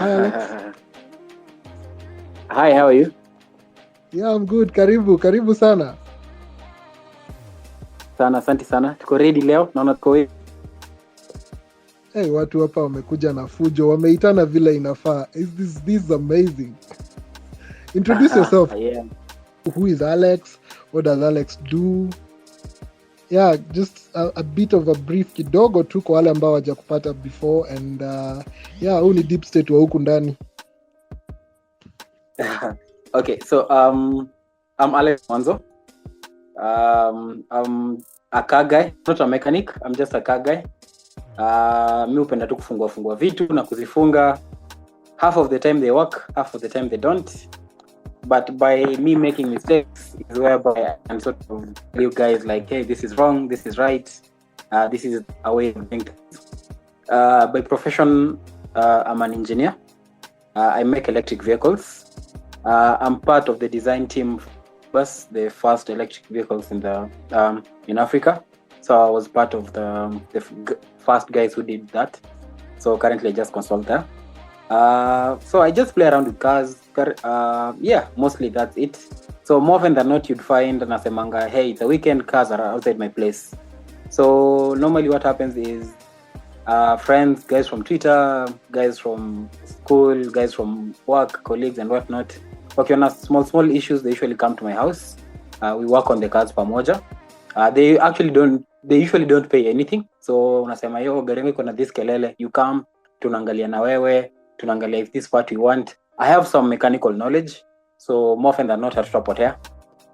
Hi Alex. Hi, how are you? Yeah, I'm good. Karibu sana. Asante sana. Tuko ready leo. Naona tuko ready. Hey, watu hapa wamekuja na fujo. Wameitana vile inafaa. This is amazing. Introduce yourself. Yeah. Who is Alex? What does Alex do? Yeah, just a bit of a brief kidogo tu kwa wale ambao hawajakupata before and huu ni deep state wa huku ndani. Okay, so I'm Alex Mwanzo. I'm a car guy, not a mechanic. I'm just a car guy. Mi hupenda tu kufungua vitu na kuzifunga. Half of the time they work, half of the time they don't. But by me making mistakes is whereby I'm sort of tell you guys like, hey, this is wrong, this is right, this is a way of doing things. By profession, I'm an engineer. I make electric vehicles. I'm part of the design team for the first electric vehicles in Africa. So I was part of the first guys who did that. So currently I just consult there. So I just play around with cars. Mostly that's it. So more often than not, you'd find nasemanga, hey, it's a weekend, cars are outside my place. So normally what happens is friends, guys from Twitter, guys from school, guys from work, colleagues and whatnot. Okay, on small issues, they usually come to my house. We work on the cars pamoja. They usually don't pay anything. So unasema, yo, gari yangu iko na this kelele, you come, tunaangalia na wewe, tunaangalia if this part we want. I have some mechanical knowledge, so more often than not hatutapotea.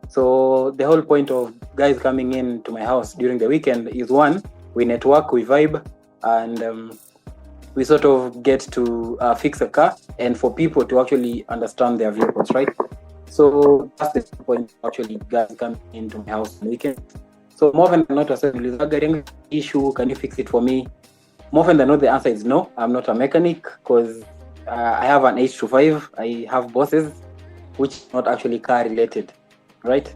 So the whole point of guys coming in to my house during the weekend is one, we network, we vibe, and we sort of get to fix a car and for people to actually understand their vehicles, right? So that's the point actually guys coming into my house on the weekend. So more often than not, I say, issue, can you fix it for me? More often than not, the answer is no. I'm not a mechanic because I have an 8 to 5. I have bosses, which is not actually car related, right?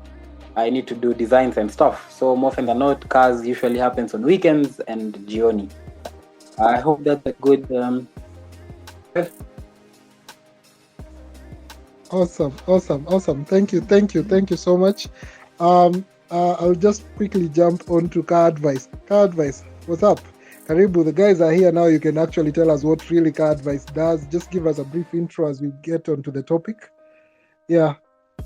I need to do designs and stuff. So more often than not, cars usually happens on weekends and jioni. I hope that's a good. Awesome. Thank you so much. I'll just quickly jump on to car advice. Car advice, what's up? Karibu, the guys are here now. You can actually tell us what really car advice does. Just give us a brief intro as we get onto the topic. Yeah,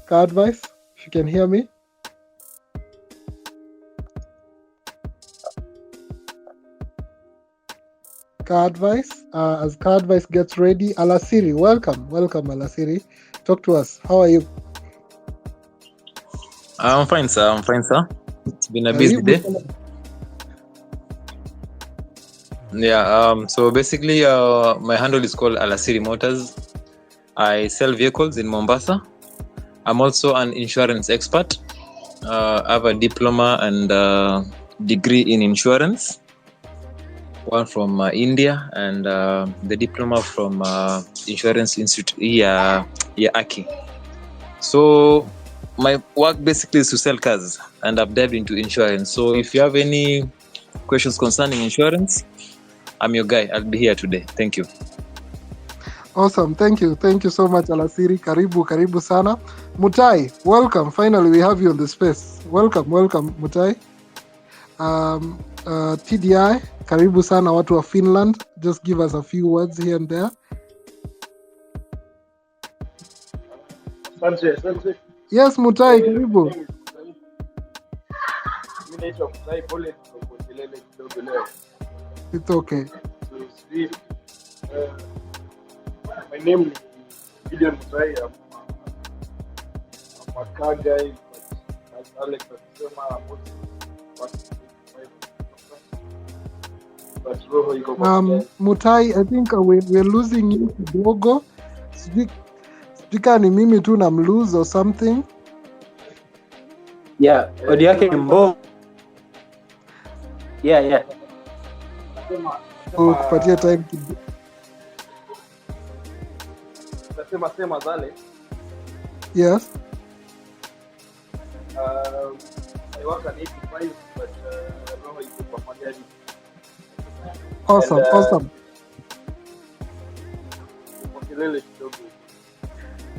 car advice, if you can hear me. Car advice, as car advice gets ready, Alasiri, welcome Alasiri. Talk to us. How are you? I'm fine, sir. It's been a busy day. Yeah, so basically my handle is called Alasiri Motors. I sell vehicles in Mombasa. I'm also an insurance expert. I have a diploma and degree in insurance. One from India and the diploma from Insurance Institute, Aki. So my work basically is to sell cars and I've dived into insurance. So if you have any questions concerning insurance, I'm your guy. I'll be here today. Thank you. Awesome. Thank you so much, Alasiri. Karibu sana. Mutai, welcome. Finally, we have you on the space. Welcome, Mutai. TDI, karibu sana watu wa Finland. Just give us a few words here and there. Asante. Yes, Mutai, karibu. Mimi naitwa Mutai, pole kwa kelele kidogo leo. It's okay. My name is Gideon Mutai. I'm a car guy, but as Alex said, I'm Mutai, I think we're losing you kidogo. Sijui ni mimi tu na mlose or something. Yeah, audio yake mbo. Yeah. Kupatia time kidogo. Sema zale. Yes. I work at 85, but roho iko kwa Magari. Awesome. kelele kidogo.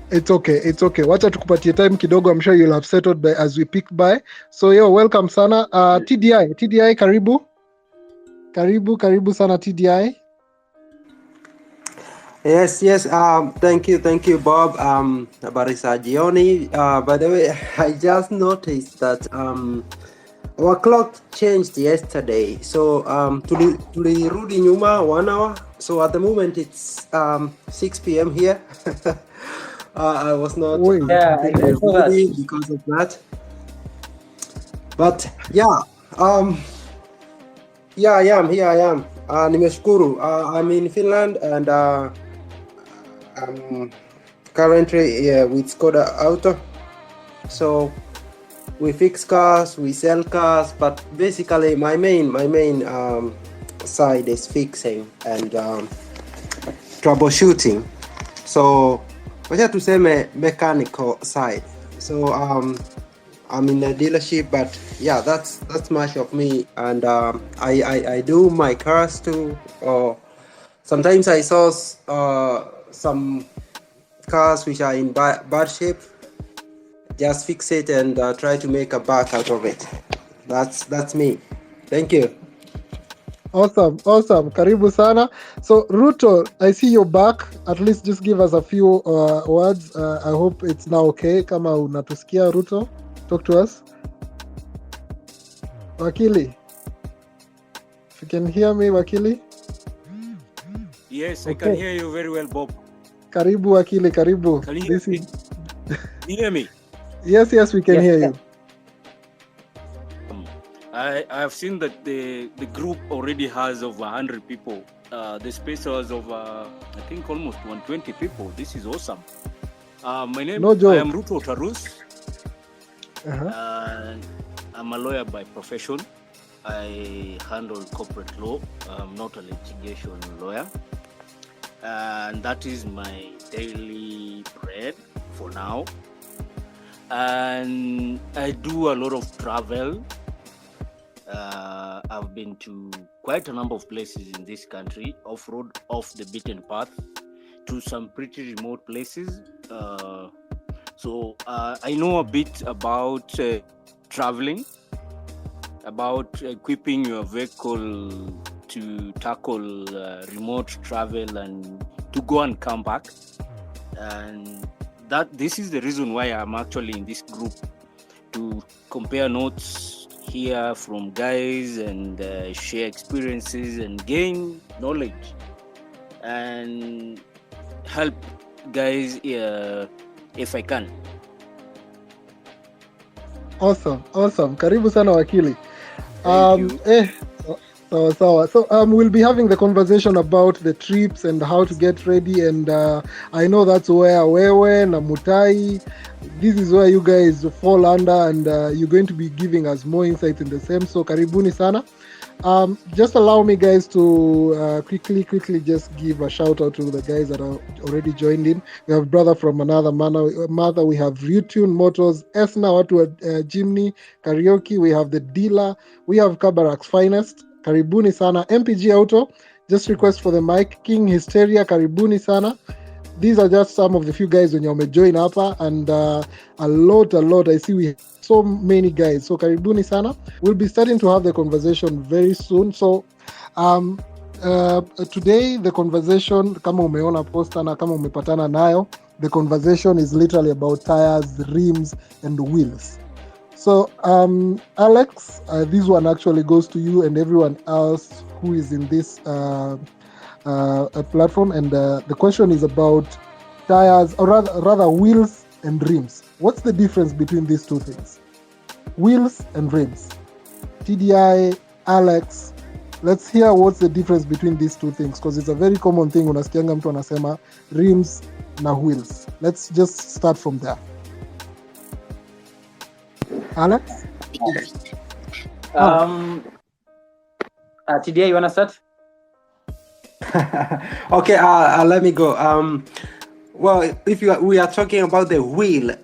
It's okay. Wacha tukupatie time kidogo. I'm sure you'll have settled by as we pick by. So welcome sana. TDI karibu. Karibu sana TDI. Yes. Thank you, Bob. Habari za jioni. By the way, I just noticed that our clock changed yesterday. So tulirudi nyuma 1 hour. So at the moment it's 6 p.m. here. I was not I saw that. ready because of that. But yeah, here I am. Nimeshukuru. I'm in Finland and I'm currently with Skoda Auto. So we fix cars, we sell cars, but basically my main side is fixing and troubleshooting. So wacha tuseme mechanical side. So I'm in a dealership, but yeah, that's much of me. And I do my cars too. Sometimes I saw some cars which are in bad shape. Just fix it and try to make a buck out of it. That's me. Thank you. Awesome. Karibu sana. So Ruto, I see you're back. At least just give us a few words. I hope it's now okay. Kama unatusikia Ruto, talk to us. Wakili, if you can hear me, Wakili. Yes, I can hear you very well, Bob. Karibu Wakili, karibu. Can you hear me? You hear me? Yes, we can hear you. I have seen that the group already has over 100 people. The space was over, I think, almost 120 people. This is awesome. My name I am Ruto Tarus. I'm a lawyer by profession. I handle corporate law. I'm not a litigation lawyer. And that is my daily bread for now. And I do a lot of travel. I've been to quite a number of places in this country, off-road, off the beaten path, to some pretty remote places. So I know a bit about traveling, about equipping your vehicle to tackle remote travel and to go and come back. And this is the reason why I'm actually in this group, to compare notes, hear from guys and share experiences and gain knowledge and help guys if I can. Awesome. Karibu sana Wakili. Thank you. So we'll be having the conversation about the trips and how to get ready, and I know that's where Wewe na Mutai, this is where you guys fall under, and you're going to be giving us more insights in the same. So karibuni sana. Just allow me guys to quickly just give a shout out to the guys that are already joined in. We have brother from another mother. We have Ryutune Motors, Esnah, watu wa Jimny, Karaoke. We have the dealer. We have Kabarak's finest. Karibuni sana. MPG Auto, just request for the mic. King Hysteria, karibuni sana. These are just some of the few guys when you join hapa, and a lot. I see we have so many guys. So karibuni sana. We'll be starting to have the conversation very soon. So today the conversation, kama umeona poster na kama umepatana nayo, the conversation is literally about tires, rims, and wheels. So Alex, this one actually goes to you and everyone else who is in this platform, and the question is about tires, or rather wheels and rims. What's the difference between these two things? Wheels and rims. TDI, Alex, let's hear what's the difference between these two things, because it's a very common thing. Unasikianga mtu anasema rims na wheels. Let's just start from there. Alex? TDI, you want to start? Okay, let me go. Well, if we are talking about the wheel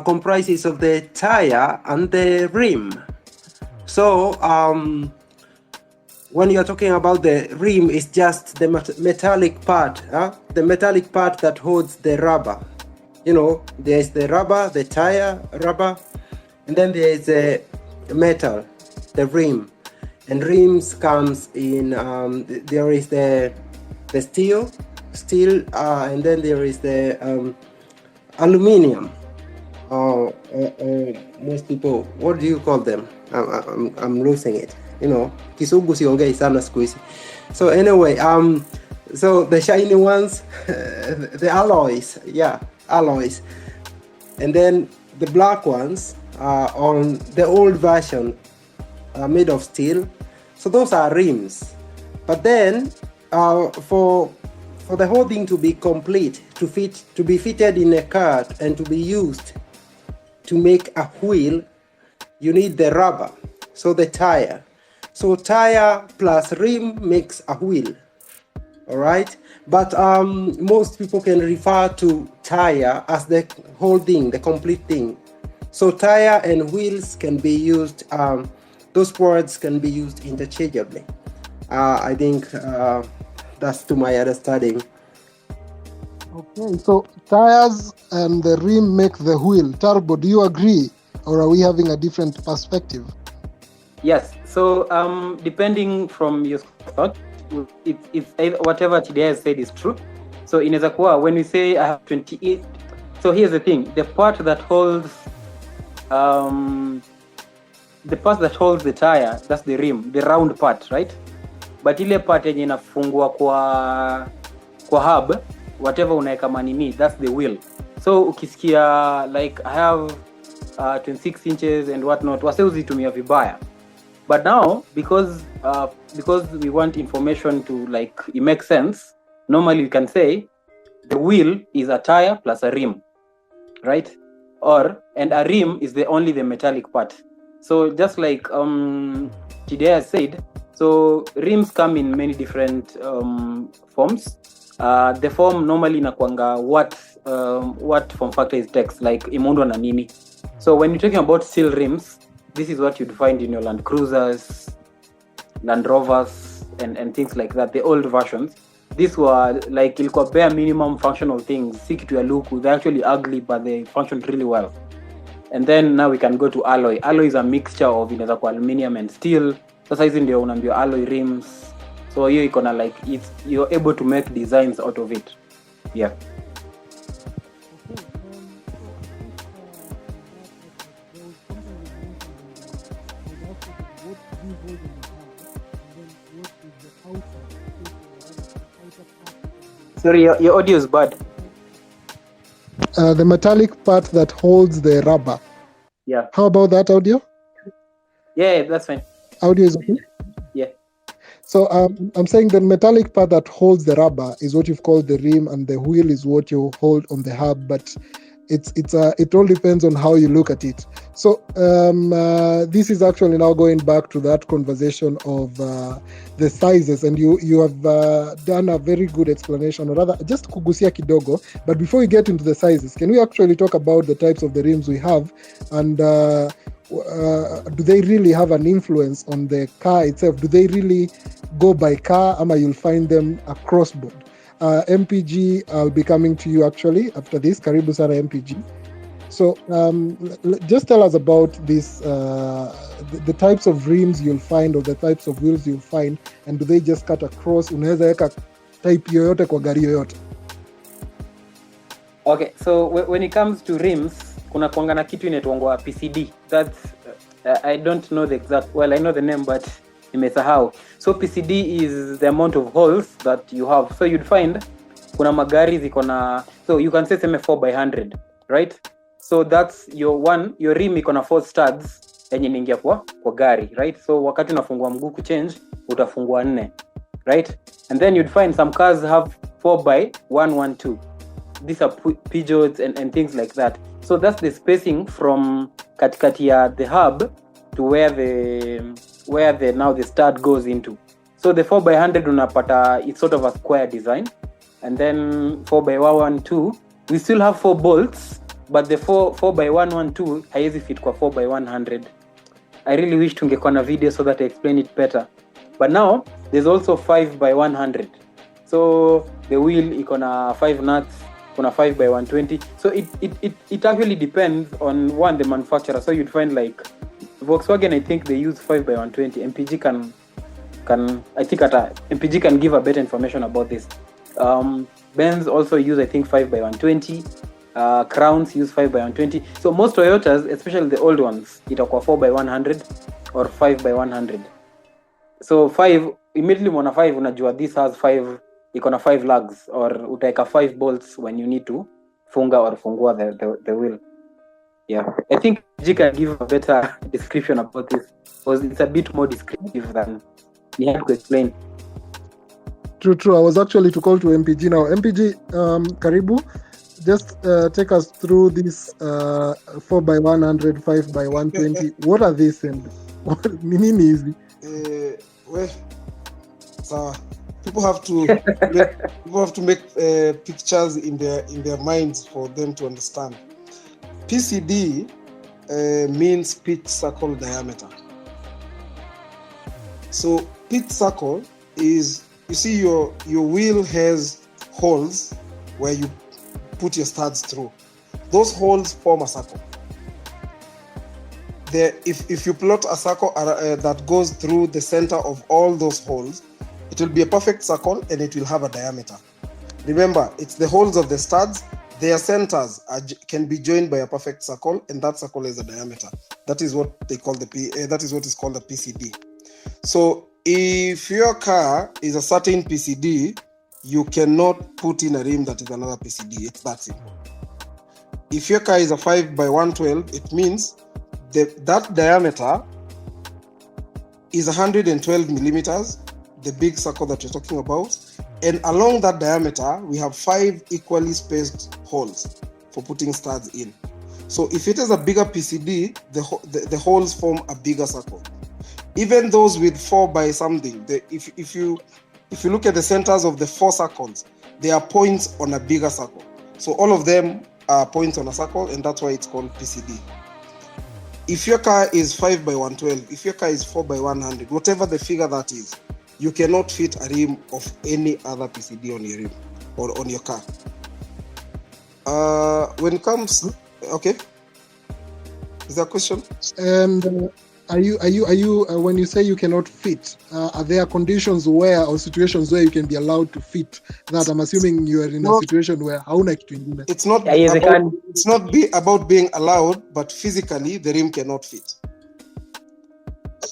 comprises of the tire and the rim. So when you're talking about the rim, it's just the metallic part, the metallic part that holds the rubber. You know, there's the rubber, the tire rubber, and then there's the metal, the rim. And rims comes in, there is the steel, and then there is the aluminum. Most people, what do you call them? I'm losing it. You know, Kisugu siongei sana siku hizi. So anyway, so the shiny ones, the alloys, alloys, and then the black ones on the old version are made of steel. So those are rims. But then for the whole thing to be complete, to be fitted in a car and to be used to make a wheel, you need the rubber, so the tire. So tire plus rim makes a wheel, all right? But most people can refer to tire as the whole thing, the complete thing. So tire and wheels can be used, those words can be used interchangeably. I think that's to my understanding. Okay, so tires and the rim make the wheel. Turbo, do you agree? Or are we having a different perspective? Yes, so depending from your thought, it's whatever today has said is true. So in Ezekua, when we say I have 28, so here's the thing, the part that holds the tire, that's the rim, the round part, right? But ile part yenye inafungwa kwa hub, whatever unaeka manini, that's the wheel. So ukisikia like I have 26 inches and whatnot, wase uzitumia vibaya. But now, because we want information to like it makes sense, normally you can say the wheel is a tire plus a rim, right? And a rim is only the metallic part. So just like Chidea said, so rims come in many different forms. The form normally inakuanga what form factor is text, like imundo na nini. So when you're talking about steel rims, this is what you'd find in your Land Cruisers, Land Rovers, and things like that, the old versions. These were like ilikuwa bare minimum functional things. Si kitu ya luku, they're actually ugly, but they functioned really well. And then now we can go to alloy. Alloy is a mixture of inaweza kwa aluminium and steel. Sasa hizi ndio unaambiwa alloy rims. So hiyo iko na like you're able to make designs out of it. Yeah. Sorry, your audio is bad. The metallic part that holds the rubber. Yeah. How about that audio? Yeah, that's fine. Audio is okay? Yeah. So I'm saying the metallic part that holds the rubber is what you've called the rim, and the wheel is what you hold on the hub, but it all depends on how you look at it. So this is actually now going back to that conversation of the sizes, and you have done a very good explanation, or rather just kugusia kidogo. But before we get into the sizes, can we actually talk about the types of the rims we have, and do they really have an influence on the car itself? Do they really go by car, or you'll find them across board? MPG, I'll be coming to you actually after this. Karibu sana MPG. So just tell us about this, the types of rims you'll find, or the types of wheels you'll find, and do they just cut across? Unaweza weka type yoyote kwa gari yoyote? Okay, so when it comes to rims, kuna kuanga na kitu inaitwa PCD. That's I don't know the exact, well I know the name but nimesahau. So PCD is the amount of holes that you have. So you'd find kuna magari ziko na, so you can say seme 4x100, right? So that's your rim iko na 4 studs yenye inaingia kwa gari, right? So wakati unafungua mguu kuchange utafungua 4, right? And then you'd find some cars have 4x112. These are Peugeots and things like that. So that's the spacing from katikati ya the hub to where the now the stud goes into. So the 4x100 unapata, it's sort of a square design, and then 4x112 we still have 4 bolts, but the 4x112 haiwezi fit kwa 4x100. I really wish tungekuwa na video so that I explain it better, But now there's also 5x100. So the wheel iko na 5 nuts, kuna 5x120. So it actually depends on the manufacturer. So you'd find like Volkswagen, I think they use 5x120. MPG can I think MPG can give a better information about this. Benz also use, I think, 5x120. Crowns use 5x120. So most Toyotas, especially the old ones, itakuwa 4x100 or 5x100. So 5, immediately mwana 5 unajua this has 5, iko na 5 lugs, or utaeka 5 bolts when you need to funga or fungua the wheel. Yeah, I think MPG can give a better description about this, because it's a bit more descriptive than you have to explain. True. I was actually to call to MPG now. MPG, karibu. Just take us through this 4x100, 5x120. What are these and what meaning is it? Well, so people have to make pictures in their minds for them to understand. PCD means pitch circle diameter. So pitch circle is, you see your wheel has holes where you put your studs through. Those holes form a circle. If you plot a circle that goes through the center of all those holes, it will be a perfect circle and it will have a diameter. Remember, it's the holes of the studs, their centers can be joined by a perfect circle, and that circle is a diameter. That is what they call that is what is called the PCD. So if your car is a certain PCD, you cannot put in a rim that is another PCD. It's that simple. If your car is a 5x112, it means that diameter is 112 millimeters, the big circle that you're talking about. And along that diameter, we have 5 equally spaced holes for putting studs in. So if it is a bigger PCD, the holes form a bigger circle. Even those with 4 by something, if you look at the centers of the 4 circles, they are points on a bigger circle. So all of them are points on a circle, and that's why it's called PCD. If your car is 5x112, if your car is 4x100, whatever the figure that is, you cannot fit a rim of any other PCD on your rim or on your car. When it comes, okay, is there a question? And are you when you say you cannot fit, are there conditions where or situations where you can be allowed to fit that? I'm assuming you are in a situation where hauna kitu ingine. It's not about being allowed, but physically the rim cannot fit.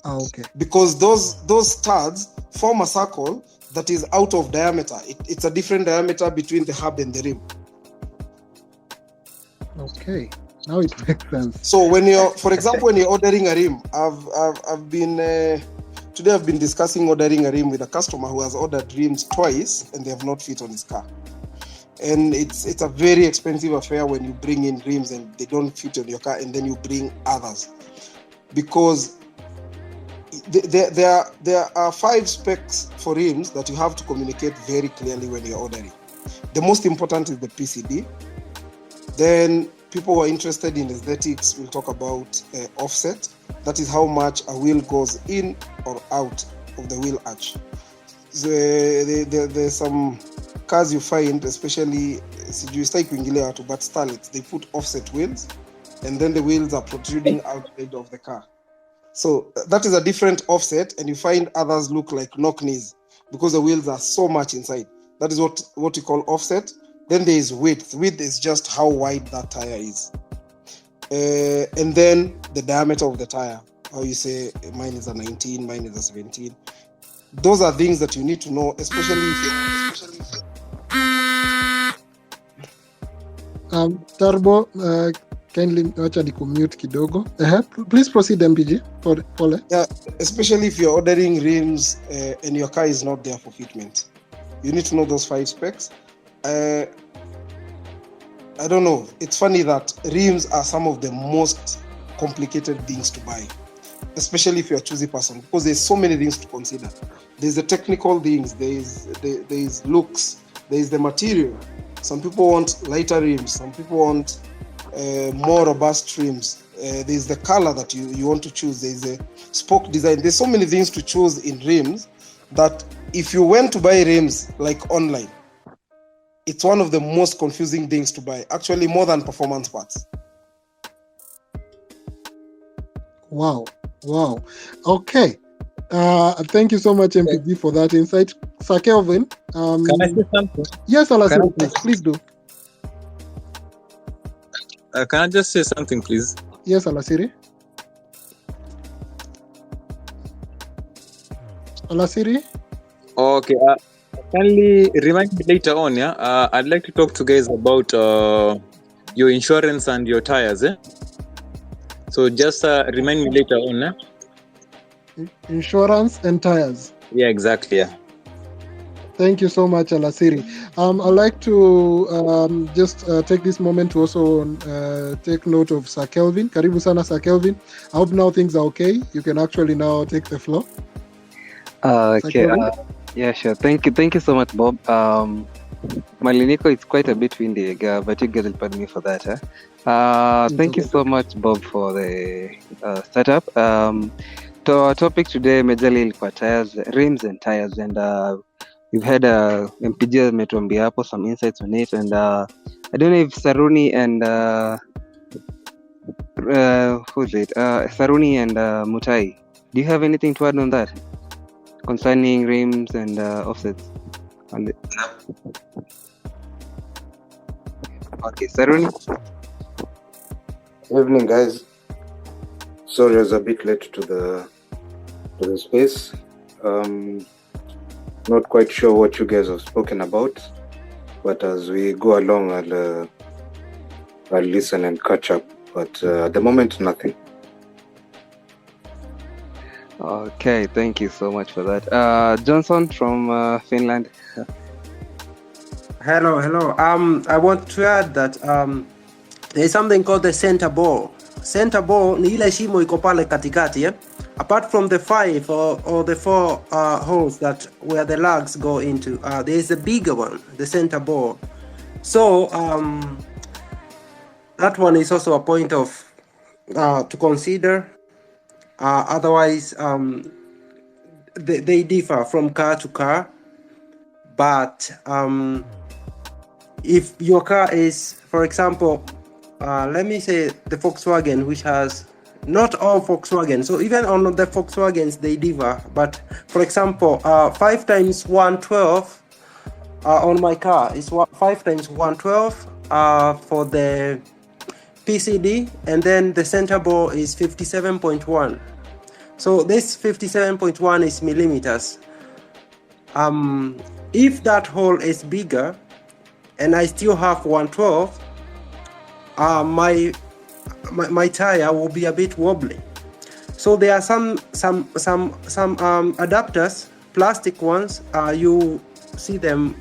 Okay. Because those studs form a circle that is out of diameter. It's a different diameter between the hub and the rim. Okay. Now it makes sense. So when you're, for example, when you're ordering a rim, today I've been discussing ordering a rim with a customer who has ordered rims twice and they have not fit on his car. And it's a very expensive affair when you bring in rims and they don't fit on your car, and then you bring others, because there are 5 specs for rims that you have to communicate very clearly when you're ordering. The most important is the PCD. Then people who are interested in aesthetics will talk about offset. That is how much a wheel goes in or out of the wheel arch. There's some cars you find, especially but Starlets, they put offset wheels, and then the wheels are protruding outside of the car. So that is a different offset, and you find others look like knock knees because the wheels are so much inside. That is what you call offset. Then there is width. Width is just how wide that tire is. And then the diameter of the tire. How you say mine is a 19, mine is a 17. Those are things that you need to know, especially if Turbo, kindly wacha ni commute kidogo. Please proceed, MPG. Pole. Yeah, especially if you're ordering rims and your car is not there for fitment. You need to know those 5 specs. I don't know. It's funny that rims are some of the most complicated things to buy, especially if you're a choosy person, because there's so many things to consider. There's the technical things, there's looks, there's the material. Some people want lighter rims, some people want more robust rims. There's the color that you want to choose. There's a spoke design. There's so many things to choose in rims that if you went to buy rims like online, it's one of the most confusing things to buy, actually more than performance parts. Wow. Okay. Thank you so much, MPG, for that insight. Sir Kelvin. Can I say something? Yes, Can Alasiri, I- please do. Can I just say something, please? Yes, Alasiri. Alasiri? Okay. Kindly remind me later on, yeah? I'd like to talk to guys about your insurance and your tires, eh? So just remind me later on, eh? Insurance and tires. Yeah, exactly, yeah. Thank you so much, Alasiri. I'd like to just take this moment to also take note of Sir Kelvin. Karibu sana, Sir Kelvin. I hope now things are okay. You can actually now take the floor. Okay. Yeah, sure. Thank you so much, Bob. Maliniko, it's quite a bit windy, but you guys will pardon me for that. Thank you so much, Bob, for the startup. To our topic today, majorly ilikuwa tires, rims and tires, and we've had MPG ametuambia hapo some insights on it, and I don't know if Saruni and who's it? Saruni and Mutai. Do you have anything to add on that concerning rims and offsets? Okay, Saruni. Evening, guys. Sorry, I was a bit late to the space. Not quite sure what you guys have spoken about, but as we go along, I'll listen and catch up. But at the moment, nothing. Okay, thank you so much for that. Johnson from Finland. Hello. I want to add that there's something called the center bore. Center bore ni ile shimo iko pale katikati, eh? Apart from the 5 or the 4 holes that where the lugs go into, there is a bigger one, the center bore. So that one is also a point of to consider. Otherwise, they differ from car to car. But if your car is, for example, let me say the Volkswagen, which has not all Volkswagen. So even on the Volkswagens, they differ. But for example, 5 times 112 on my car is 5 times 112 for the PCD, and then the center bore is 57.1. So this 57.1 is millimeters. If that hole is bigger and I still have 112, my tire will be a bit wobbly. So there are some adapters, plastic ones. You see them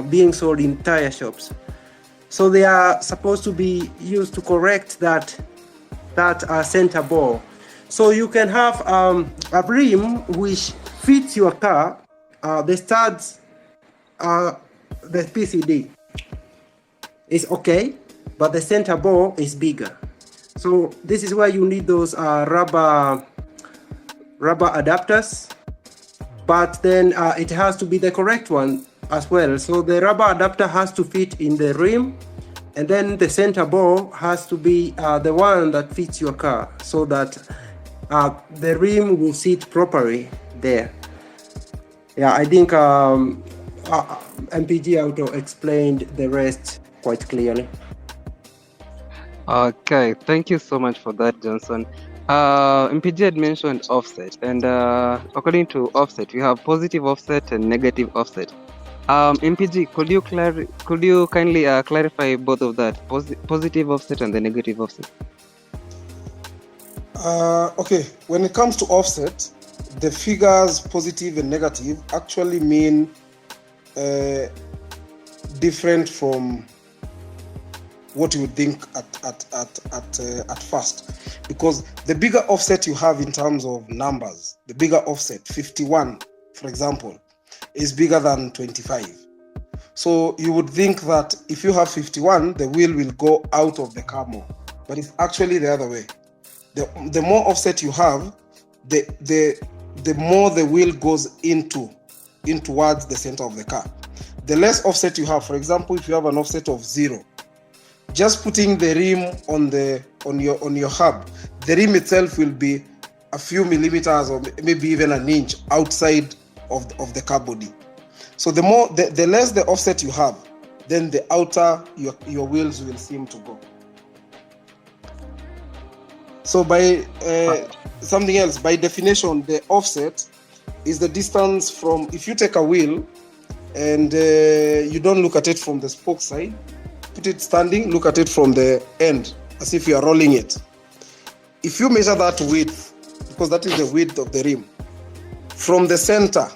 being sold in tire shops. So they are supposed to be used to correct that center bore. So you can have a rim which fits your car. The studs, the PCD is okay, but the center bore is bigger. So this is where you need those rubber adapters, but then it has to be the correct one as well. So the rubber adapter has to fit in the rim, and then the center bore has to be the one that fits your car, so that the rim will sit properly there. Yeah, I think MPG Auto explained the rest quite clearly. Okay, thank you so much for that, Johnson. MPG had mentioned offset, and according to offset, we have positive offset and negative offset. MPG, could you kindly clarify both of that, positive offset and the negative offset? Okay, when it comes to offset, the figures positive and negative actually mean different from what you would think at first, because the bigger offset you have in terms of numbers, the bigger offset 51, for example, is bigger than 25. So you would think that if you have 51, the wheel will go out of the car more, but it's actually the other way. The more offset you have, the the more the wheel goes in towards the center of the car. The less offset you have, for example, if you have an offset of 0, just putting the rim on your hub, the rim itself will be a few millimeters or maybe even an inch outside of the car body. So the less the offset you have, then the outer your wheels will seem to go. So by something else, by definition, the offset is the distance from, if you take a wheel and you don't look at it from the spoke side, put it standing, look at it from the end, as if you are rolling it. If you measure that width, because that is the width of the rim, from the center,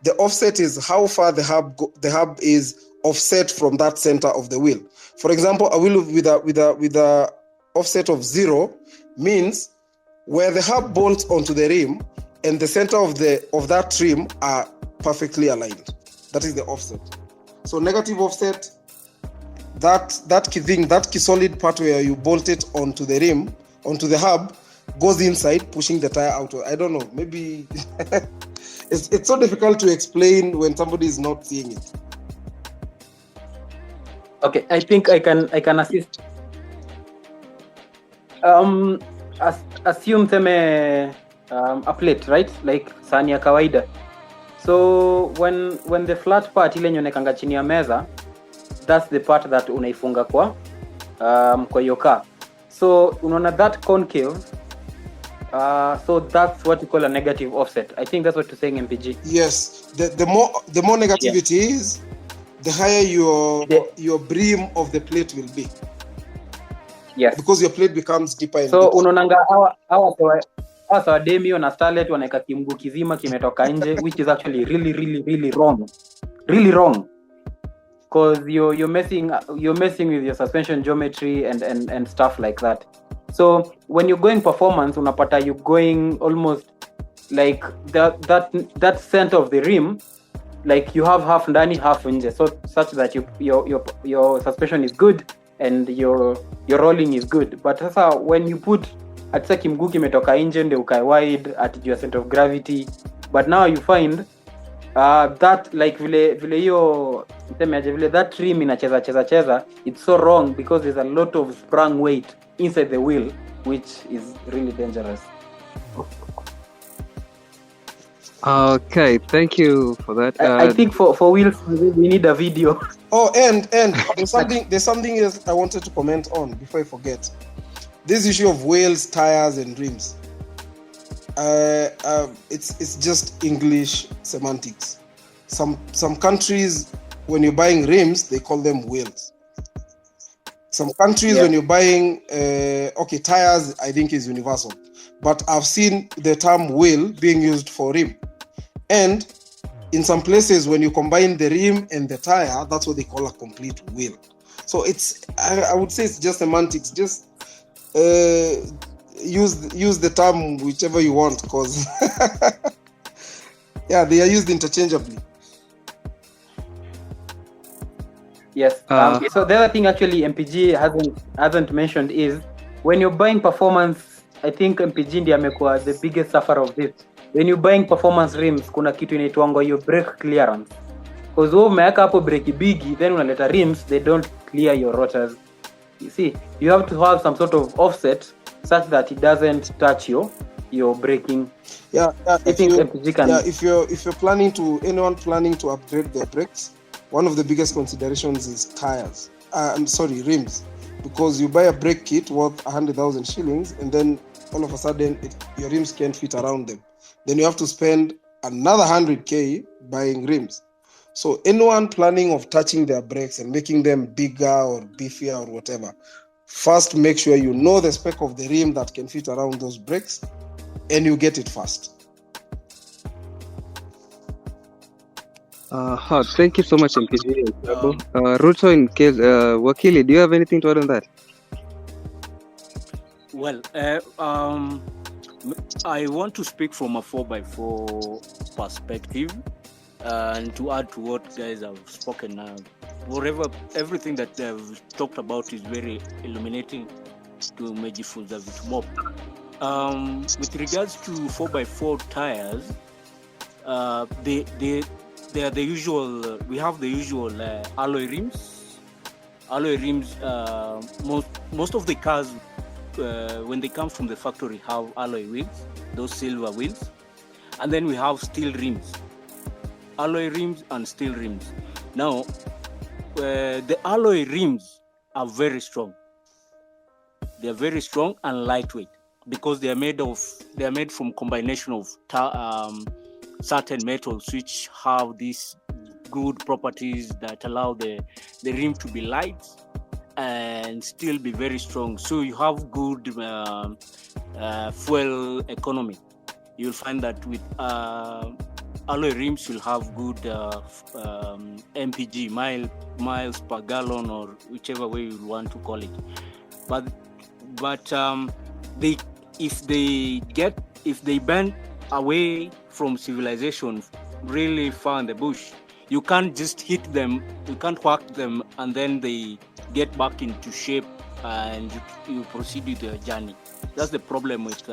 the offset is how far the hub is offset from that center of the wheel. For example, a wheel with a offset of 0 means where the hub bolts onto the rim and the center of that rim are perfectly aligned. That is the offset. So negative offset, that key solid part where you bolt it onto the rim, onto the hub, goes inside, pushing the tire out. I don't know, maybe it's so difficult to explain when somebody is not seeing it. Okay, I think I can assist. Assume a plate, right? Like sahani ya kawaida. So when the flat part ile nyonekanga chini ya meza, that's the part that unaifunga kwa your car. So unaona that concave, so that's what you call a negative offset. I think that's what you're saying, MPG. Yes, the more negativity is, the higher your brim of the plate will be. Yes. Because your plate becomes deeper and so deeper. Unaonanga hawa Demio na Starlet wanaeka kimguu kizima kimetoka nje, which is actually really wrong. Really wrong. Because you're messing with your suspension geometry and stuff like that. So when you're going performance, unapata you're going almost like that center of the rim, like you have half ndani, half nje, so such that your suspension is good and your rolling is good. But sasa when you put at kimguu kimetoka nje ndio ukae wide at your center of gravity, but now you find that like vile hiyo mtemeaje vile that trim inacheza, it's so wrong because there's a lot of sprung weight inside the wheel, which is really dangerous. Okay, thank you for that. I think for wheels we need a video. Oh, and there's something else I wanted to comment on before I forget. This issue of wheels, tires, and rims. It's just English semantics. Some countries, when you're buying rims, they call them wheels. Some countries, when you're buying tires, I think is universal. But I've seen the term wheel being used for rim. And in some places, when you combine the rim and the tire, that's what they call a complete wheel. So I would say it's just semantics. Just use the term whichever you want, because they are used interchangeably. Yes. So the other thing actually MPG hasn't mentioned is when you're buying performance, I think MPG ndiye amekuwa the biggest sufferer of this. When you're buying performance rims, kuna kitu inaitwa your brake clearance. Because wewe umeweka hapo brake bigi, then unaleta rims, they don't clear your rotors. You see, you have to have some sort of offset such that it doesn't touch your braking. If you're anyone planning to upgrade their brakes, one of the biggest considerations is tires. Rims, because you buy a brake kit worth 100,000 shillings, and then all of a sudden your rims can't fit around them. Then you have to spend another 100k buying rims. So anyone planning of touching their brakes and making them bigger or beefier or whatever, first make sure you know the spec of the rim that can fit around those brakes, and you get it fast. Thank you so much, MPG. Ruto, in case Wakili, do you have anything to add on that? Well, I want to speak from a 4x4 perspective, and to add to what guys have spoken. Everything that they've talked about is very illuminating. tumejifunza vitu mob. With regards to 4x4 tires, they are the usual. We have the usual alloy rims. Alloy rims. Most of the cars, when they come from the factory, have alloy wheels, those silver wheels, and then we have steel rims, alloy rims and steel rims. Now, the alloy rims are very strong. They are very strong and lightweight because they are made from combination of certain metals which have these good properties that allow the rim to be light and still be very strong. So you have good fuel economy. You'll find that with alloy rims, you'll have good MPG, miles per gallon, or whichever way you want to call it. But if they bend away from civilization, really far in the bush, you can't just hit them, you can't whack them, and then they get back into shape and you proceed with your journey. That's the problem with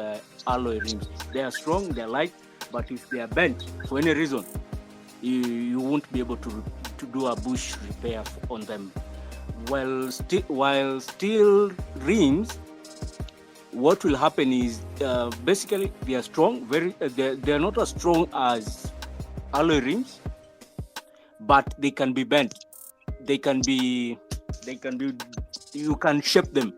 alloy rims. They are strong, they are light, but if they are bent for any reason, you won't be able to do a bush repair on them. While steel rims, what will happen is basically they are strong. They are not as strong as alloy rims, but they can be bent. You can shape them.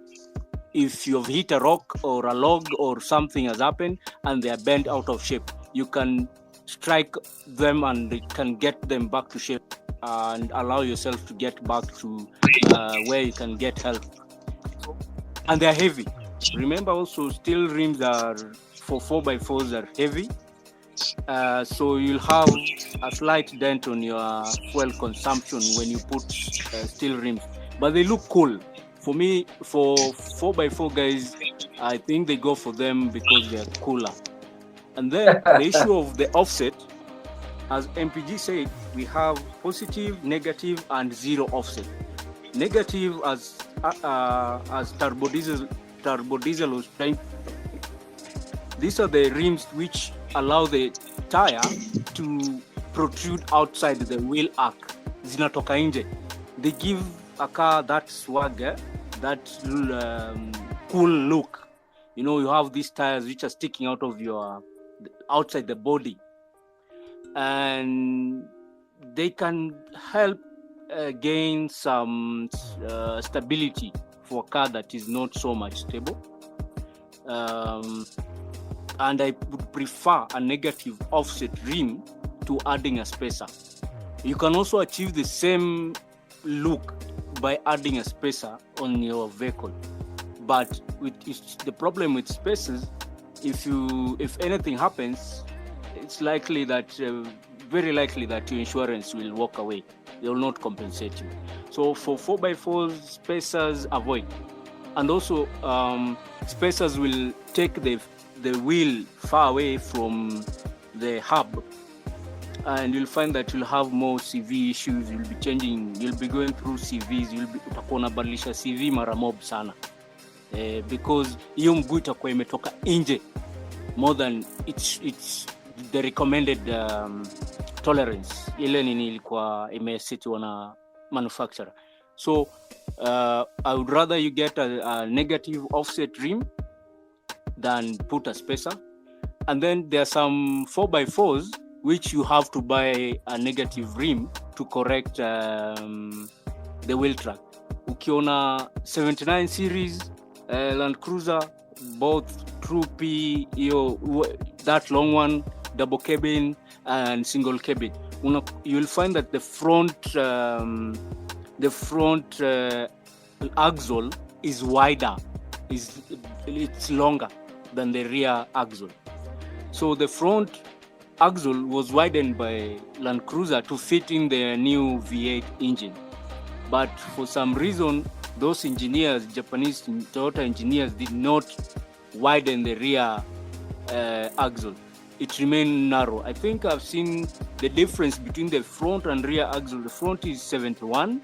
If you've hit a rock or a log or something has happened and they are bent out of shape, you can strike them and they can get them back to shape and allow yourself to get back to where you can get help. And they are heavy. Remember also, steel rims are for 4x4s are heavy. So you'll have a slight dent on your fuel consumption when you put steel rims. But they look cool. For me, for 4x4 guys, I think they go for them because they're cooler. And then the issue of the offset, as MPG said, we have positive, negative, and zero offset. Negative as turbo diesel was trying. These are the rims which allow the tire to protrude outside the wheel arc. Zinatoka nje. They give a car that swagger, that cool look. You know, you have these tires which are sticking out of your outside the body, and they can help gain some stability for a car that is not so much stable. And I would prefer a negative offset rim to adding a spacer. You can also achieve the same look by adding a spacer on your vehicle. But the problem with spacers, if anything happens, it's likely that very likely that your insurance will walk away. They will not compensate you. So for 4x4s, spacers avoid. And also spacers will take the wheel far away from the hub, and you'll find that you'll have more CV issues. You'll be going through CVs, utakuwa unabadilisha CV mara mob sana, because hiyo mguu itakuwa imetoka nje more than it's the recommended tolerance ile nini ilikuwa imesetiwa na manufacturer. So I would rather you get a negative offset rim than put a spacer. And then there are some 4x4s which you have to buy a negative rim to correct the wheel track. Ukiona 79 series Land Cruiser, both True P, that long one, double cabin and single cabin, you'll find that the front axle is wider, it's longer than the rear axle. So the front axle was widened by Land Cruiser to fit in their new V8 engine. But for some reason, those engineers, Japanese Toyota engineers, did not widen the rear axle. It remained narrow. I think I've seen the difference between the front and rear axle. The front is 71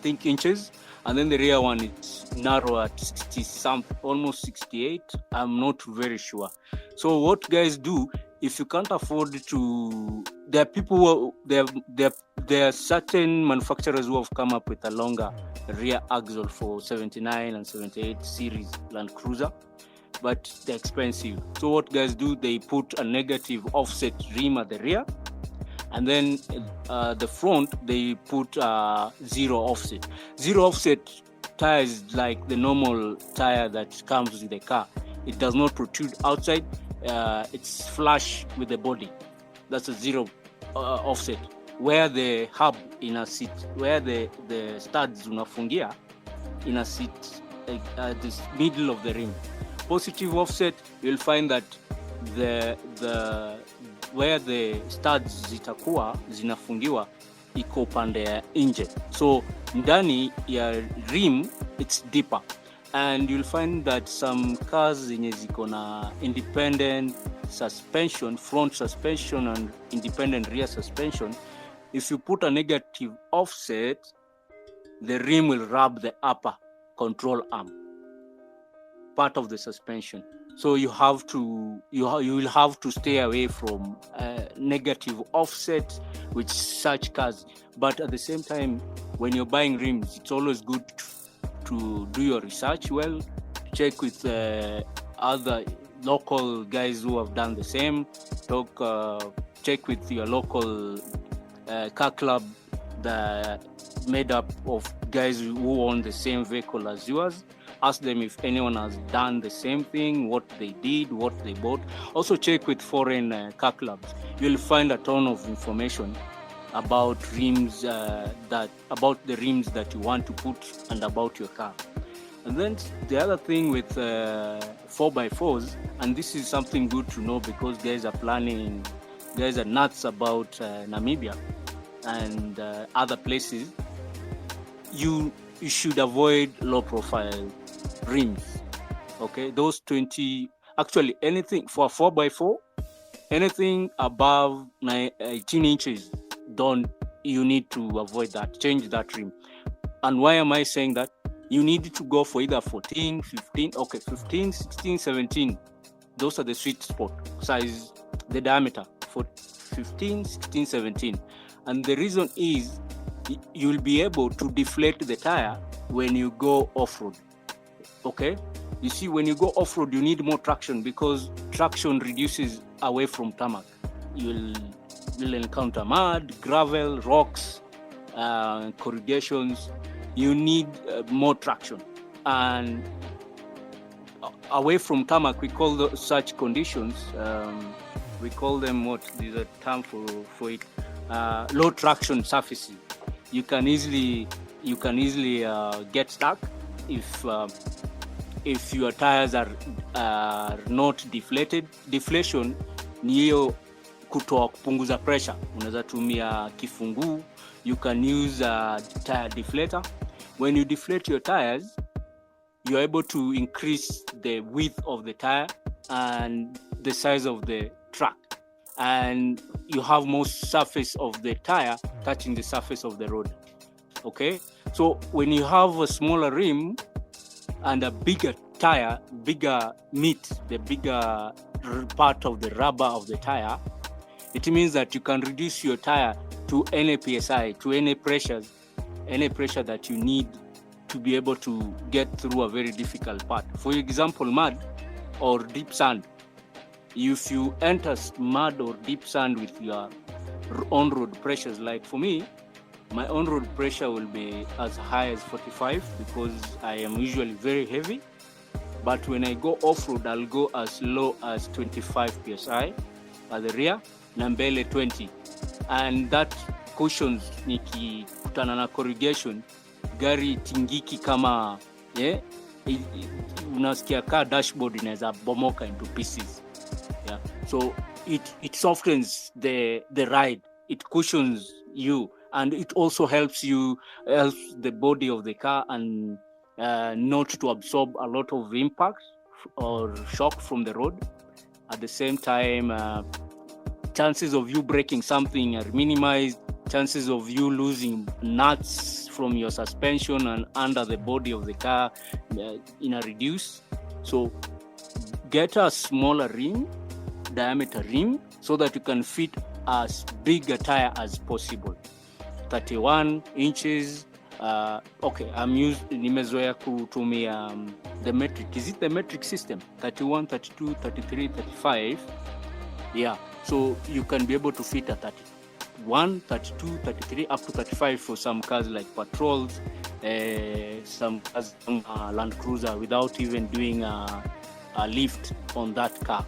think, inches, and then the rear one is narrow at 60 something, almost 68. I'm not very sure. So what guys do, if you can't afford to, there are people who there are certain manufacturers who have come up with a longer rear axle for 79 and 78 series Land Cruiser, but they're expensive. So what guys do, they put a negative offset rim at the rear, and then the front they put zero offset. Zero offset tire is like the normal tire that comes with the car. It does not protrude outside. It's flush with the body. That's a zero offset. Where the hub in a seat, where the studs unafungia in a seat at the middle of the rim. Positive offset, you'll find that the where the studs zitakuwa zinafungiwa iko upande ya nje. So ndani ya rim it's deeper, and you'll find that some cars zenye ziko na independent suspension, front suspension and independent rear suspension, if you put a negative offset, the rim will rub the upper control arm, part of the suspension. So you have to you will have to stay away from negative offset with such cars. But at the same time, when you're buying rims, it's always good to do your research well, check with other local guys who have done the same, check with your local car club that made up of guys who own the same vehicle as yours. Ask them if anyone has done the same thing, what they did, what they bought. Also check with foreign car clubs. You'll find a ton of information about rims, about the rims that you want to put and about your car. And then the other thing with 4x4s, and this is something good to know because guys are nuts about Namibia and other places. You should avoid low profile rims. Okay, those 20, actually anything for 4x4, anything above 18 inches, you need to avoid that, change that rim. And why am I saying that? You need to go for either 14, 15, 16, 17. Those are the sweet spot size, the diameter for 15, 16, 17. And the reason is you'll be able to deflate the tire when you go off-road. Okay? You see, when you go off-road, you need more traction because traction reduces away from tarmac. You'll encounter mud, gravel, rocks, corrugations. You need more traction. And away from tarmac, we call such conditions, we call them what? There's a term for it. Low traction surfaces. You can easily get stuck if your tires are not deflated. Deflation ni hiyo kutoa kupunguza pressure. Unaweza tumia kifunguu. You can use a tire deflator. When you deflate your tires, you're able to increase the width of the tire and the size of the track, and you have more surface of the tire touching the surface of the road. Okay, so when you have a smaller rim and a bigger tire, bigger meat, the bigger part of the rubber of the tire, it means that you can reduce your tire to any PSI, to any pressure that you need to be able to get through a very difficult part. For example, mud or deep sand. If you enter mud or deep sand with your on-road pressures, like for me, my on-road pressure will be as high as 45 because I am usually very heavy. But when I go off-road, I'll go as low as 25 PSI at the rear, na mbele 20. And that cushions nikikutana na corrugation, gari tingiki kama, unasikia car dashboard inaweza bomoka into pieces. Yeah. So it softens the ride, it cushions you, and it also helps the body of the car and not to absorb a lot of impact or shock from the road. At the same time, chances of you breaking something are minimized. chances of you losing nuts from your suspension and under the body of the car reduce. So get a smaller rim, diameter rim, so that you can fit as big a tire as possible. 31 inches. Okay, nimezoea kutumia the metric. Is it the metric system? 31, 32, 33, 35. Yeah, so you can be able to fit a 31, 32, 33, up to 35 for some cars like patrols, some cars, Land Cruiser, without even doing a lift on that car.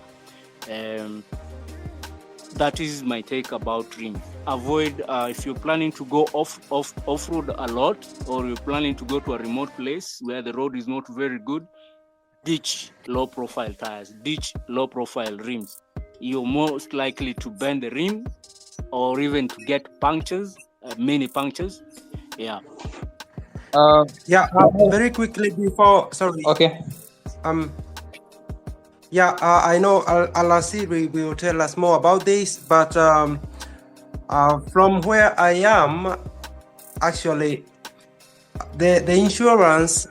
That is my take about rims. Avoid, if you're planning to go off-road a lot, or you're planning to go to a remote place where the road is not very good, ditch low-profile tires, ditch low-profile rims. You're most likely to bend the rim or even to get punctures, many punctures. Yeah. Very quickly before, sorry. Okay. I know Al-Asiri will tell us more about this, but from where I am, actually, the insurance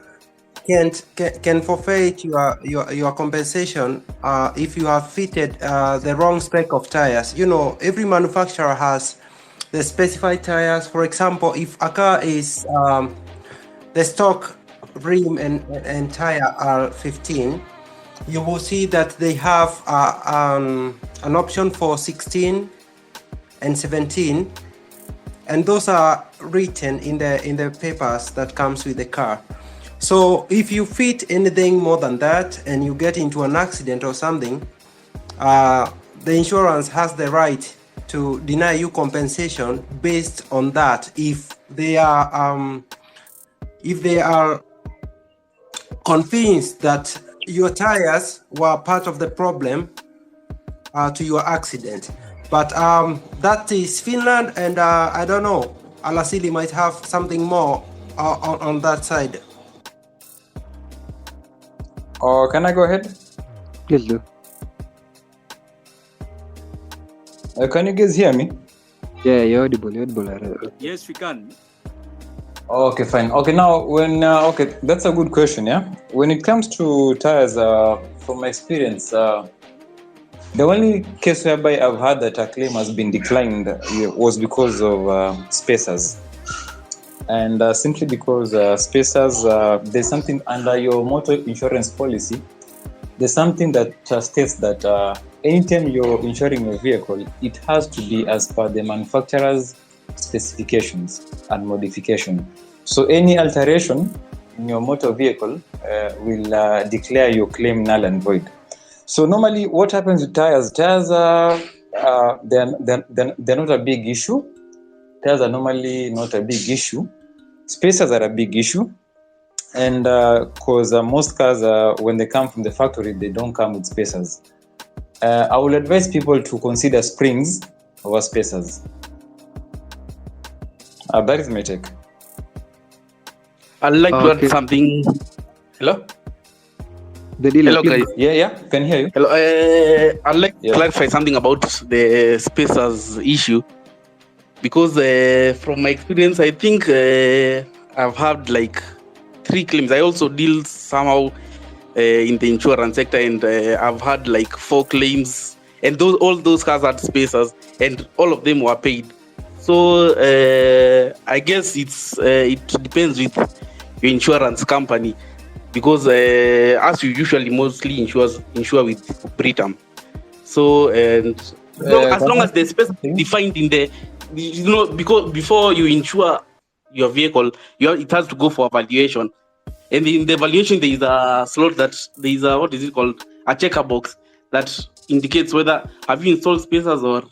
can forfeit your compensation if you have fitted the wrong spec of tires. You know, every manufacturer has the specified tires. For example, if a car is the stock rim and tire are 15, you will see that they have an option for 16 and 17, and those are written in the papers that comes with the car. So if you fit anything more than that and you get into an accident or something, the insurance has the right to deny you compensation based on that if they are convinced that your tires were part of the problem to your accident. But that is Finland, and I don't know, Al-Asili might have something more on that side. Or can I go ahead? Please do. Can you guys hear me? Yeah, you're audible. Yes, we can. Okay, fine. Okay, now okay, that's a good question. Yeah, when it comes to tires, from my experience, the only case whereby I've heard that a claim has been declined was because of spacers, and simply because spacers, there's something under your motor insurance policy. There's something that states that anytime you're insuring your vehicle, it has to be as per the manufacturer's specifications and modification. So any alteration in your motor vehicle will declare your claim null and void. So normally what happens with tires are they're not a big issue. Tires are normally not a big issue. Spacers are a big issue. And because most cars, when they come from the factory, they don't come with spacers. I will advise people to consider springs over spacers. That is my take. I'd like to add something. Hello? The dealer, hello, guys. Yeah, can hear you. Hello. I'd like to clarify something about the spacers issue, because from my experience, I think I've had like 3 claims. I also deal somehow in the insurance sector, and I've had like 4 claims, and all those cars had spacers, and all of them were paid. So I guess it depends with your insurance company, because as you usually mostly insure with Britam. So as long as the space is defined in the, because before you insure your vehicle, it has to go for evaluation, and in the evaluation there is a slot that there is a, what is it called, a checker box that indicates whether have you installed spacers or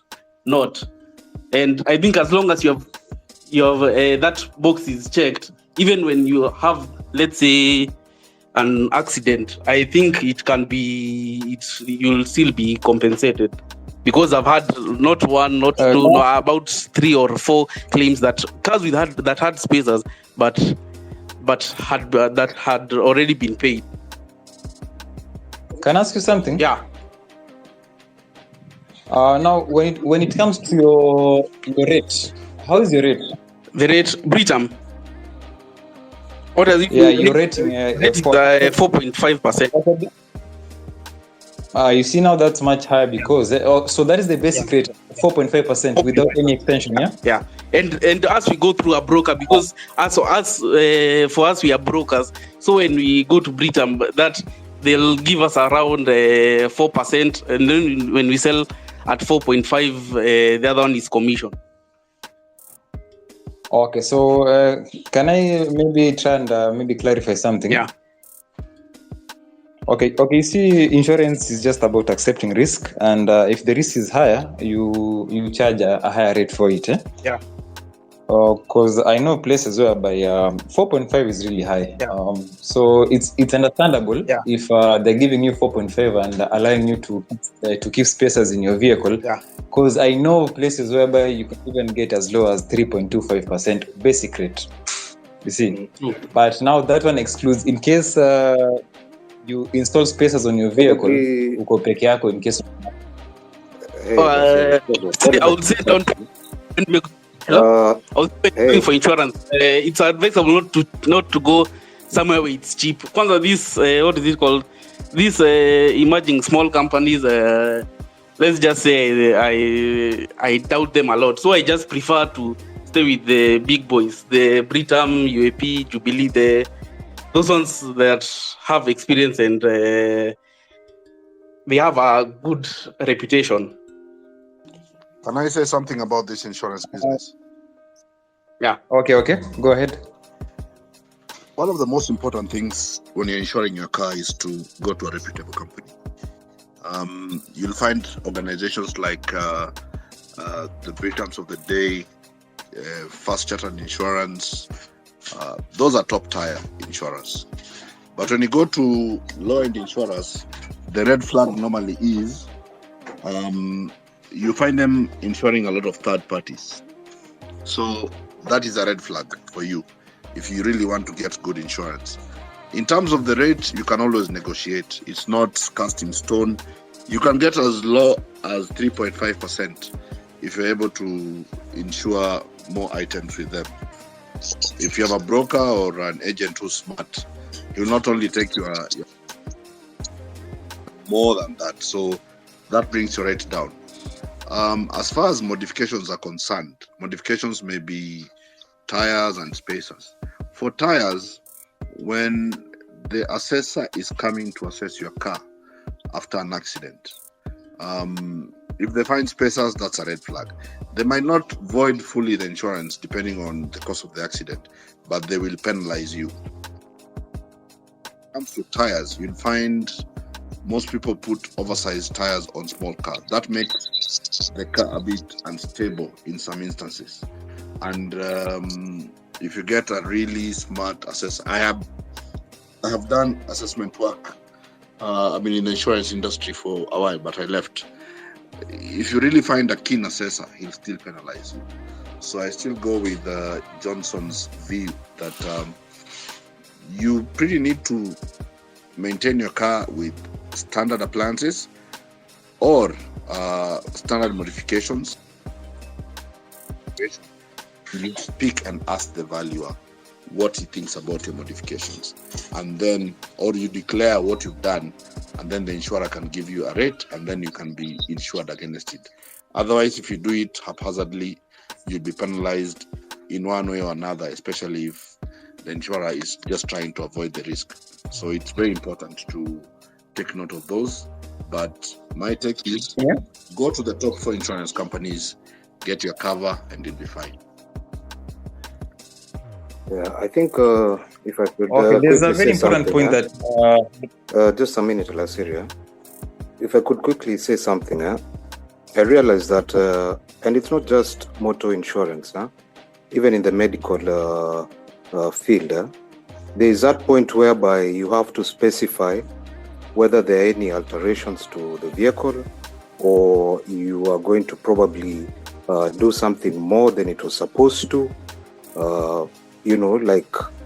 not. And I think as long as you have that box is checked, even when you have, let's say, an accident, I think it can be, you'll still be compensated. Because I've had not 1, not 2, no, about 3 or 4 claims that cars that had spacers, but that had already been paid. Can I ask you something? Yeah. Now, when it comes to your rate, How is your rate? The rate, Britam. What does it Yeah, mean? your rating. Rate is 4.5%. You see now that's much higher because so that is the basic rate, 4.5% without any extension. Yeah. Yeah, and as we go through a broker, because for us we are brokers. So when we go to Britam, that they'll give us around 4%, and then when we sell at 4.5, the other one is commission. Okay, so can I maybe try and maybe clarify something? Yeah. Okay. You see, insurance is just about accepting risk, and if the risk is higher, you charge a higher rate for it. Yeah. Because I know places whereby 4.5 is really high. Yeah. So it's understandable if they're giving you 4.5 and allowing you to keep spaces in your vehicle. Yeah. Because I know places whereby you can even get as low as 3.25% basic rate. You see, but now that one excludes in case you install spaces on your vehicle. Uko peke yako in case. I would say don't. For insurance, it's advisable not to go somewhere where it's cheap. Kwanza this what is it called? These emerging small companies. Let's just say I doubt them a lot. So I just prefer to stay with the big boys, the Britam, UAP, Jubilee, those ones that have experience and they have a good reputation. Can I say something about this insurance business? Yeah. Okay. Go ahead. One of the most important things when you're insuring your car is to go to a reputable company. You'll find organizations like the Britams of the Day, First Chartered Insurance. Those are top tier insurers. But when you go to low-end insurers, the red flag normally is you find them insuring a lot of third parties. So that is a red flag for you if you really want to get good insurance. In terms of the rate, you can always negotiate. It's not cast in stone. You can get as low as 3.5% if you're able to insure more items with them. If you have a broker or an agent who's smart, he'll not only take your more than that. So that brings your rate down. As far as modifications are concerned, modifications may be tires and spacers. For tires, when the assessor is coming to assess your car after an accident, if they find spacers, that's a red flag. They might not void fully the insurance depending on the cause of the accident, but they will penalize you. When it comes to tires, you'll find most people put oversized tires on small cars. That makes the car a bit unstable in some instances. And if you get a really smart assessor, I have done assessment work. I've been in the insurance industry for a while, but I left. If you really find a keen assessor, he'll still penalize you. So I still go with Johnson's view that you pretty need to maintain your car with standard appliances or standard modifications. You speak and ask the valuer what he thinks about your modifications, and then or you declare what you've done, and then the insurer can give you a rate, and then you can be insured against it. Otherwise, if you do it haphazardly, you'll be penalized in one way or another, especially if the insurer is just trying to avoid the risk. So it's very important to take note of those. But my take is go to the top 4 insurance companies, get your cover, and you'll be fine. Yeah, I think if I could. There's a very important point that. Just a minute, Lasiria. If I could quickly say something, I realize that, and it's not just motor insurance, even in the medical field, there is that point whereby you have to specify whether there are any alterations to the vehicle, or you are going to probably do something more than it was supposed to.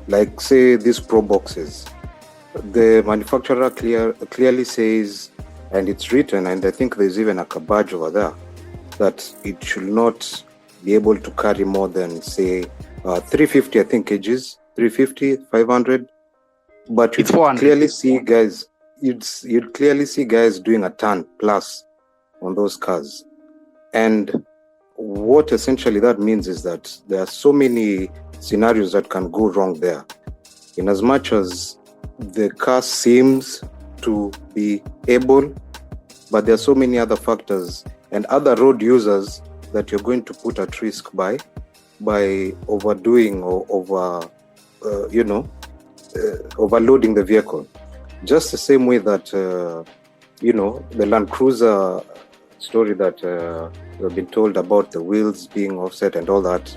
Like say these pro boxes, the manufacturer clearly says, and it's written, and I think there's even a badge over there, that it should not be able to carry more than, say, 350, I think, kgs, 350, 500. But It's 400. clearly see guys, you'd clearly see guys doing a ton plus on those cars. And what essentially that means is that there are so many scenarios that can go wrong there. In as much as the car seems to be able, but there are so many other factors and other road users that you're going to put at risk by overdoing or overloading the vehicle. Just the same way that the Land Cruiser story that we've been told about the wheels being offset and all that.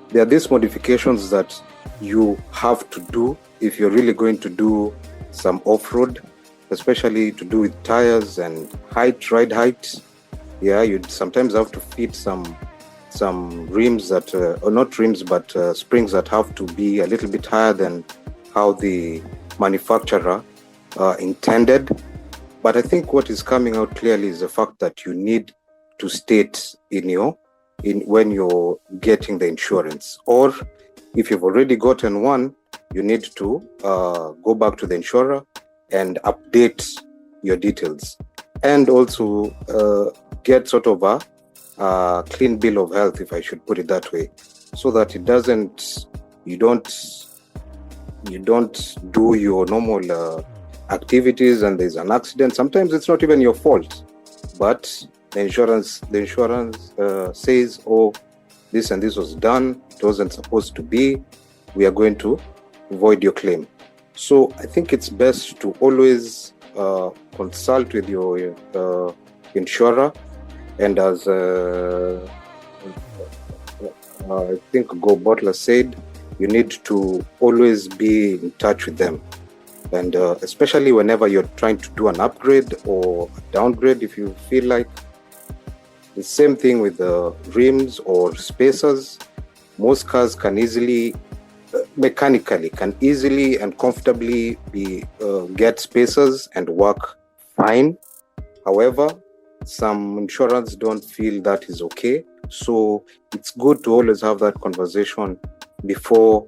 There are these modifications that you have to do if you're really going to do some off-road, especially to do with tires and ride height. Yeah, you'd sometimes have to fit some rims that, or not rims, but springs that have to be a little bit higher than how the manufacturer intended. But I think what is coming out clearly is the fact that you need to state when you're getting the insurance, or if you've already gotten one, you need to go back to the insurer and update your details, and also get sort of a clean bill of health, if I should put it that way, so that you don't do your normal activities and there's an accident. Sometimes it's not even your fault, but the insurance says, oh, this and this was done, it wasn't supposed to be, we are going to void your claim. So I think it's best to always consult with your insurer, and as I think Go Butler said, you need to always be in touch with them. And especially whenever you're trying to do an upgrade or a downgrade, if you feel like. The same thing with the rims or spacers. Most cars can easily, mechanically, and comfortably get spacers and work fine. However, some insurance don't feel that is okay. So it's good to always have that conversation before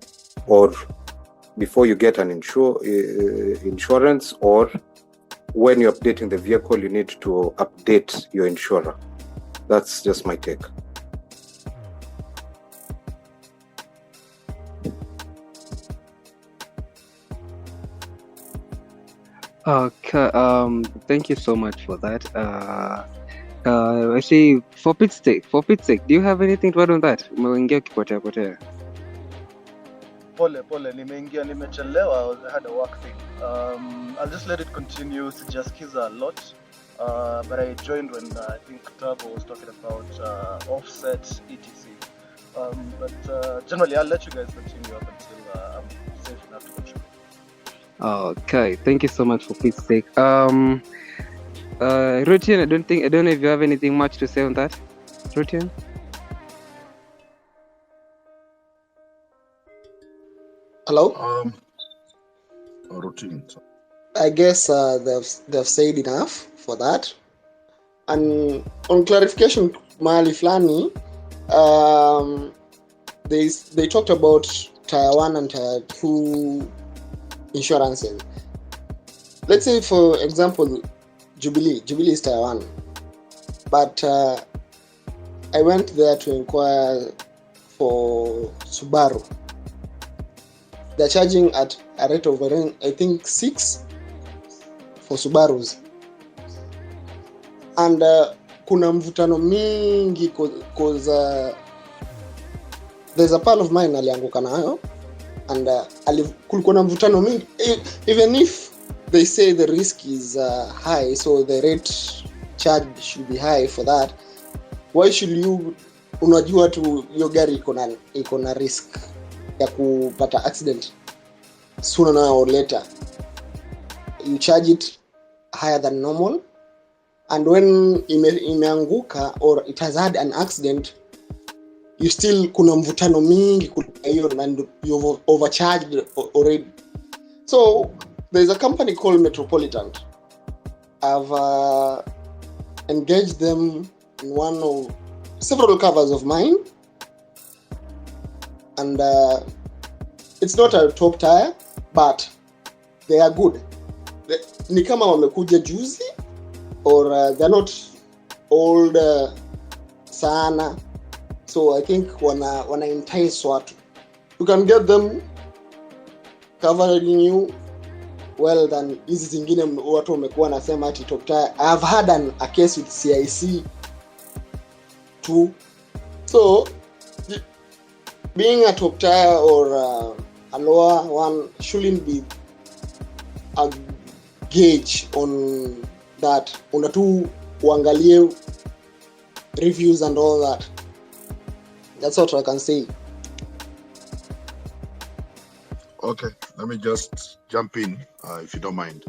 you get an insurance, or when you're updating the vehicle, you need to update your insurer. That's just my take. Okay, thank you so much for that. Actually, for Pete's sake, do you have anything to add on that? Umeingia ukipotea. Pole, nimechelewa. I had a work thing. I'll just let it continue. Sijasikiza a lot. But I joined when I think Turbo was talking about offset, etc. But generally, I'll let you guys continue up until I'm safe enough to contribute. Okay, thank you so much for Pete's sake. Rotian, I don't know if you have anything much to say on that. Rotian? Hello? Routine. I guess they've said enough for that. And on clarification, mahali flani, they talked about Tier 1 and Tier 2 insurances. Let's say, for example, Jubilee is Tier 1. But I went there to inquire for Subaru. They're charging at a rate of around, I think, 6 for Subarus. And kuna mvutano mingi cause there's a pal of mine alianguka nayo, and kulikuwa na mvutano mingi. Even if they say the risk is high, so the rate charged should be high for that, why should you, unajua tu hiyo gari iko na risk ya kupata accident sooner or later, you charge it higher than normal, and when imeanguka or it has had an accident, you still kuna mvutano mingi kutoka hiyo, and you've overcharged already. So there's a company called Metropolitan. I've engaged them in one of several covers of mine, and it's not a top tire, but they are good. Ni kama wamekuja juzi, or they're not old sana, so I think wana entice watu. You can get them covering you well than hizi zingine watu wamekuwa nasema ati top tire. I have had a case with CIC too. So being a top tire or a lower one shouldn't be a gauge on that. Una tu uangalie reviews and all that. That's what I can say. Okay, let me just jump in, if you don't mind.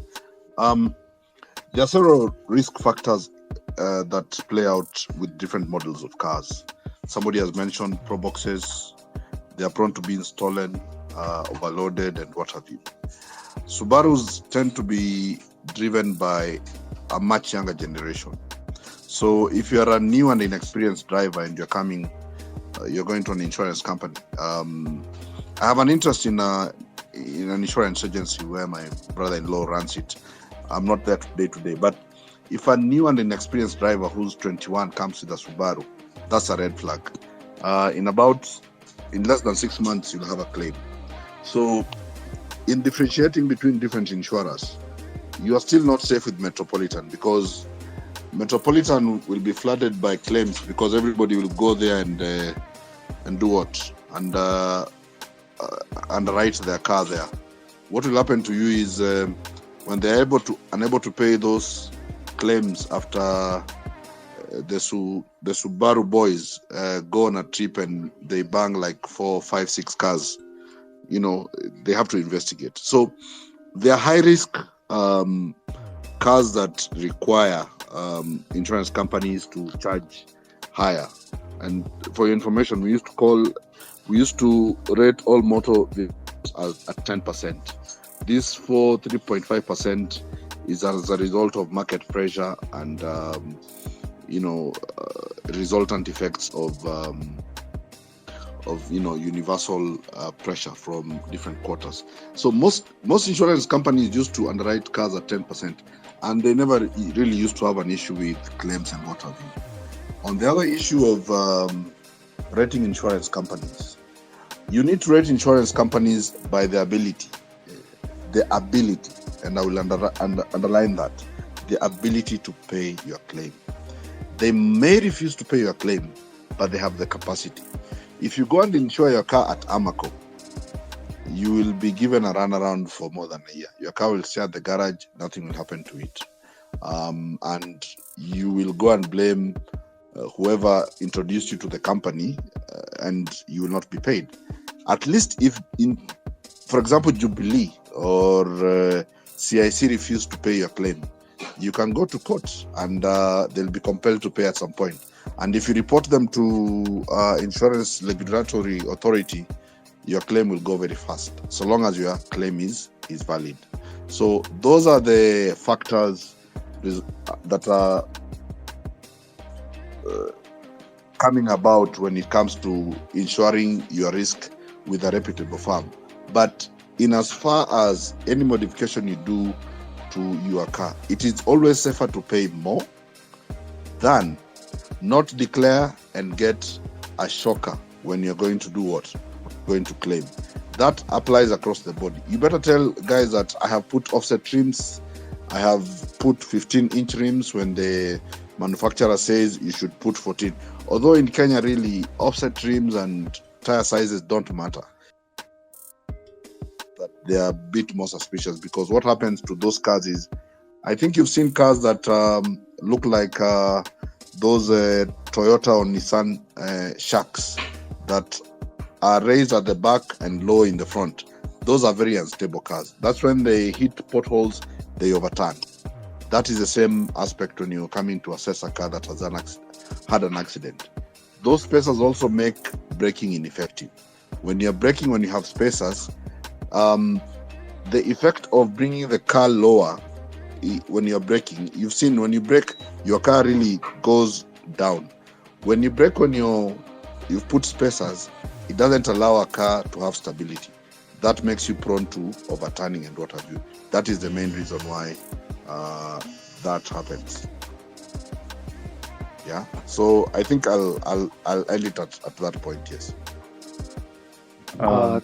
There are several risk factors that play out with different models of cars. Somebody has mentioned pro boxes. They are prone to being stolen, overloaded, and what have you. Subarus tend to be driven by a much younger generation. So if you are a new and inexperienced driver and you're going to an insurance company, I have an interest in an insurance agency where my brother-in-law runs it. I'm not there today, but if a new and inexperienced driver who's 21 comes with a Subaru, that's a red flag. In less than 6 months, you'll have a claim. So in differentiating between different insurers, you are still not safe with Metropolitan, because Metropolitan will be flooded by claims because everybody will go there and do what? And underwrite their car there. What will happen to you is when they're unable to pay those claims after the Subaru boys go on a trip and they bang like 4, 5, 6 cars, they have to investigate. So they are high risk cars that require insurance companies to charge higher. And for your information, we used to rate all motor vehicles at 10%. This 3.5% is as a result of market pressure and resultant effects of universal pressure from different quarters. So most insurance companies used to underwrite cars at 10%, and they never really used to have an issue with claims and what have you. On the other issue of rating insurance companies, you need to rate insurance companies by the ability, and I will underline that, the ability to pay your claim. They may refuse to pay your claim, but they have the capacity. If you go and insure your car at Amaco, you will be given a runaround for more than a year. Your car will stay at the garage, nothing will happen to it. And you will go and blame whoever introduced you to the company, and you will not be paid. At least if, for example, Jubilee or CIC refuse to pay your claim, you can go to court and they'll be compelled to pay at some point. And if you report them to Insurance Regulatory Authority, your claim will go very fast, so long as your claim is valid. So those are the factors that are coming about when it comes to insuring your risk with a reputable firm. But in as far as any modification you do to your car, it is always safer to pay more than not declare and get a shocker when you're going to do what? Going to claim. That applies across the board. You better tell guys that I have put offset rims, I have put 15-inch rims when the manufacturer says you should put 14. Although in Kenya, really, offset rims and tire sizes don't matter. But they are a bit more suspicious, because what happens to those cars is, I think you've seen cars that look like those Toyota or Nissan shacks that are raised at the back and low in the front. Those are very unstable cars. That's when they hit potholes, they overturn. That is the same aspect when you come in to assess a car that has had an accident. Those spacers also make braking ineffective. When you're braking, when you have spacers, the effect of bringing the car lower when you're braking, you've seen when you brake, your car really goes down. When you brake, when you've put spacers, it doesn't allow a car to have stability. That makes you prone to overturning and what have you. That is the main reason why that happens. Yeah. So I think I'll end it at that point. Yes.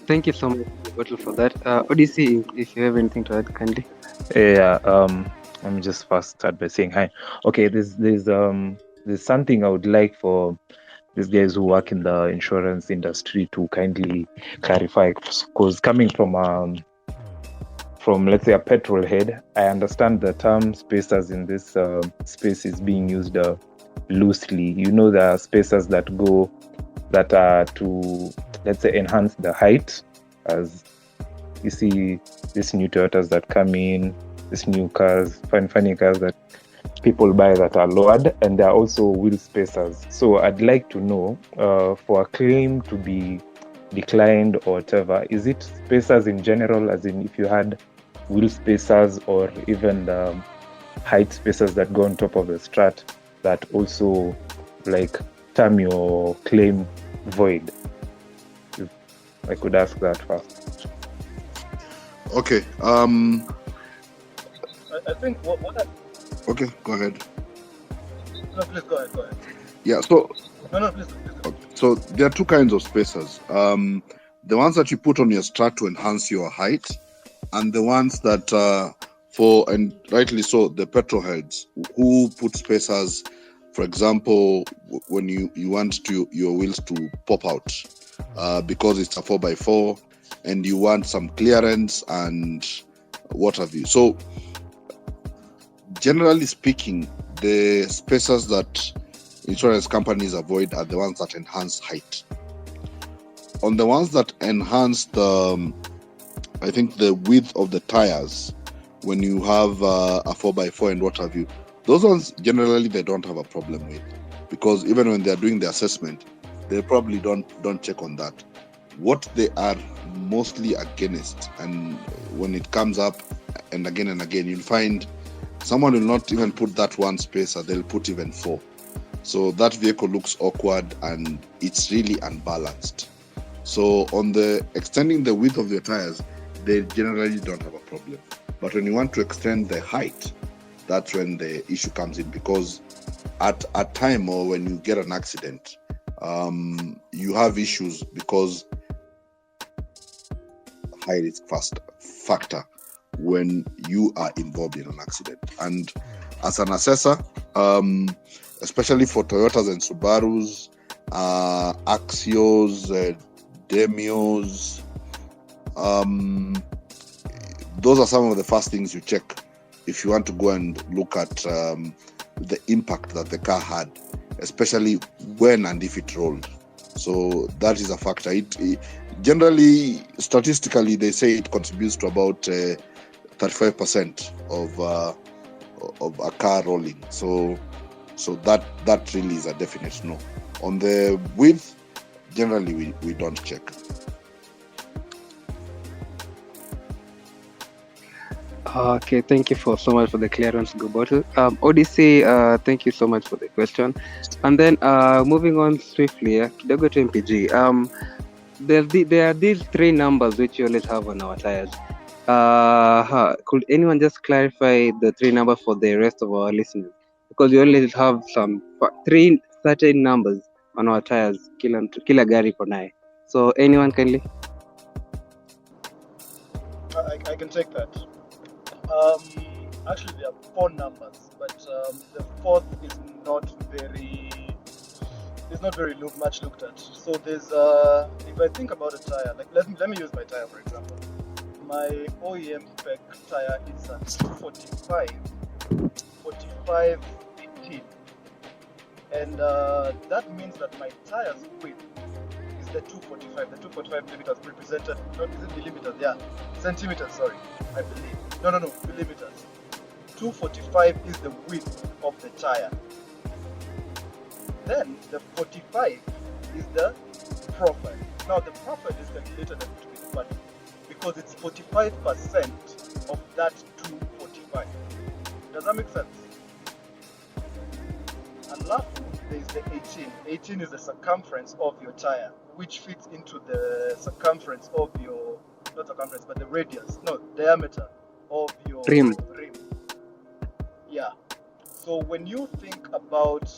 Thank you so much, Bottle, for that. Odyssey, if you have anything to add, kindly. Yeah. Let me just first start by saying hi. Okay. There's something I would like for these guys who work in the insurance industry to kindly clarify, because coming from let's say a petrol head, I understand the term spacers in this space is being used loosely. There are spacers that are to, let's say, enhance the height, as you see these new Toyotas that come in, these new cars, funny cars that people buy that are lowered, and there are also wheel spacers. So I'd like to know, for a claim to be declined or whatever, is it spacers in general, as in if you had wheel spacers or even the height spacers that go on top of the strat that also term your claim void? If I could ask that first. Okay. I think what Okay, go ahead. No, please go ahead. Yeah. So. No, please. Okay. So there are two kinds of spacers. The ones that you put on your strat to enhance your height, and the ones that and rightly so, the petrol heads who put spacers. For example, when you want your wheels to pop out because it's a 4x4 and you want some clearance and what have you. So generally speaking, the spacers that insurance companies avoid are the ones that enhance height. On the ones that enhance the width of the tires, when you have a 4x4 and what have you, those ones generally they don't have a problem with, because even when they're doing the assessment, they probably don't check on that. What they are mostly against, and when it comes up and again, you'll find someone will not even put that one spacer, they'll put even 4. So that vehicle looks awkward and it's really unbalanced. So on the extending the width of your tires, they generally don't have a problem. But when you want to extend the height, that's when the issue comes in, because at a time or when you get an accident, you have issues because high risk factor when you are involved in an accident. And as an assessor, especially for Toyotas and Subarus, Axios, Demios, those are some of the first things you check if you want to go and look at the impact that the car had, especially when and if it rolled. So that is a factor. It generally, statistically, they say it contributes to about 35% of a car rolling. So that really is a definite no. On the width, generally we don't check. Okay, thank you so much for the clearance, Go Bottle. Odyssey, thank you so much for the question. And then moving on swiftly, kidogo to MPG. There are these 3 numbers which you always have on our tires. Could anyone just clarify the 3 numbers for the rest of our listeners? Because we always have 3 certain numbers on our tires, kila gari konai. So anyone kindly? I can take that. Actually, there are 4 numbers, but the 4th is not very much looked at. So there's if I think about a tire, like let me use my tire for example. My OEM spec tire is at 45/18, and that means that my tire's width is the 245. The 245 millimeters represented, not millimeters, centimeters. Sorry, I believe. No, millimeters. 245 is the width of the tire. Then the 45 is the profile. Now the profile is calculated at between, but because it's 45% of that 245. Does that make sense? And lastly, there is the 18. 18 is the circumference of your tire, which fits into the circumference of your, not circumference, but the radius, no, diameter of your Rim. rim. Yeah. So when you think about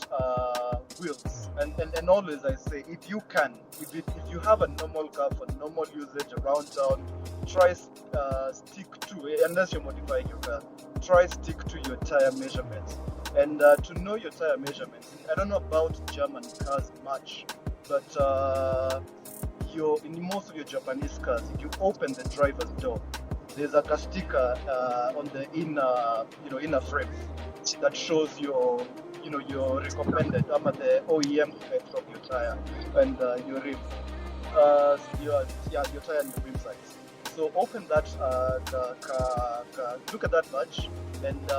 wheels, and always I say, if you can, if you have a normal car for normal usage around town, try stick to, unless you're modifying your car, try stick to your tire measurements. And to know your tire measurements, I don't know about German cars much, but in most of your Japanese cars, if you open the driver's door, there's a sticker on the inner frame that shows your recommended the OEM specs of your tire and your rim, your tire and your rim size. So open that, look at that badge and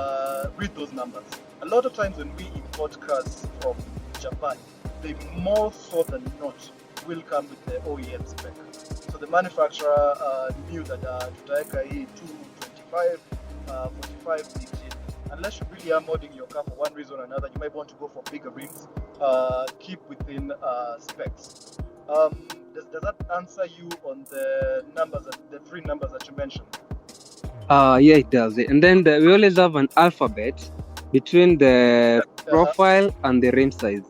read those numbers. A lot of times when we import cars from Japan, they more so than not will come with the OEM spec. So the manufacturer knew that tutaweka hii 225, 45, 18. Unless you really are modding your car for one reason or another, you might want to go for bigger rims. Keep within specs. Does that answer you on the numbers, the three numbers that you mentioned? Yeah, it does. And then we always have an alphabet between the profile and the rim size.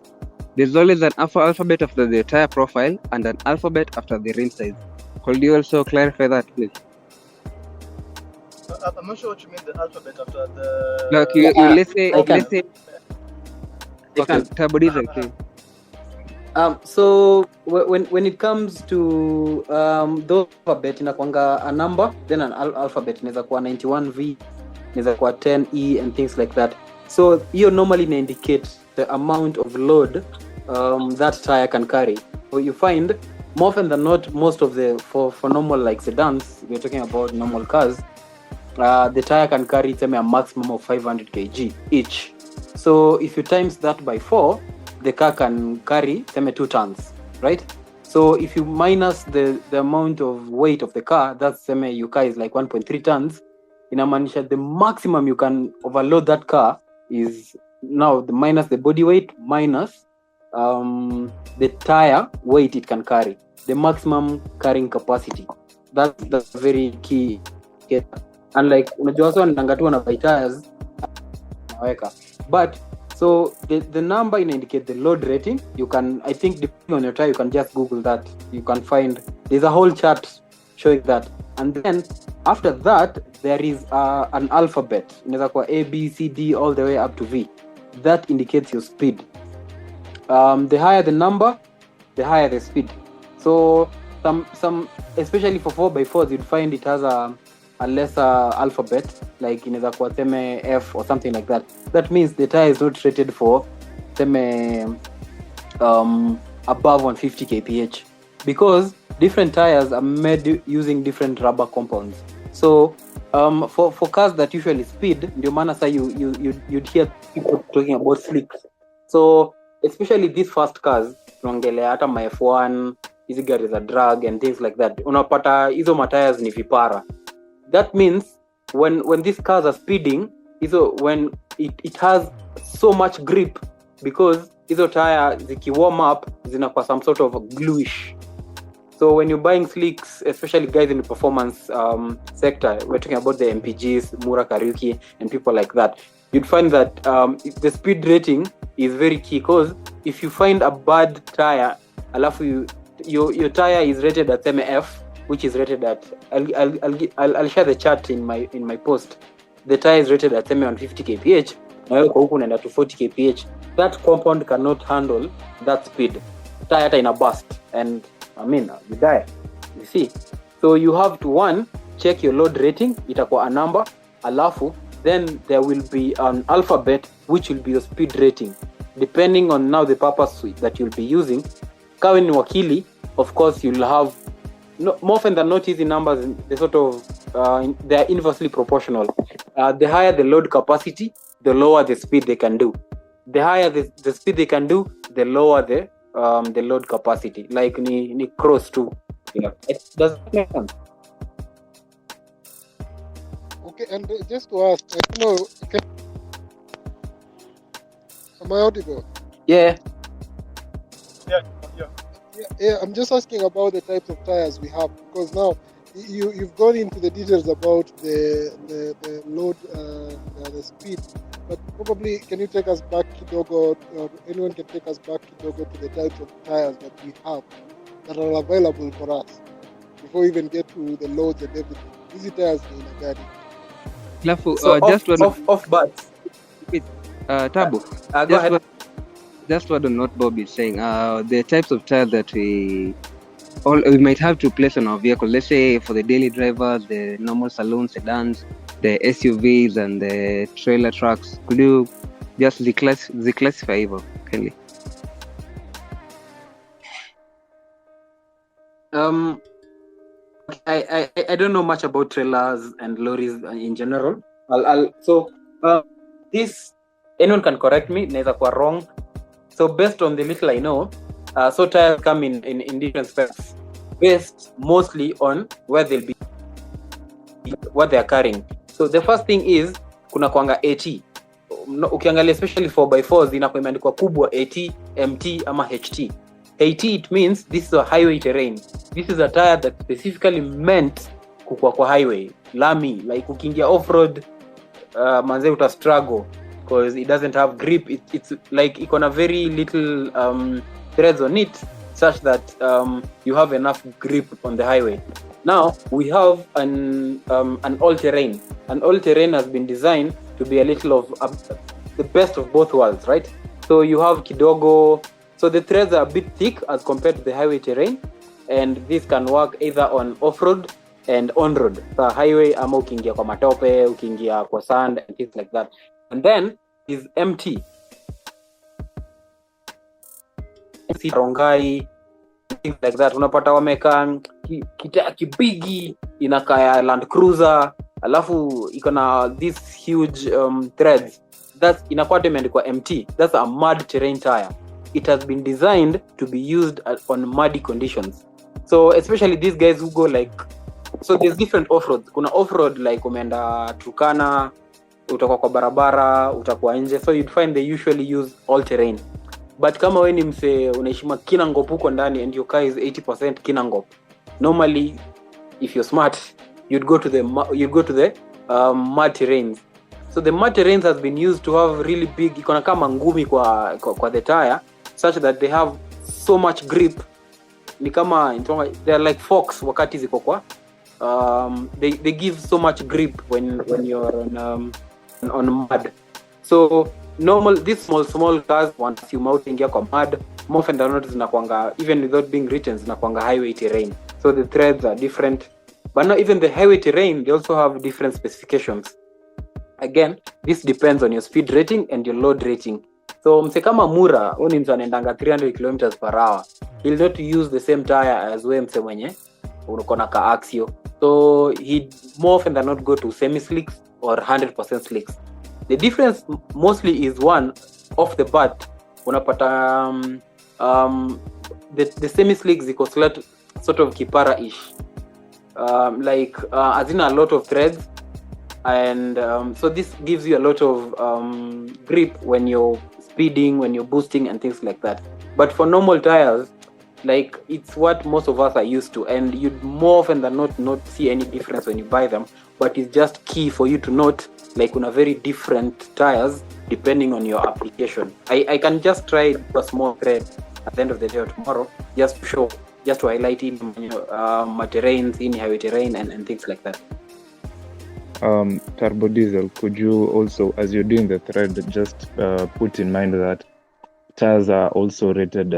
There's always an alphabet after the tire profile and an alphabet after the rim size. Could you also clarify that, please? I'm not sure what you mean, the alphabet after the... Like let's say okay, tabodize, okay. So when it comes to those alphabet inakwanga a number, then an alphabet inaweza kuwa 91V, inaweza kuwa 10E and things like that. So hiyo normally indicate the amount of load that tire can carry. So you find more often than not, most of the for normal like sedans, we're talking about normal cars, the tire can carry a maximum of 500 kg each. So if you times that by 4, the car can carry 2 tons, right? So if you minus the amount of weight of the car, that's your car is like 1.3 tons. Inamaanisha the maximum you can overload that car is now the minus the body weight minus the tire weight it can carry, the maximum carrying capacity. That's very key. Unlike unajua watu wanatangatiwa na by tires naweka, but so the number indicate the load rating. You can, I think depending on your tire, you can just Google that. You can find there's a whole chart showing that, and then after that there is an alphabet. Inaweza kuwa A, B, C, D all the way up to V. That indicates your speed. The higher the number, the higher the speed. So some especially for 4x4s, you'd find it has a lesser alphabet, like inaweza kuwa F or something like that. That means the tire is not rated for above 150 kph, because different tires are made using different rubber compounds. So for cars that usually speed, ndio maana sa you'd hear people talking about slicks. So especially these fast cars, tunaongelea hata my F1, hizi gari za drag and things like that, unapata hizo matires ni vipara. That means when these cars are speeding, when it has so much grip, because hizo tire ziki warm up zinakuwa some sort of gluish. So when you're buying slicks, especially guys in the performance sector, we're talking about the MPGs, Mura Kariuki, and people like that, you'd find that the speed rating is very key, because if you find a bad tire, alafu your tire is rated at F, which is rated at, I'll share the chart in my post. The tire is rated at 150 kph, na wewe kwa huku unaenda to 40 kph. That compound cannot handle that speed. Tire ina burst and you die. You see? So you have to check your load rating, itakuwa a number, alafu then there will be an alphabet which will be your speed rating, depending on now the purpose that you'll be using. Kawe ni wakili, of course you'll have more often than not, easy numbers, they sort of they are inversely proportional. The higher the load capacity, the lower the speed they can do. The higher the speed they can do, the lower the load capacity. Like ni cross too. Yeah. It does make sense. Okay, and just to ask, am I audible? Yeah. Yeah. Yeah, I'm just asking about the types of tires we have, because now you've gone into the details about the load, the speed, but probably can you take us back, kidogo, or anyone can take us back, kidogo, to the types of tires that we have that are available for us before we even get to the loads and everything. Hizi tires ni aina gani? Alafu, So just off but Tabu, go ahead. Just what not Bob is saying. The types of tires that we might have to place on our vehicle. Let's say for the daily driver, the normal saloon sedans, the SUVs, and the trailer trucks. Could you just declassify even? Kindly? I don't know much about trailers and lorries in general. This, anyone can correct me, neither quite wrong. So based on the little I know, so tires come in different specs, based mostly on where they'll be, what they are carrying. So the first thing is kuna kwanga AT. Ukiangalia especially 4x4 inakuwa imeandikwa kubwa AT, MT ama HT. AT, it means this is a highway terrain. This is a tire that specifically meant kwa highway, lami, like ukiingia off-road, manze uta struggle because it doesn't have grip. It's like iko na very little threads on it, such that you have enough grip on the highway. Now we have an all-terrain. An all-terrain has been designed to be a little of the best of both worlds, right? So you have kidogo, so the threads are a bit thick as compared to the highway terrain, and this can work either on off-road and on-road. So highway, ama ukiingia kwa matope, ukiingia kwa sand and things like that. And then is MT. Rongai, things like that. Unapata wameka kibigi inakaya Land Cruiser, alafu iko na these huge threads. That's inakuwa imeandikwa MT. That's a mud terrain tire. It has been designed to be used on muddy conditions. So especially these guys who go like, so there's different off-roads. Kuna off-road like umeenda Turkana, utakuwa kwa barabara, utakuwa nje. So you'd find they usually use all-terrain. But kama wewe ni mse unaishima Kinangop huko ndani and your car is 80% Kinangop, normally if you're smart, you'd go to the mud terrains. So the mud terrains has been used to have really big, ikona kama ngumi kwa the tire, such that they have so much grip. Ni kama they're like forks wakati ziko kwa they give so much grip when you're on mud. So normal, these small cars, once you mount ingia kwa mud, more often than not zinakwanga, even without being written, zinakwanga highway terrain. So the threads are different, but not even the highway terrain, they also have different specifications. Again, this depends on your speed rating and your load rating. So mse kama Mura, uni mtu anaendanga 300 kilometers per hour, he'll not use the same tire as we mse mwenye unakona ka axio. So he more often than not go to semi-slicks or 100% slicks. The difference mostly is one, off the bat, unapata the semi-slicks ziko sort of kipara-ish. Like as in a lot of threads, and so this gives you a lot of grip when you're speeding, when you're boosting and things like that. But for normal tires, like it's what most of us are used to, and you'd more often than not see any difference when you buy them. But it's just key for you to note, like on a very different tires depending on your application. I can just try a small thread at the end of the day or tomorrow, just to show, just to highlight in terrains, in highway terrain and things like that. Turbo diesel, could you also, as you're doing the thread, just put in mind that tires are also rated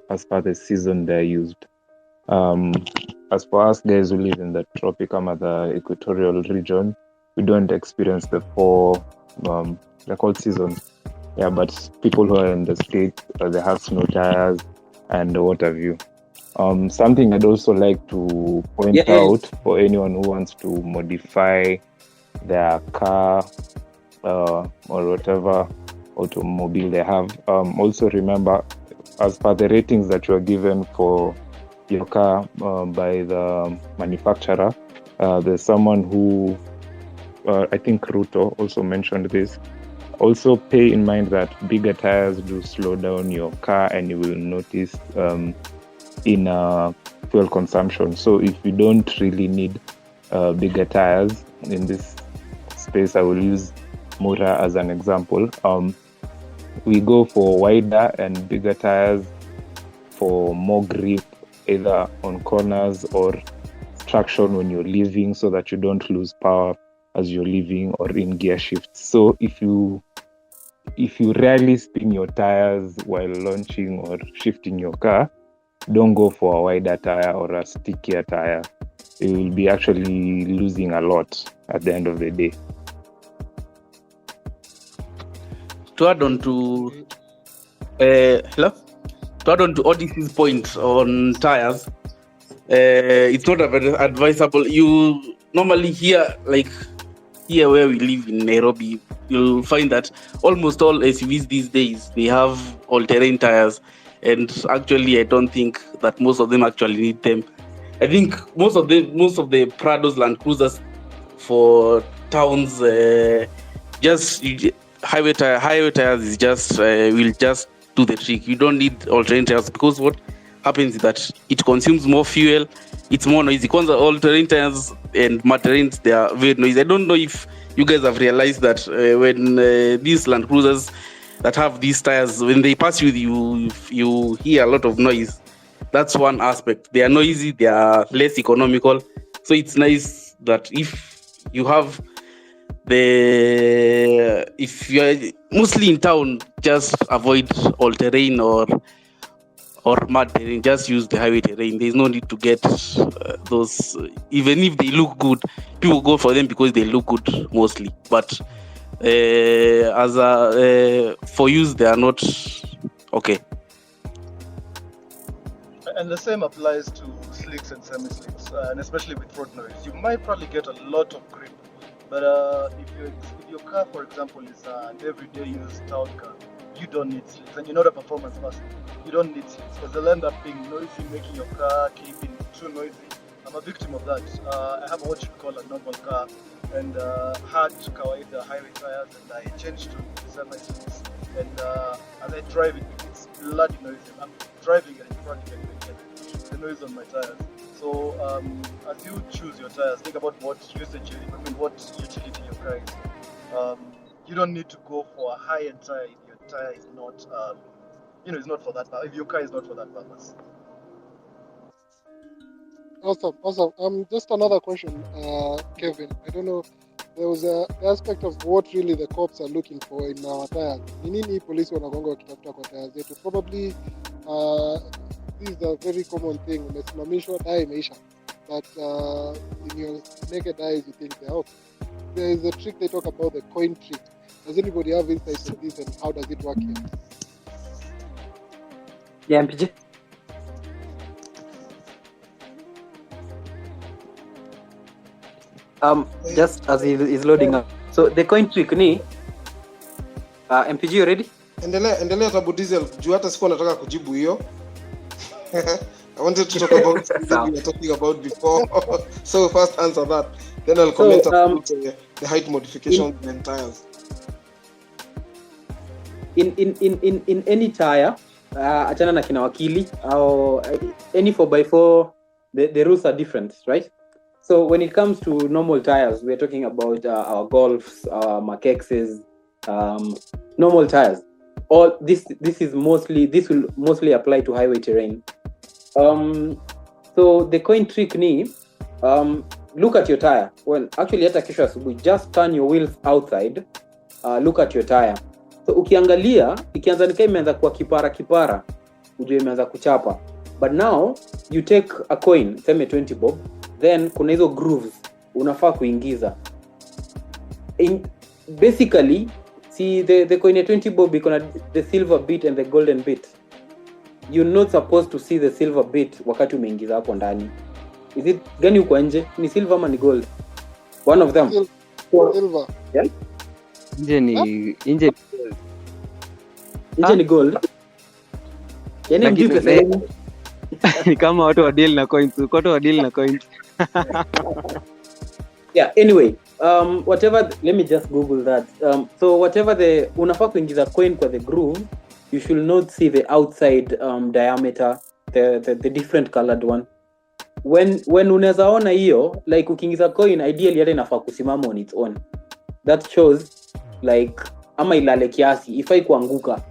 as per the season they're used. As for us guys who live in the tropic or the equatorial region, we don't experience the four, they're called seasons. Yeah, but people who are in the States, they have snow tires and what have you. Something I'd also like to point out for anyone who wants to modify their car or whatever automobile they have, also remember, as per the ratings that you are given for your car by the manufacturer, there's someone who, I think Ruto also mentioned this. Also pay in mind that bigger tires do slow down your car, and you will notice in fuel consumption. So if you don't really need bigger tires in this space, I will use motor as an example. We go for wider and bigger tires for more grip, either on corners or traction when you're leaving, so that you don't lose power as you're leaving or in gear shifts. So if you rarely spin your tires while launching or shifting your car, don't go for a wider tire or a stickier tire. You will be actually losing a lot at the end of the day. To add on to Odyssey's point on tires, it's not advisable. You normally hear, like here where we live in Nairobi, you'll find that almost all SUVs these days, they have all-terrain tires, and actually I don't think that most of them actually need them. I think most of the Prados, Land Cruisers for towns, just highway tires is just will just do the trick. You don't need all-terrain tires, because what happens is that it consumes more fuel, it's more noisy. Because all-terrain tires and mud terrains, they are very noisy. I don't know if you guys have realized that when these Land Cruisers that have these tires, when they pass with you, you hear a lot of noise. That's one aspect. They are noisy, they are less economical. So it's nice that if you have if you are mostly in town, just avoid all-terrain or mud terrain. Just use the highway terrain. There's no need to get those. Even if they look good, people go for them because they look good mostly. But for use, they are not okay. And the same applies to slicks and semi-slicks, and especially with road noise. You might probably get a lot of grip, but if your car, for example, is an everyday use town car, you don't need slicks, and you're not a performance person. You don't need slicks because they'll end up being noisy, making your car keeping too noisy. I'm a victim of that. I have what you call a normal car, and had kawaida highway tires, and I changed to semi-slicks. And as I drive it, it's bloody noisy. I'm driving and in front of it, the noise on my tires. So as you choose your tires, think about what usage, what utility your car is. You don't need to go for a high-end tire if your tire is not, it's not for that. If your car is not for that purpose. Awesome. Just another question, Kelvin. I don't know. There was an aspect of what really the cops are looking for in our tires. Ni nini polisi wanagonga wakitafuta kwa tires zetu? Probably this is a very common thing. Umesimamishwa, tire imeisha. But in your naked eyes, you think they're out. There is a trick they talk about, the coin trick. Does anybody have insights on this, and how does it work here? Yeah, MPG. Just as he is loading up. So the coin trick ni MPG, you ready? Endelea Tabu Diesel. Juu hata sikuwa nataka kujibu hiyo. I wanted to talk about something we were talking about before. So first answer that. Then I'll comment about the height modifications and tires. In any tire, achana na kina wakili or any 4x4, the rules are different, right? So when it comes to normal tires, we're talking about our Golfs, our Makexes, normal tires. All this will mostly apply to highway terrain. So the coin trick ni, look at your tire. Well, actually hata kesho asubuhi, just turn your wheels outside, look at your tire. So ukiangalia, ikianza nikaa imeanza kuwa kipara, ujue imeanza kuchapa. But now you take a coin, seme 20 bob, then kuna hizo grooves unafaa kuingiza. Basically, see the coin ya 20 bob iko na the silver bit and the golden bit. You're not supposed to see the silver bit wakati umeingiza hapo ndani. Is it gani uko nje? Ni silver ama ni gold? One of them. Silver. Yeah? Nje ni gold. Yaani mjui pesa yenu. Ni kama watu wa deal na coins. Yeah, anyway, whatever, let me just Google that. So whatever unafaa kuingiza coin kwa the groove, you should not see the outside diameter the different colored one. When unaweza ona hiyo, like ukiingiza coin ideally hata inafaa kusimama on its own. That shows like ama ilale kiasi ifai kuanguka.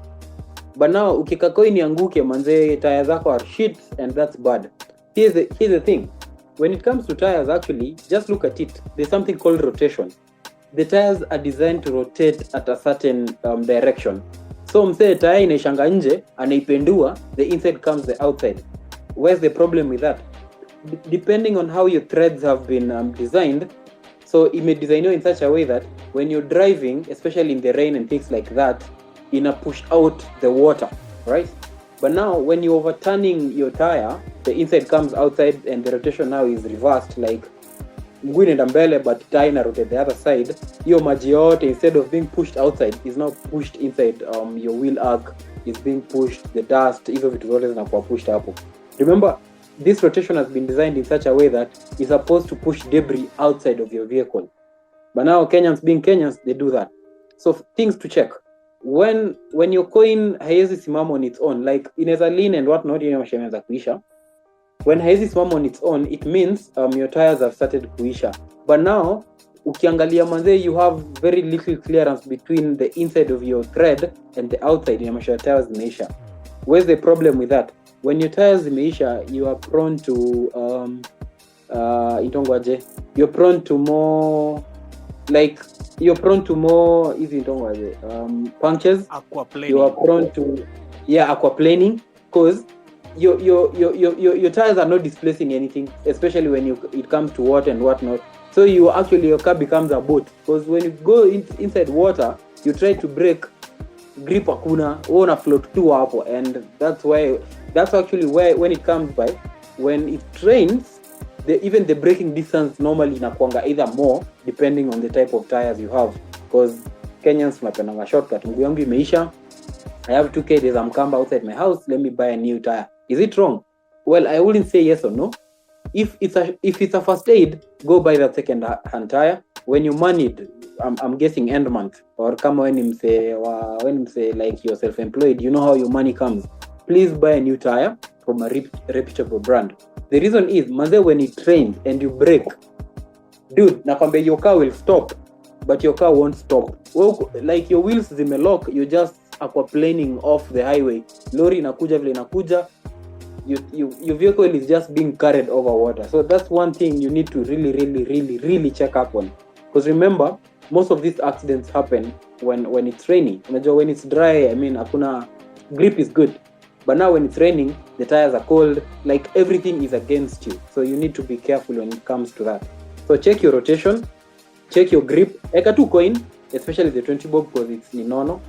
But now ukika coin ianguke manze, tire zako are shit, and that's bad. Here's the thing. When it comes to tires, actually, just look at it. There's something called rotation. The tires are designed to rotate at a certain direction. So msee tire inaishanga nje, anaipendua, the inside comes the outside. Where's the problem with that? Depending on how your threads have been designed, so it may design you in such a way that when you're driving, especially in the rain and things like that, ina push out the water, right? But now when you're overturning your tire, the inside comes outside and the rotation now is reversed, like mguu inaenda mbele but tire ina rotate the other side. Hiyo maji yote, instead of being pushed outside, is now pushed inside your wheel arc, is being pushed, the dust, hizo vitu zote zinakuwa pushed hapo. Remember, this rotation has been designed in such a way that it's supposed to push debris outside of your vehicle. But now Kenyans being Kenyans, they do that. So things to check. When your coin haiwezi simama on its own, like inaweza lean and whatnot, inaweza kuisha. When haiwezi simama on its own, it means your tires have started kuisha. But now ukiangalia manze, you have very little clearance between the inside of your thread and the outside, inamaanisha your tires zimeisha. Where's the problem with that? When your tires zimeisha, you are prone to you're prone to more, like you're prone to more punctures. Aquaplaning. You are prone to aquaplaning, because your tires are not displacing anything, especially when it comes to water and whatnot. So your car becomes a boat, because when you go inside water, you try to brake, grip hakuna, una float tu hapo, and that's actually where, when it comes by, when it rains, even the braking distance normally inakuanga either more, depending on the type of tires you have, because Kenyans tunapenda shortcut. Mguu yangu imeisha, I have 2k, there's a mkamba outside my house, let me buy a new tire. Is it wrong? Well, I wouldn't say yes or no. If it's a first aid, go buy that second hand tire. When you moneyed, I'm guessing end month, or kama when you say like you're self-employed, you know how your money comes. Please buy a new tire from a reputable brand. The reason is, manze, when it rains and you brake, dude, nakwambia your car will stop, but your car won't stop. Well, like your wheels zimelock, you're just aquaplaning off the highway. Lori inakuja vile inakuja, your vehicle is just being carried over water. So that's one thing you need to really check up on. Because remember, most of these accidents happen when it's raining. When it's dry, I mean, hakuna grip is good. But now when it's raining, the tires are cold, like everything is against you. So you need to be careful when it comes to that. So check your rotation, check your grip. Eka tu coin, especially the 20 bob, because it's ninono,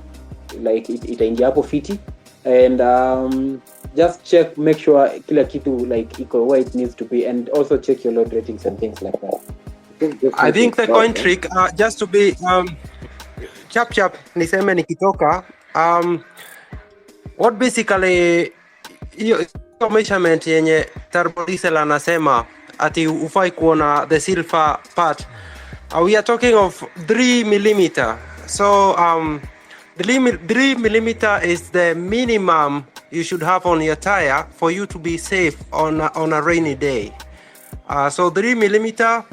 like itaingia hapo fiti. And just check, make sure kila kitu like iko where it needs to be, and also check your load ratings and things like that. I think the coin trick, just to be chap niseme nikitoka, what basically hiyo measurement yenye turbo diesel anasema ati ufai kuona the silver part, we are talking of 3 millimeter. So 3 millimeter is the minimum you should have on your tire for you to be safe on a rainy day. So 3 millimeter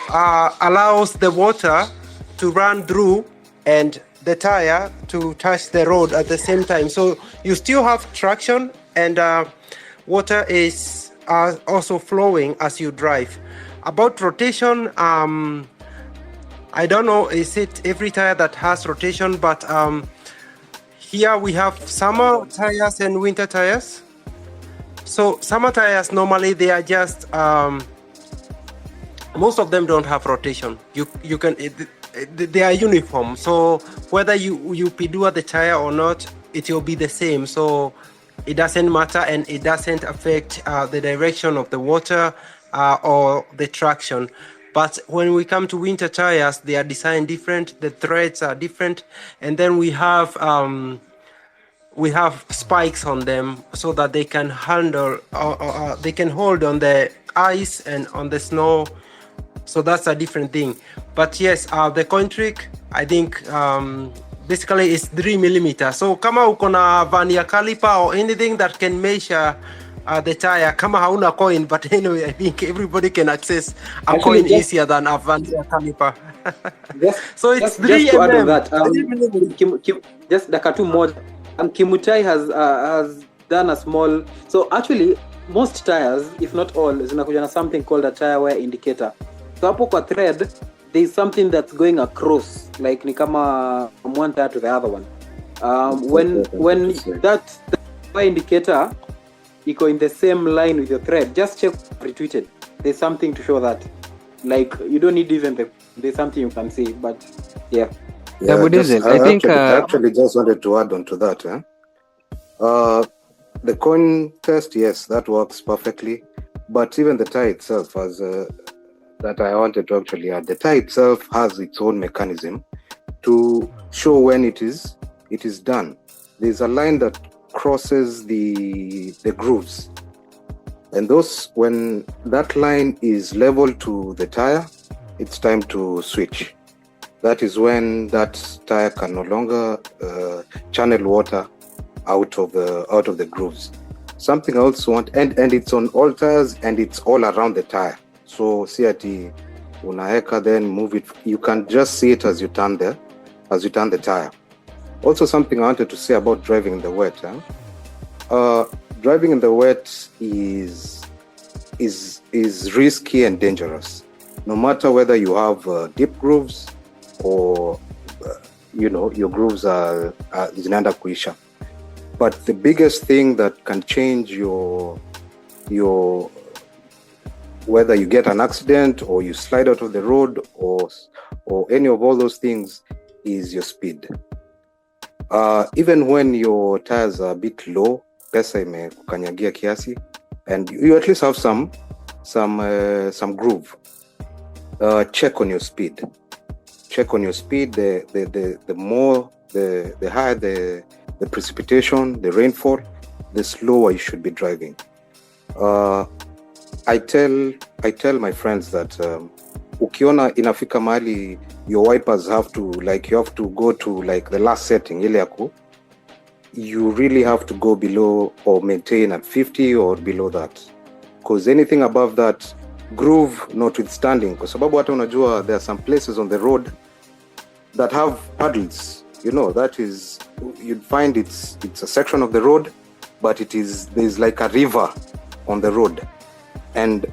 allows the water to run through and the tire to touch the road at the same time. So you still have traction, and water is also flowing as you drive. About rotation, I don't know, is it every tire that has rotation, but here we have summer tires and winter tires. So summer tires, normally they are just, most of them don't have rotation. You can, they are uniform. So whether you pedua the tire or not, it will be the same. So it doesn't matter, and it doesn't affect the direction of the water or the traction. But when we come to winter tires, they are designed different. The threads are different, and then we have spikes on them so that they can handle, they can hold on the ice and on the snow. So that's a different thing. But yes, the coin trick, I think basically it's 3 millimeter. So kama uko na vernier caliper or anything that can measure the tire, kama hauna coin, but anyway, I think everybody can access a Actually, coin easier than a vernier caliper. So it's just 3 to add on mm. that, just dakika more. Kimutai has done a small. So actually, most tires, if not all, zinakuja na something called a tire wear indicator. So hapo kwa thread, there is something that's going across, like ni kama from one tire to the other one. When that wear indicator iko in the same line with your thread, just check retweeted. There's something to show that. Like you don't need even there's something you can see, but yeah. Yeah, I think I actually just wanted to add on to that. The coin test, yes, that works perfectly. But even the tie itself, as that I wanted to actually add, the tie itself has its own mechanism to show when it is done. There's a line that crosses the grooves, and when that line is level to the tire, it's time to switch. That is when that tire can no longer channel water out of the grooves. Something I also want, and it's on all tires and it's all around the tire. So see at unaeka, then move it. You can just see it as you turn the tire. Also, something I wanted to say about driving in the wet. Driving in the wet is risky and dangerous. No matter whether you have deep grooves or your grooves are zinaenda kuisha. But the biggest thing that can change your whether you get an accident or you slide out of the road or any of all those things is your speed. Even when your tires are a bit low, pesa imekukanyagia kiasi, and you at least have some groove, check on your speed. Check on your speed. The more the higher the precipitation, the rainfall, the slower you should be driving. I tell my friends that ukiona inafika mahali your wipers you have to go to like the last setting ile yako, you really have to go below or maintain at 50 or below that, because anything above that, groove notwithstanding, kwa sababu hata unajua there are some places on the road that have puddles, that is, you'd find it's a section of the road, but there's like a river on the road, and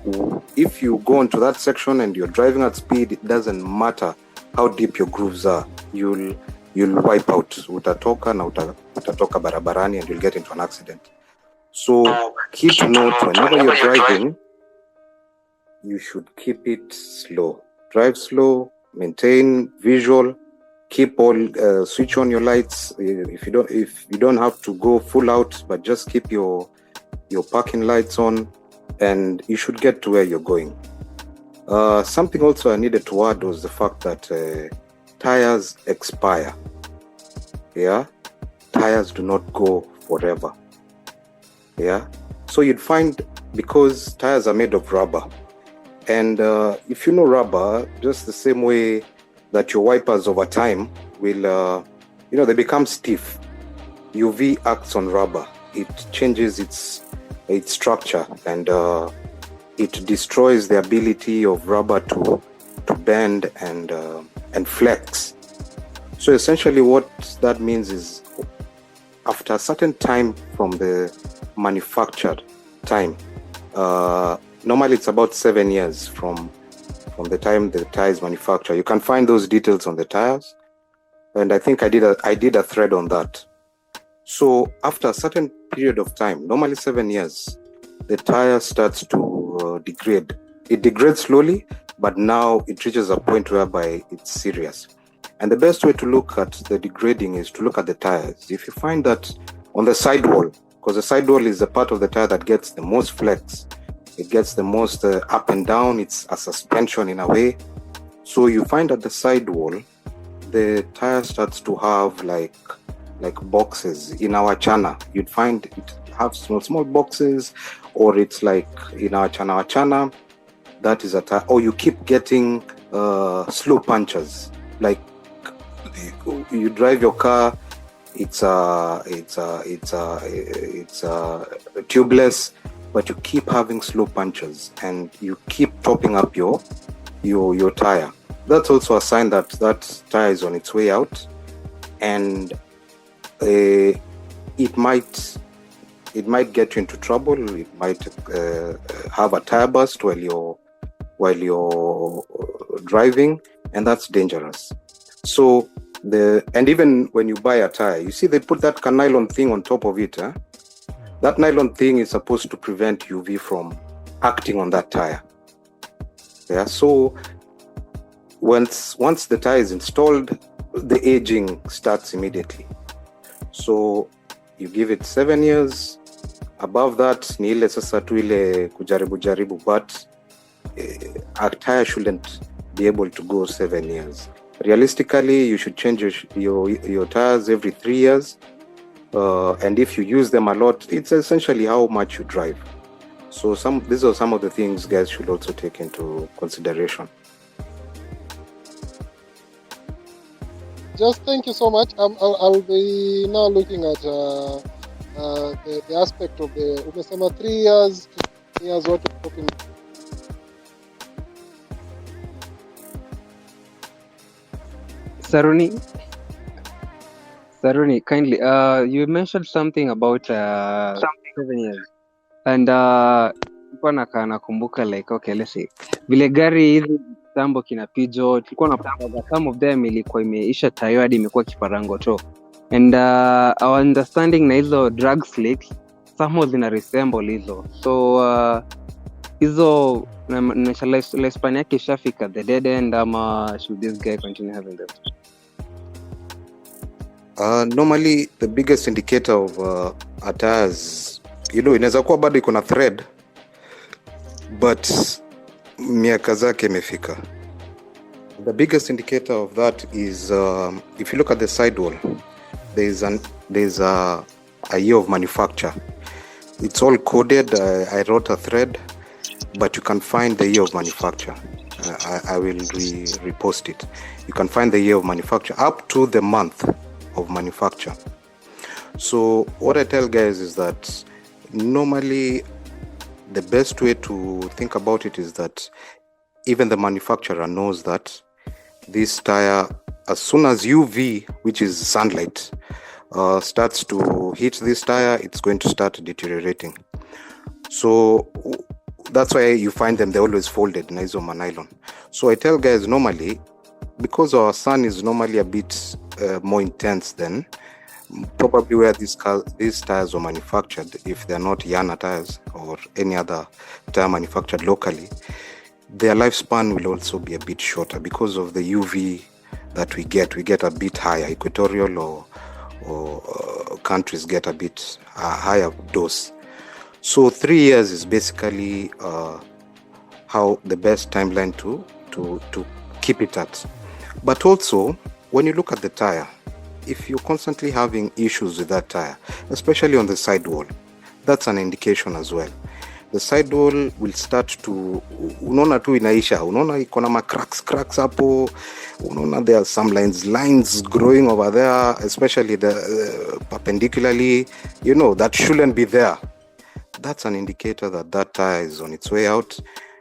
if you go into that section and you're driving at speed, it doesn't matter how deep your grooves are, you'll wipe out. Utatoka barabarani and you'll get into an accident. So keep note, whenever you're driving, you should keep it slow. Drive slow, maintain visual, keep all switch on your lights. If you don't have to go full out, but just keep your parking lights on, and you should get to where you're going. Something also I needed to add was the fact that tires expire. Yeah, tires do not go forever. Yeah, so you'd find, because tires are made of rubber, and if you know rubber, just the same way that your wipers over time will, they become stiff. UV acts on rubber. It changes its structure, and it destroys the ability of rubber to bend and flex. So essentially what that means is, after a certain time from the manufactured time, normally it's about 7 years from the time the tire is manufactured. You can find those details on the tires, and I think I did a thread on that. So after a certain period of time, normally 7 years, the tire starts to degrade. It degrades slowly, but now it reaches a point whereby it's serious. And the best way to look at the degrading is to look at the tires. If you find that on the sidewall, because the sidewall is the part of the tire that gets the most flex, it gets the most up and down, it's a suspension in a way. So you find at the sidewall, the tire starts to have like boxes in our chana. You'd find it have small boxes, or it's like in our chana, that is a tire. Or you keep getting slow punches. Like you drive your car, it's tubeless, but you keep having slow punctures and you keep topping up your tire. That's also a sign that tire is on its way out, and it might get you into trouble. It might have a tire burst while you're driving, and that's dangerous. So and even when you buy a tire, you see they put that nylon thing on top of it. That nylon thing is supposed to prevent UV from acting on that tire. Yeah. So once the tire is installed, the aging starts immediately. So you give it 7 years. Above that, ni ile sasa tu ile kujaribu, but a tire shouldn't be able to go 7 years. Realistically, you should change your tires every 3 years. And if you use them a lot, it's essentially how much you drive. So these are some of the things guys should also take into consideration. Just thank you so much. I'll be now looking at the aspect of the umesema 3 years, what we're talking. Saruni, kindly, you mentioned something about 7 years, and nilikuwa nakumbuka like, okay, let's say vile gari hizi tambo kina Pijo tulikuwa napanga, some of them ilikuwa imeisha tayo hadi imekuwa kiparango to, and our understanding na hizo drag slicks some zina resemble hizo, so hizo lifespan yake ishafika the dead end, ama should this guy continue having them? Normally the biggest indicator of a tires, inaweza kuwa bado iko na thread, but miaka zake imefika. The biggest indicator of that is if you look at the sidewall, there's a year of manufacture. It's all coded. I wrote a thread, but you can find the year of manufacture. I will repost it. You can find the year of manufacture up to the month of manufacture. So what I tell guys is that normally the best way to think about it is that even the manufacturer knows that this tire, as soon as UV, which is sunlight, starts to hit this tire, it's going to start deteriorating. So that's why you find them, they're always folded, nylon. So I tell guys normally, because our sun is normally a bit more intense than probably where these tires were manufactured, if they're not Yana tires or any other tire manufactured locally, their lifespan will also be a bit shorter because of the UV that we get. We get a bit higher. Equatorial or countries get a bit higher dose. So 3 years is basically how the best timeline to keep it at. But also, when you look at the tire, if you're constantly having issues with that tire, especially on the sidewall, that's an indication as well. The sidewall will start to, unaona tu inaisha, unaona iko na cracks hapo, unaona there are some lines growing over there, especially the perpendicularly, that shouldn't be there. That's an indicator that tire is on its way out,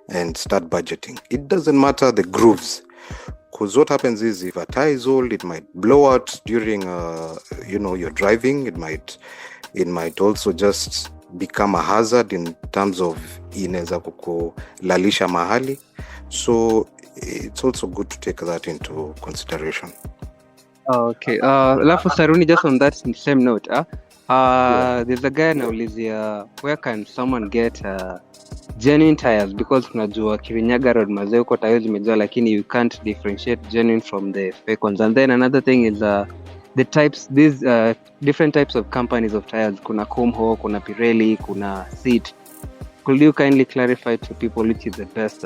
and start budgeting. It doesn't matter the grooves. Because what happens is, if a tire is old, it might blow out during, your driving. It might also just become a hazard in terms of inaweza kukulalisha mahali. So it's also good to take that into consideration. Okay. Alafu Saruni, just on that same note, there's a guy anaulizia, where can someone get genuine tires, because tunajua Kirinyaga road mazee huko tires zimejaa, lakini you can't differentiate genuine from the fake ones. And then another thing is the types, these different types of companies of tires. Kuna Kumho, kuna Pirelli, kuna Seat. Could you kindly clarify to people which is the best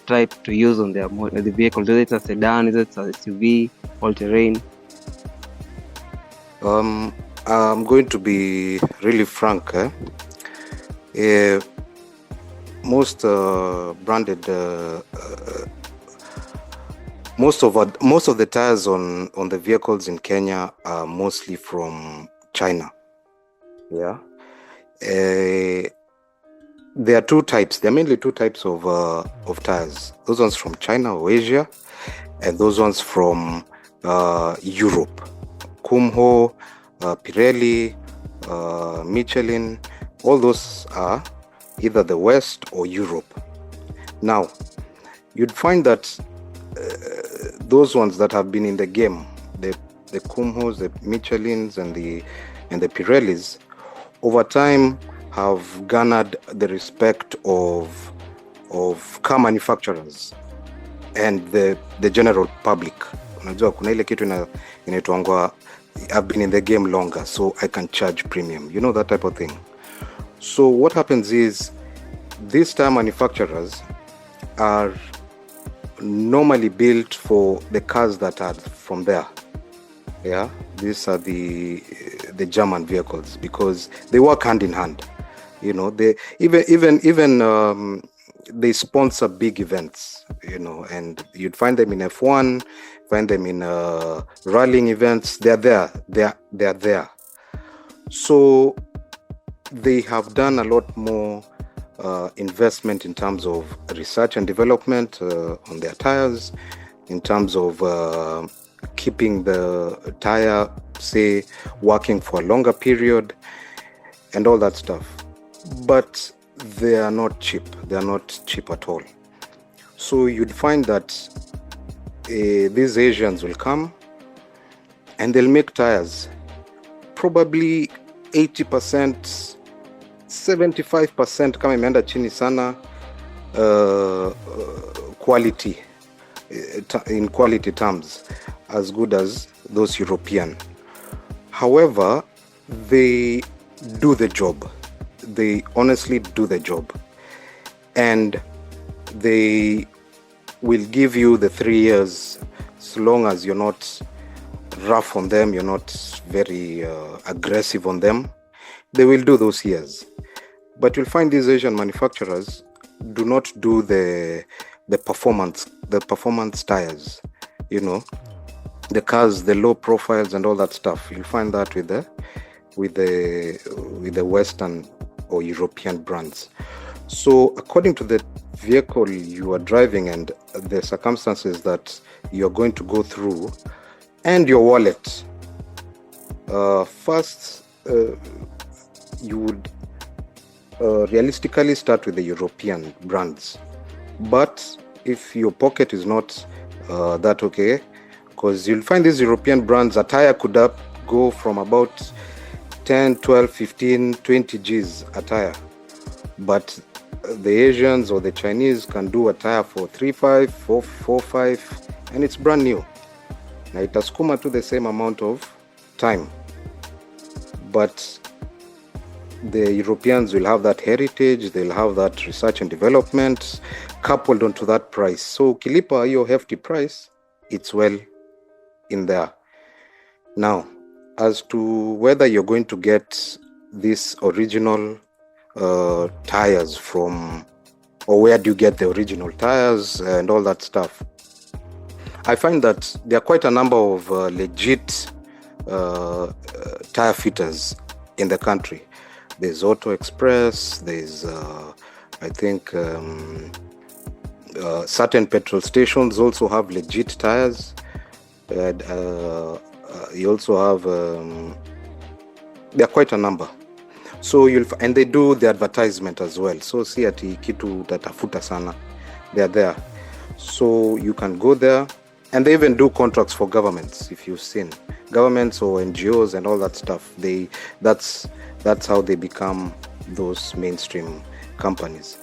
type to use on the vehicle? Is it a sedan? Is it a SUV, all-terrain? I'm going to be really frank. Most branded most of the tires on the vehicles in Kenya are mostly from China. Yeah. There are two types. There are mainly two types of tires. Those ones from China or Asia, and those ones from Europe. Kumho, Pirelli, Michelin, all those are either the West or Europe. Now, you'd find that those ones that have been in the game, the Kumhos, the Michelins, and the Pirellis, over time have garnered the respect of car manufacturers and the general public. Unajua kuna ile kitu inaitwangwa I've been in the game longer, so I can charge premium. You know, that type of thing. So what happens is these tire manufacturers are normally built for the cars that are from there. Yeah, these are the German vehicles because they work hand in hand. You know, they even they sponsor big events. You know, and you'd find them in F1, find them in rallying events. They're there. They're there. So they have done a lot more investment in terms of research and development on their tires, in terms of keeping the tire, say, working for a longer period and all that stuff. But they are not cheap. They are not cheap at all. So you'd find that these Asians will come and they'll make tires probably 80%, 75% kama imeenda chini sana quality, in quality terms, as good as those European. However, they do the job. They honestly do the job. And they will give you the 3 years so long as you're not rough on them, you're not very aggressive on them. They will do those years. But you'll find these Asian manufacturers do not do the performance tires, you know, the cars, the low profiles and all that stuff. You'll find that with the Western or European brands. So according to the vehicle you are driving and the circumstances that you're going to go through and your wallet, first you would realistically start with the European brands. But if your pocket is not that okay, because you'll find these European brands, a tire could go from about 10, 12, 15, 20 Gs a tire. But the Asians or the Chinese can do a tire for 3.5, 4.5, and it's brand new. Now it has come to the same amount of time. But the Europeans will have that heritage, they'll have that research and development coupled onto that price. So ukilipa hiyo hefty price, it's well in there. Now, as to whether you're going to get this original tires from, or where do you get the original tires and all that stuff, I find that there are quite a number of legit tire fitters in the country. There's Auto Express, there's I think certain petrol stations also have legit tires. And, you also have there are quite a number. So and they do the advertisement as well. So see ati kitu tatafuta sana, they're there. So you can go there, and they even do contracts for governments. If you've seen governments or NGOs and all that stuff, that's how they become those mainstream companies.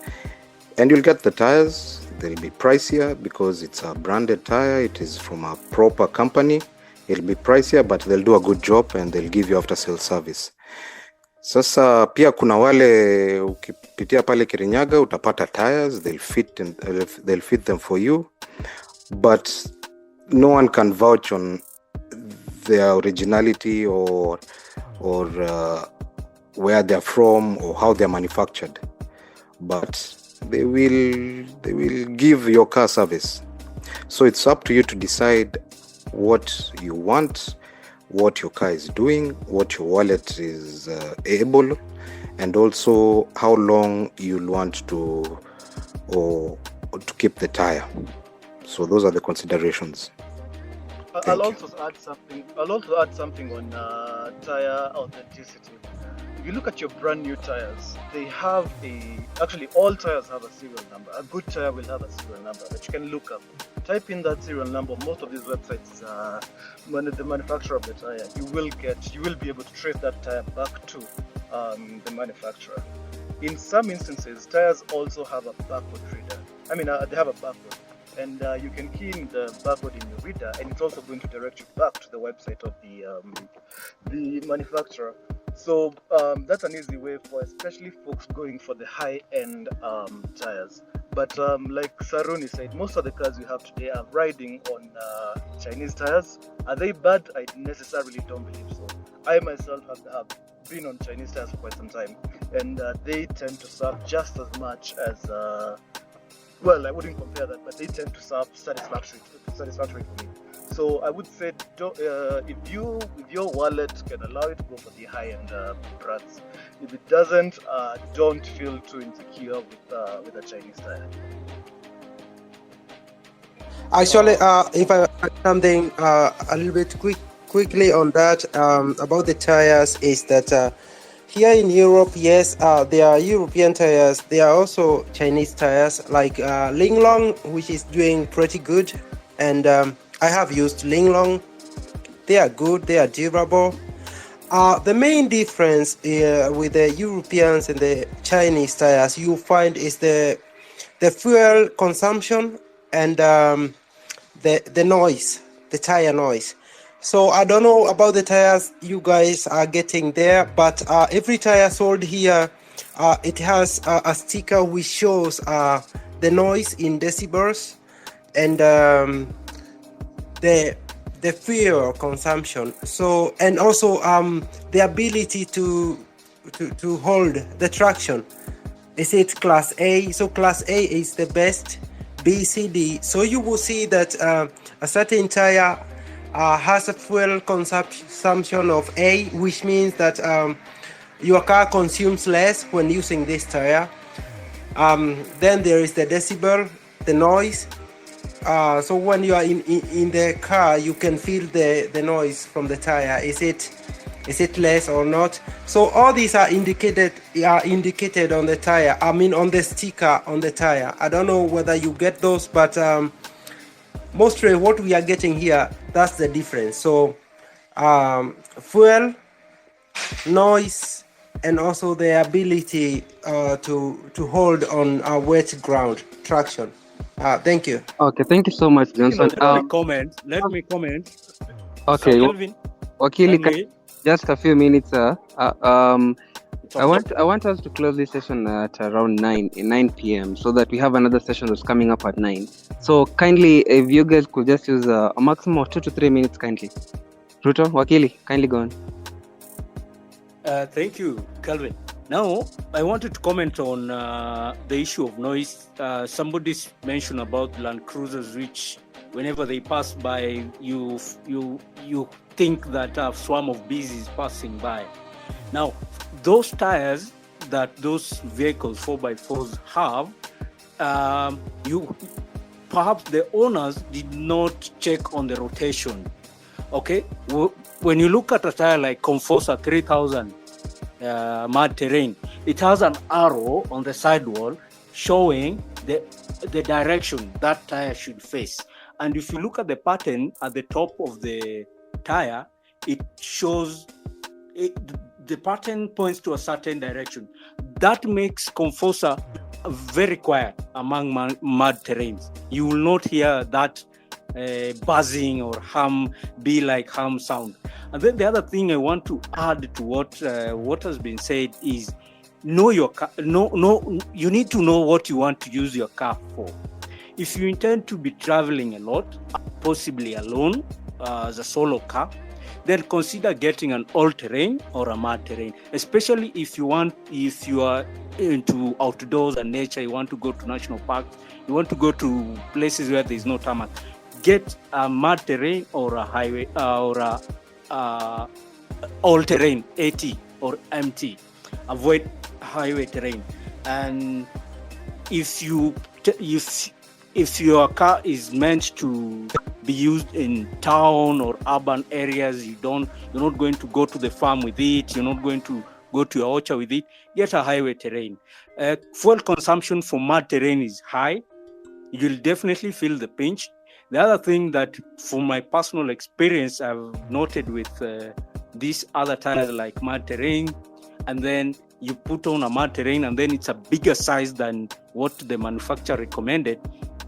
And you'll get the tires. They'll be pricier because it's a branded tire. It is from a proper company. It'll be pricier, but they'll do a good job and they'll give you after sales service. Sasa pia kuna wale ukipitia pale Kirinyaga utapata tires, they'll fit them for you, but no one can vouch on their originality or where they're from or how they're manufactured. But they will give your car service. So it's up to you to decide what you want, what your car is doing, what your wallet is able, and also how long you'll want to keep the tire. So those are the considerations. I'll also add something on tire authenticity. If you look at your brand new tires, they have actually all tires have a serial number. A good tire will have a serial number that you can look up. Type in that serial number. Most of these websites, the manufacturer of the tire, you will be able to trace that tire back to the manufacturer. In some instances, tires also have a barcode reader. They have a barcode. And you can key in the barcode in your reader, and it's also going to direct you back to the website of the manufacturer. So that's an easy way for especially folks going for the high-end tires. But like Saruni said, most of the cars we have today are riding on Chinese tires. Are they bad? I necessarily don't believe so. I myself have been on Chinese tires for quite some time, and they tend to serve just as much as well, I wouldn't compare that, but they tend to serve satisfactory for me. So I would say, if your wallet can allow it, go for the high-end brands. If it doesn't, don't feel too insecure with a Chinese tire. Actually, if I add something a little bit quickly on that about the tires, is that here in Europe, yes, there are European tires. There are also Chinese tires like Linglong, which is doing pretty good. And I have used Linglong. They are good. They are durable. The main difference with the Europeans and the Chinese tires you find is the fuel consumption and the noise, the tire noise. So I don't know about the tires you guys are getting there, but every tire sold here, it has a sticker which shows the noise in decibels and the fuel consumption. So, and also the ability to hold the traction. Is it class A? So class A is the best, B, C, D. So you will see that a certain tire has a fuel consumption of A, which means that your car consumes less when using this tire. Then there is the decibel, the noise. So when you are in the car, you can feel the noise from the tire. Is it less or not? So all these are indicated on the tire. On the sticker on the tire. I don't know whether you get those, but mostly what we are getting here, that's the difference. So fuel, noise, and also the ability to hold on a wet ground, traction. Thank you. Okay, thank you so much, Johnson. Let me comment. Okay, So, Kelvin, Wakili, just a few minutes. I want us to close this session at around 9 p.m. so that we have another session that's coming up at 9. So kindly, if you guys could just use a maximum of 2 to 3 minutes, kindly. Ruto, Wakili, kindly go on. Thank you, Kelvin. Now, I wanted to comment on the issue of noise. Somebody mentioned about Land Cruisers, which whenever they pass by, you think that a swarm of bees is passing by. Now, those tires that those vehicles 4x4s have, perhaps the owners did not check on the rotation. Okay, when you look at a tire like Conforza 3000 mud terrain, it has an arrow on the sidewall showing the direction that tire should face. And if you look at the pattern at the top of the tire, it shows the pattern points to a certain direction. That makes Conforza very quiet among mud terrains. You will not hear that buzzing or hum sound. And then the other thing I want to add to what has been said is know your car. You need to know what you want to use your car for. If you intend to be traveling a lot, possibly alone as a solo car, then consider getting an all-terrain or a mud terrain, especially if you are into outdoors and nature, you want to go to national parks, you want to go to places where there's no tarmac, get a mud terrain or a highway or a all terrain, AT or MT. Avoid highway terrain. And if your car is meant to be used in town or urban areas, you're not going to go to the farm with it, you're not going to go to your orchard with it, get a highway terrain. Fuel consumption for mud terrain is high. You'll definitely feel the pinch. The other thing that, from my personal experience, I've noted with these other tires like mud terrain, and then you put on a mud terrain and then it's a bigger size than what the manufacturer recommended,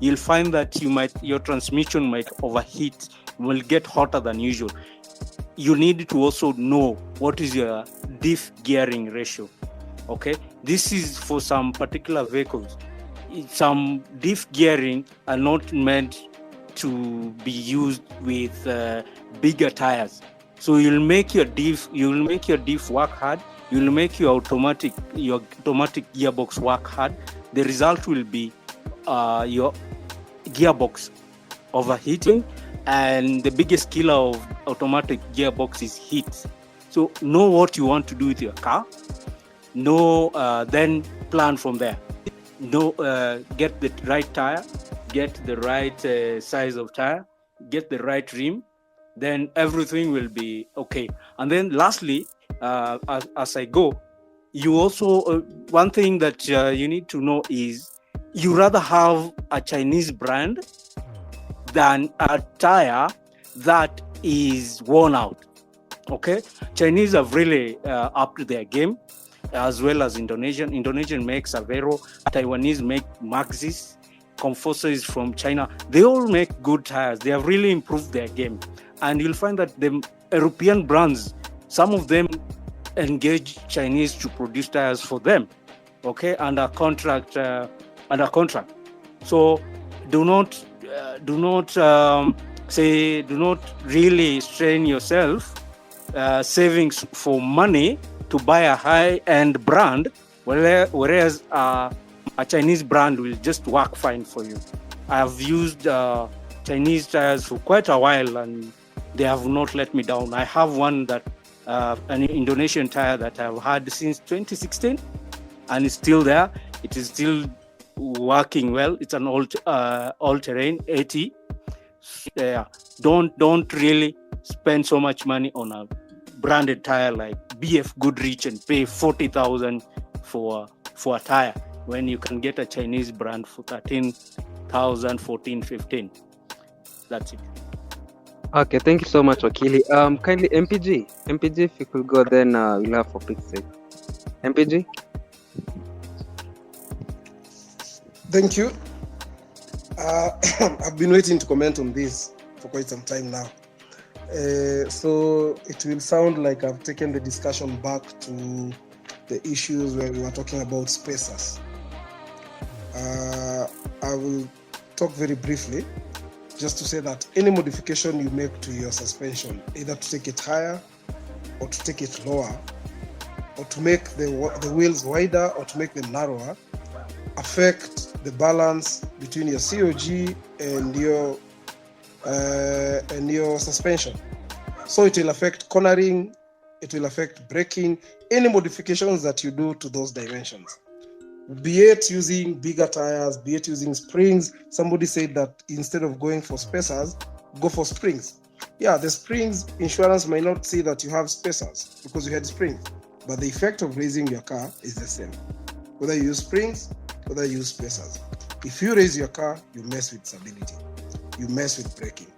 you'll find that your transmission might overheat, will get hotter than usual. You need to also know what is your diff gearing ratio. Okay, this is for some particular vehicles. Some diff gearing are not meant to be used with bigger tires. So you'll make your diff work hard. You'll make your automatic gearbox work hard. The result will be your gearbox overheating, and the biggest killer of automatic gearbox is heat. So know what you want to do with your car. Then plan from there. Get the right tire, get the right size of tire, get the right rim, then everything will be okay. And then lastly, as I go, you also one thing that you need to know is you rather have a Chinese brand than a tire that is worn out. Okay, Chinese have really upped their game, as well as Indonesian. Indonesian makes Avero, Taiwanese make Maxis, Conforso is from China. They all make good tires. They have really improved their game. And you'll find that the European brands, some of them engage Chinese to produce tires for them, okay, under contract. So do not really strain yourself savings for money to buy a high-end brand, whereas a Chinese brand will just work fine for you. I have used Chinese tires for quite a while, and they have not let me down. I have one that an Indonesian tire that I've had since 2016, and it's still there. It is still working well. It's an all-terrain 80. Don't really spend so much money on a branded tire like BF Goodrich and pay 40,000 for a tire when you can get a Chinese brand for 13,000, 14, 15. That's it. Okay, thank you so much, Wakili. Kindly, MPG, if you could go, then we'll have for pick sake. MPG? Thank you. I've been waiting to comment on this for quite some time now. So it will sound like I've taken the discussion back to the issues where we were talking about spacers. I will talk very briefly, just to say that any modification you make to your suspension, either to take it higher or to take it lower, or to make the wheels wider or to make them narrower, affect the balance between your COG and your suspension. So it will affect cornering, it will affect braking, any modifications that you do to those dimensions. Be it using bigger tires, be it using springs. Somebody said that instead of going for spacers, go for springs. Yeah, the springs, insurance might not see that you have spacers because you had springs, but the effect of raising your car is the same. Whether you use springs, whether you use spacers. If you raise your car, you mess with stability. You mess with braking.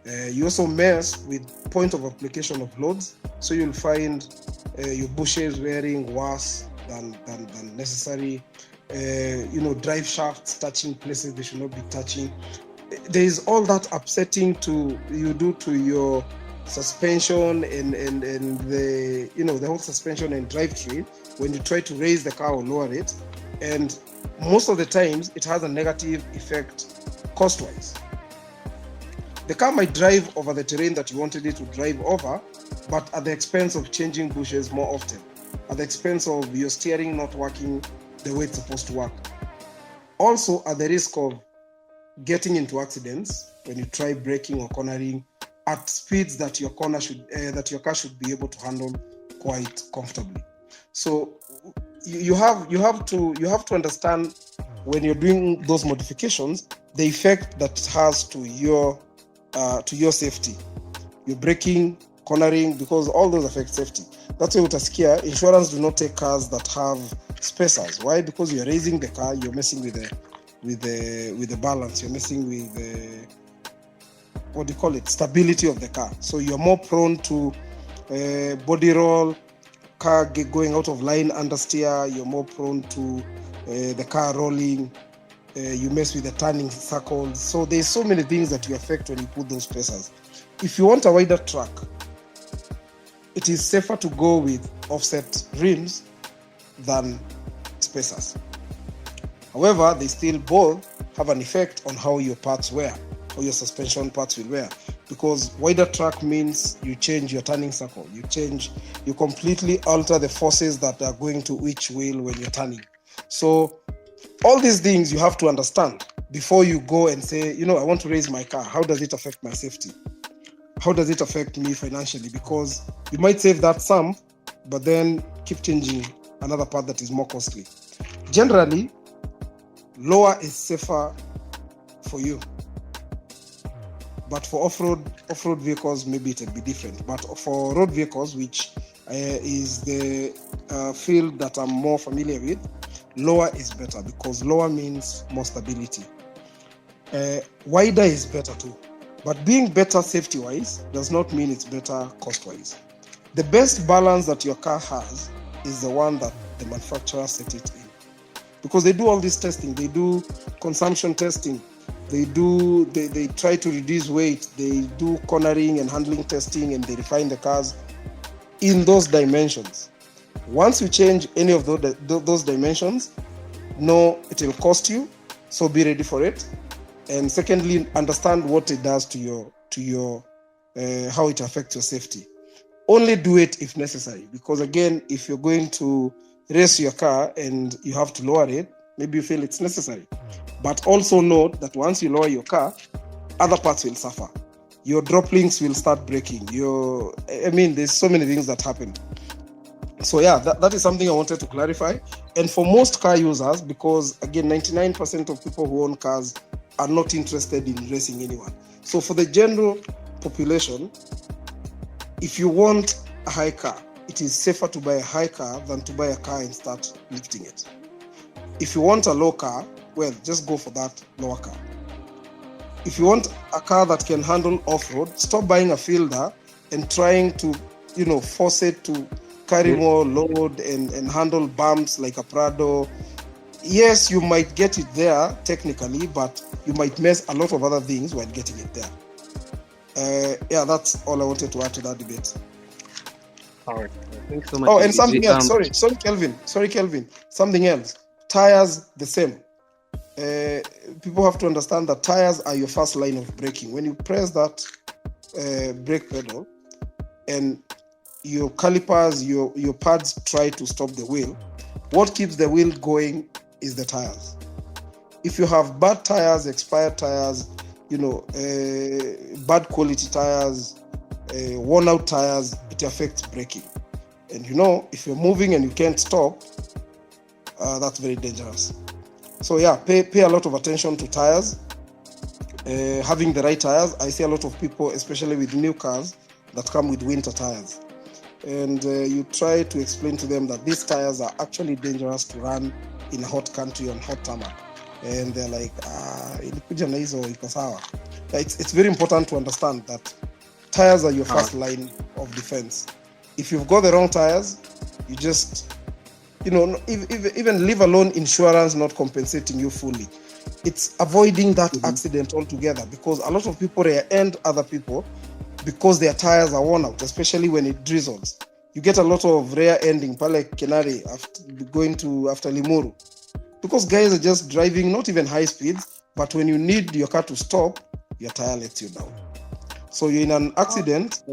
You also mess with point of application of loads. So you'll find your bushes wearing worse than necessary. Drive shafts touching places they should not be touching. There is all that upsetting to you do to your suspension and the whole suspension and drivetrain when you try to raise the car or lower it. And most of the times it has a negative effect cost-wise. The car might drive over the terrain that you wanted it to drive over, but at the expense of changing bushes more often, at the expense of your steering not working the way it's supposed to work. also at the risk of getting into accidents when you try braking or cornering at speeds that your car should be able to handle quite comfortably. So you have to understand when you're doing those modifications the effect that it has to your safety. You're braking, cornering, because all those affect safety. That's why utasikia insurance do not take cars that have spacers. Why? Because you're raising the car, you're messing with the balance, you're messing with the stability of the car. So you're more prone to body roll, car going out of line, understeer. You're more prone to the car rolling. You mess with the turning circles. So there's so many things that you affect when you put those spacers. If you want a wider track, it is safer to go with offset rims than spacers. However, they still both have an effect on how your parts wear, how your suspension parts will wear. Because wider track means you change your turning circle. You completely alter the forces that are going to each wheel when you're turning. So all these things you have to understand before you go and say, I want to raise my car. How does it affect my safety? How does it affect me financially? Because you might save that sum, but then keep changing another part that is more costly. Generally, lower is safer for you. But for off-road vehicles, maybe it will be different. But for road vehicles, which is the field that I'm more familiar with, lower is better because lower means more stability. Wider is better too. But being better safety-wise does not mean it's better cost-wise. The best balance that your car has is the one that the manufacturer set it in. Because they do all this testing. They do consumption testing. They try to reduce weight. They do cornering and handling testing, and they refine the cars in those dimensions. Once you change any of those dimensions, know it will cost you, so be ready for it. And secondly, understand what it does to your how it affects your safety. Only do it if necessary, because again, if you're going to race your car and you have to lower it, maybe you feel it's necessary. But also note that once you lower your car, other parts will suffer. Your drop links will start breaking. There's so many things that happen. So yeah, that is something I wanted to clarify. And for most car users, because again, 99% of people who own cars are not interested in racing anyone. So for the general population, if you want a high car, it is safer to buy a high car than to buy a car and start lifting it. If you want a low car, well, just go for that lower car. If you want a car that can handle off-road, stop buying a Fielder and trying to, force it to carry more load and handle bumps like a Prado. Yes, you might get it there technically, but you might miss a lot of other things while getting it there. That's all I wanted to add to that debate. All right. Thanks so much. Oh, and something else. Sorry, Kelvin. Something else. Tires, the same. People have to understand that tires are your first line of braking. When you press that brake pedal and your calipers, your pads try to stop the wheel, what keeps the wheel going is the tires. If you have bad tires, expired tires, bad quality tires, worn out tires, it affects braking. And if you're moving and you can't stop, that's very dangerous. So yeah, pay a lot of attention to tires, having the right tires. I see a lot of people, especially with new cars, that come with winter tires. And you try to explain to them that these tires are actually dangerous to run in a hot country on hot tarmac. And they're like, it's very important to understand that tires are your first line of defense. If you've got the wrong tires, you just, even leave alone insurance not compensating you fully. It's avoiding that accident altogether, because a lot of people rear-end other people because their tires are worn out, especially when it drizzles. You get a lot of rear-ending, pale Kenari, after Limuru. Because guys are just driving, not even high speeds, but when you need your car to stop, your tire lets you down. So you're in an accident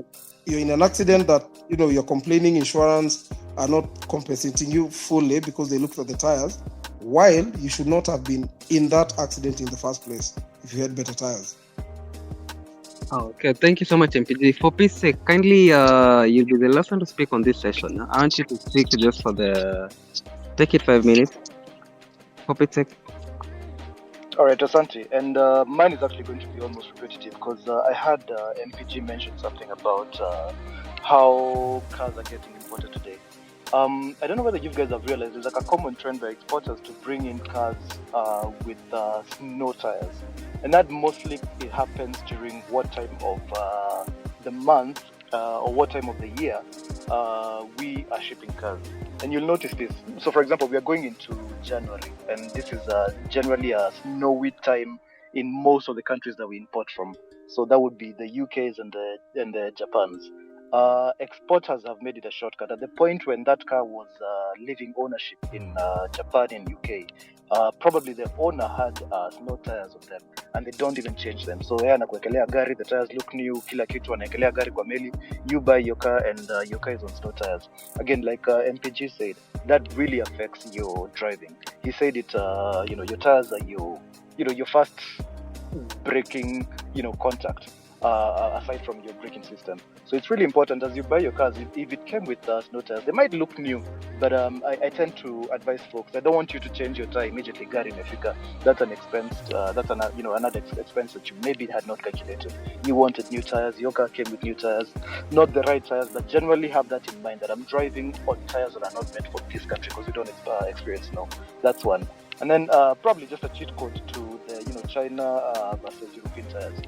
that, you're complaining insurance are not compensating you fully because they looked at the tires. while you should not have been in that accident in the first place if you had better tires. Okay, thank you so much, MPG. For peace sake, kindly you'll be the last one to speak on this session. I want you to speak just for take it 5 minutes. For peace sake. All right, Asante. And mine is actually going to be almost repetitive because I had MPG mention something about how cars are getting imported today. I don't know whether you guys have realized there's like a common trend by exporters to bring in cars with snow tires. And that mostly it happens during what time of the month or what time of the year we are shipping cars. And you'll notice this. So, for example, we are going into January, and this is generally a snowy time in most of the countries that we import from. So that would be the UKs and the Japans. Exporters have made it a shortcut. At the point when that car was leaving ownership in Japan and UK, probably the owner had snow tires on them, and they don't even change them. So anakuekelea gari, the tires look new, kila kitu anaekelea gari kwa meli, you buy your car and your car is on snow tires. Again, like MPG said, that really affects your driving. He said it, your tires are your first braking, contact. Aside from your braking system. So it's really important as you buy your cars, if it came with snow tires, they might look new, but I tend to advise folks, I don't want you to change your tire immediately, gari imefika. That's an expense, another expense that you maybe had not calculated. You wanted new tires, your car came with new tires, not the right tires, but generally have that in mind that I'm driving on tires that are not meant for this country because we don't experience snow. That's one. And then probably just a cheat code to the China versus European tires.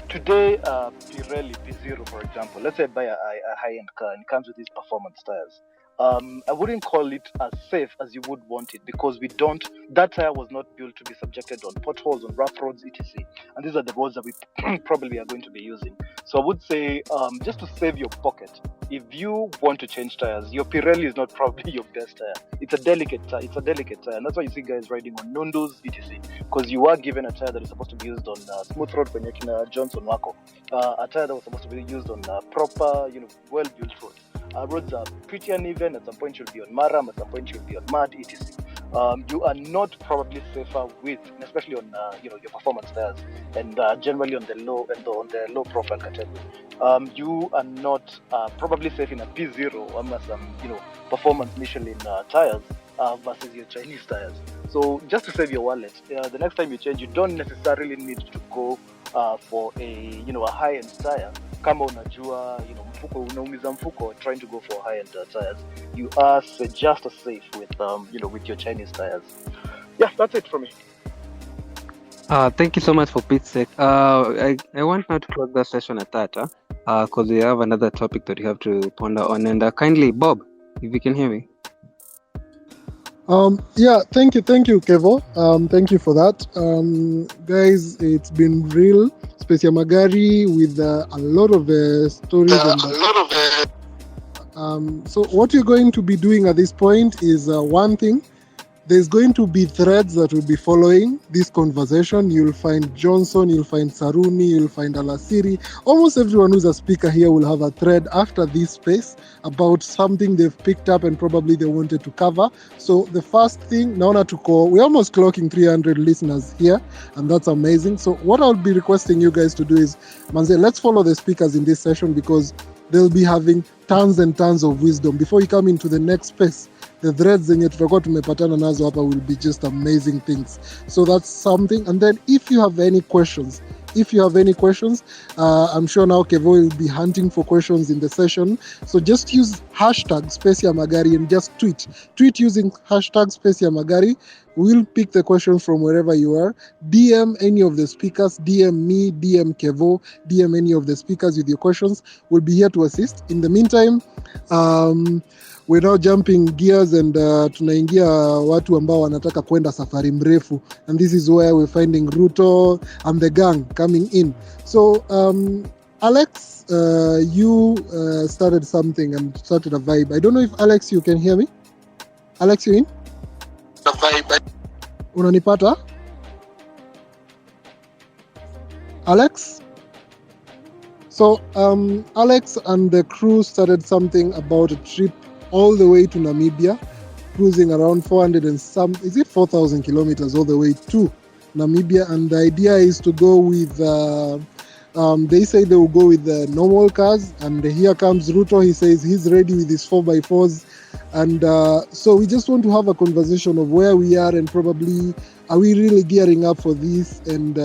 Today, Pirelli P0, for example, let's say I buy a high-end car and it comes with these performance tires. I wouldn't call it as safe as you would want it because that tire was not built to be subjected on potholes, on rough roads, etc. And these are the roads that we probably are going to be using. So I would say, just to save your pocket, if you want to change tires, your Pirelli is not probably your best tire. It's a delicate tire. And that's why you see guys riding on Nundos, etc. Because you are given a tire that is supposed to be used on smooth road when you're Johnson Wako. A tire that was supposed to be used on proper, well-built roads. Roads are pretty uneven. At some point you'll be on Maram, at some point you'll be on mud, etc. You are not probably safer with, especially on your performance tires, and generally on the low profile category. You are not probably safe in a P0 or some performance Michelin tires versus your Chinese tires. So just to save your wallet, the next time you change, you don't necessarily need to go for a high-end tire. Kama unajua mfuko unaumiza mfuko trying to go for high-end tires, you are just as safe with with your Chinese tires. Yeah, that's it for me. Thank you so much for Pete's sake. I want now to close the session at that, because we have another topic that we have to ponder on. And kindly, Bob, if you can hear me. Yeah, thank you, Kevo. Thank you for that. Guys, it's been real. SpaceYaMagari with a lot of stories. So what you're going to be doing at this point is one thing. There's going to be threads that will be following this conversation. You'll find Johnson, you'll find Saruni, you'll find Alasiri. Almost everyone who's a speaker here will have a thread after this space about something they've picked up and probably they wanted to cover. So the first thing, we're almost clocking 300 listeners here, and that's amazing. So what I'll be requesting you guys to do is, Manze, let's follow the speakers in this session because they'll be having tons and tons of wisdom. Before you come into the next space, the threads zenye tutakuwa tumepatana nazo hapa will be just amazing things. So that's something. And then if you have any questions, I'm sure now Kevo will be hunting for questions in the session. So just use hashtag SpaceYaMagari and just tweet using hashtag SpaceYaMagari. We'll pick the questions from wherever you are. DM any of the speakers, DM me, DM Kevo, DM any of the speakers with your questions. We'll be here to assist. In the meantime, we're now jumping gears and tunaingia watu ambao wanataka kwenda safari mrefu, and this is where we're finding Ruto and the gang coming in. So Alex, you started something and started a vibe. I don't know if Alex, you can hear me. Alex, you in? The vibe. Unanipata? Alex? So Alex and the crew started something about a trip all the way to Namibia cruising around 400 and some, is it 4,000 kilometers all the way to Namibia, and the idea is to go with they say they will go with the normal cars, and here comes Ruto. He says he's ready with his 4x4s, and so we just want to have a conversation of where we are, and probably are we really gearing up for this, and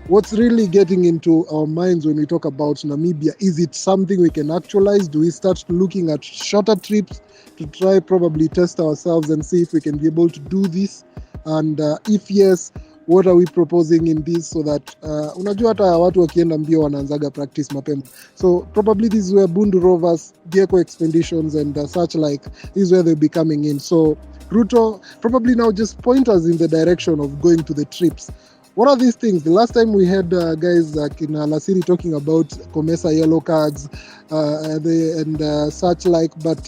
what's really getting into our minds when we talk about Namibia. Is it something we can actualize? Do we start looking at shorter trips to try probably test ourselves and see if we can be able to do this, and if yes, what are we proposing in this, so that unajua hata watu wakienda mbio wanaanzaga practice mapema, so probably this is where Bundu Rovers, Gecko Expeditions and such like, this is where they'll be coming in. So Ruto, probably now just point us in the direction of going to the trips. What are these things? The last time we had guys like in Lasiri talking about COMESA yellow cards and such like, but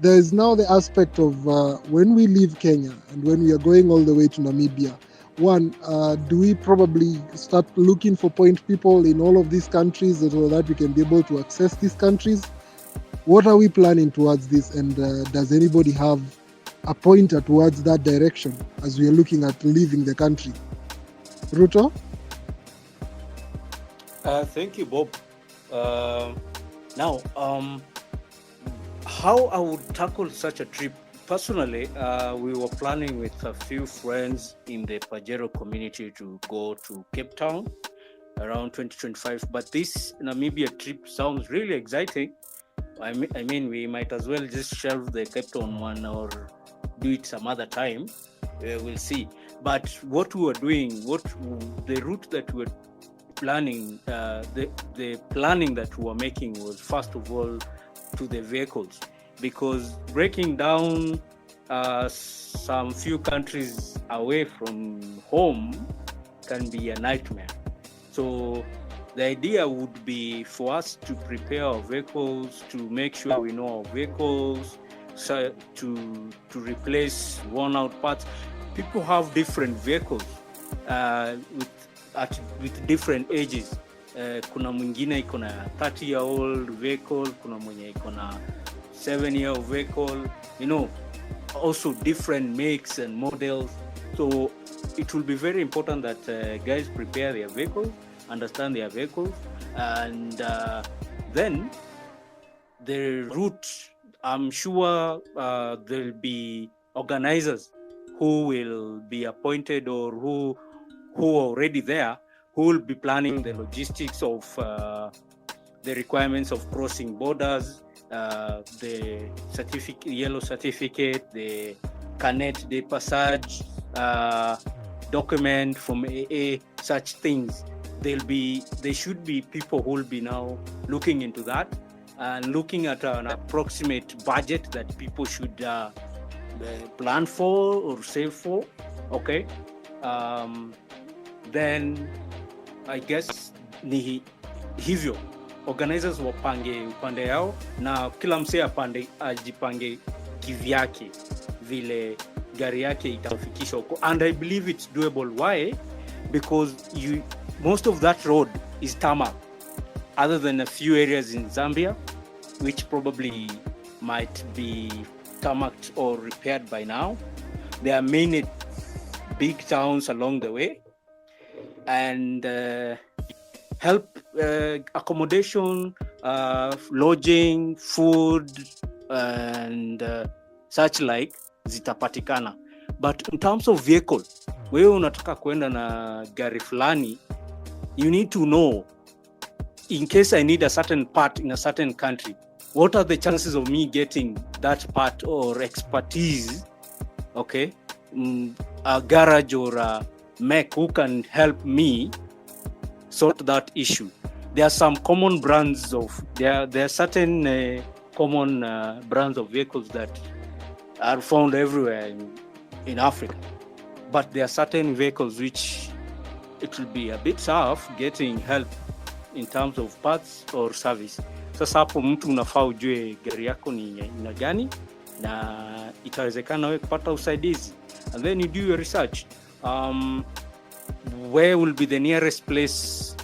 there is now the aspect of when we leave Kenya and when we are going all the way to Namibia. One, do we probably start looking for point people in all of these countries so that we can be able to access these countries? What are we planning towards this, and does anybody have a pointer towards that direction as we are looking at leaving the country? Ruto? Thank you, Bob. Now, how I would tackle such a trip? Personally, we were planning with a few friends in the Pajero community to go to Cape Town around 2025. But this Namibia trip sounds really exciting. I mean, we might as well just shelve the Cape Town one or do it some other time. We'll see. But what we were doing, the route that we were planning, the planning that we were making was first of all to the vehicles. Because breaking down some few countries away from home can be a nightmare. So the idea would be for us to prepare our vehicles, to make sure we know our vehicles, so to replace worn out parts. People have different vehicles with different ages. Kuna mwingine iko na 30-year-old vehicle, kuna mwenye iko na 7-year vehicle, also different makes and models. So it will be very important that guys prepare their vehicles, understand their vehicles, and then the route, I'm sure there'll be organizers who will be appointed or who are already there, who will be planning the logistics of the requirements of crossing borders, the yellow certificate, the Canet de Passage, document from AA, such things. There should be people who will be now looking into that and looking at an approximate budget that people should plan for or save for. Okay. Then I guess ni hivyo, organizers wapange upande yao na kila msee ajipange kivyake vile gari yake itafikisha huko, and I believe it's doable. Why? Because most of that road is tarmac, other than a few areas in Zambia which probably might be tarmacked or repaired by now. There are many big towns along the way, and help accommodation, lodging, food, and such like zitapatikana. But in terms of vehicle, wewe unataka kwenda na gari fulani, you need to know, in case I need a certain part in a certain country, what are the chances of me getting that part or expertise? Okay, a garage or a mech who can help me sort that issue. There are some common brands there are certain common brands of vehicles that are found everywhere in Africa, but there are certain vehicles which it will be a bit tough getting help in terms of parts or service. Sasa hapo mtu unafaa ujue gari yako ni ina gani na itawezekana wewe kupata usaidizi, and then you do your research. Where will be the nearest place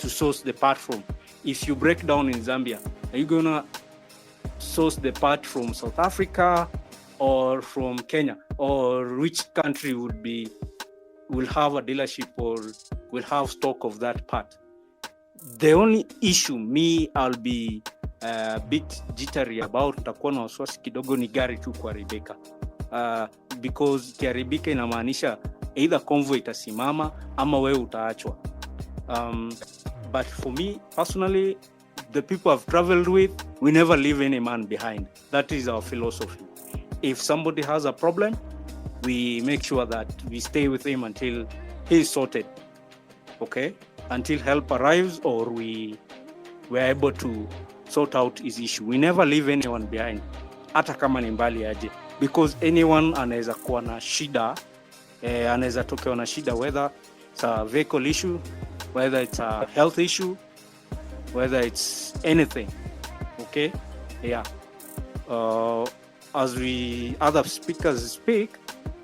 to source the part from? If you break down in Zambia, are you gonna source the part from South Africa or from Kenya, or which country will have a dealership or will have stock of that part. The only issue I'll be a bit jittery about, nitakuwa na wasiwasi kidogo, ni gari tu kuharibika. Because kiharibika inamaanisha either convoy itasimama ama wewe utaachwa. But for me personally, the people I've traveled with, we never leave any man behind. That is our philosophy. If somebody has a problem, we make sure that we stay with him until he's sorted. Okay? Until help arrives or we're able to sort out his issue. We never leave anyone behind. Hata kama ni mbali aje. Because anyone anaweza kuwa na shida, anaweza tokewa na shida, whether it's a vehicle issue, whether it's a health issue, whether it's anything. Okay? Yeah. As other speakers speak,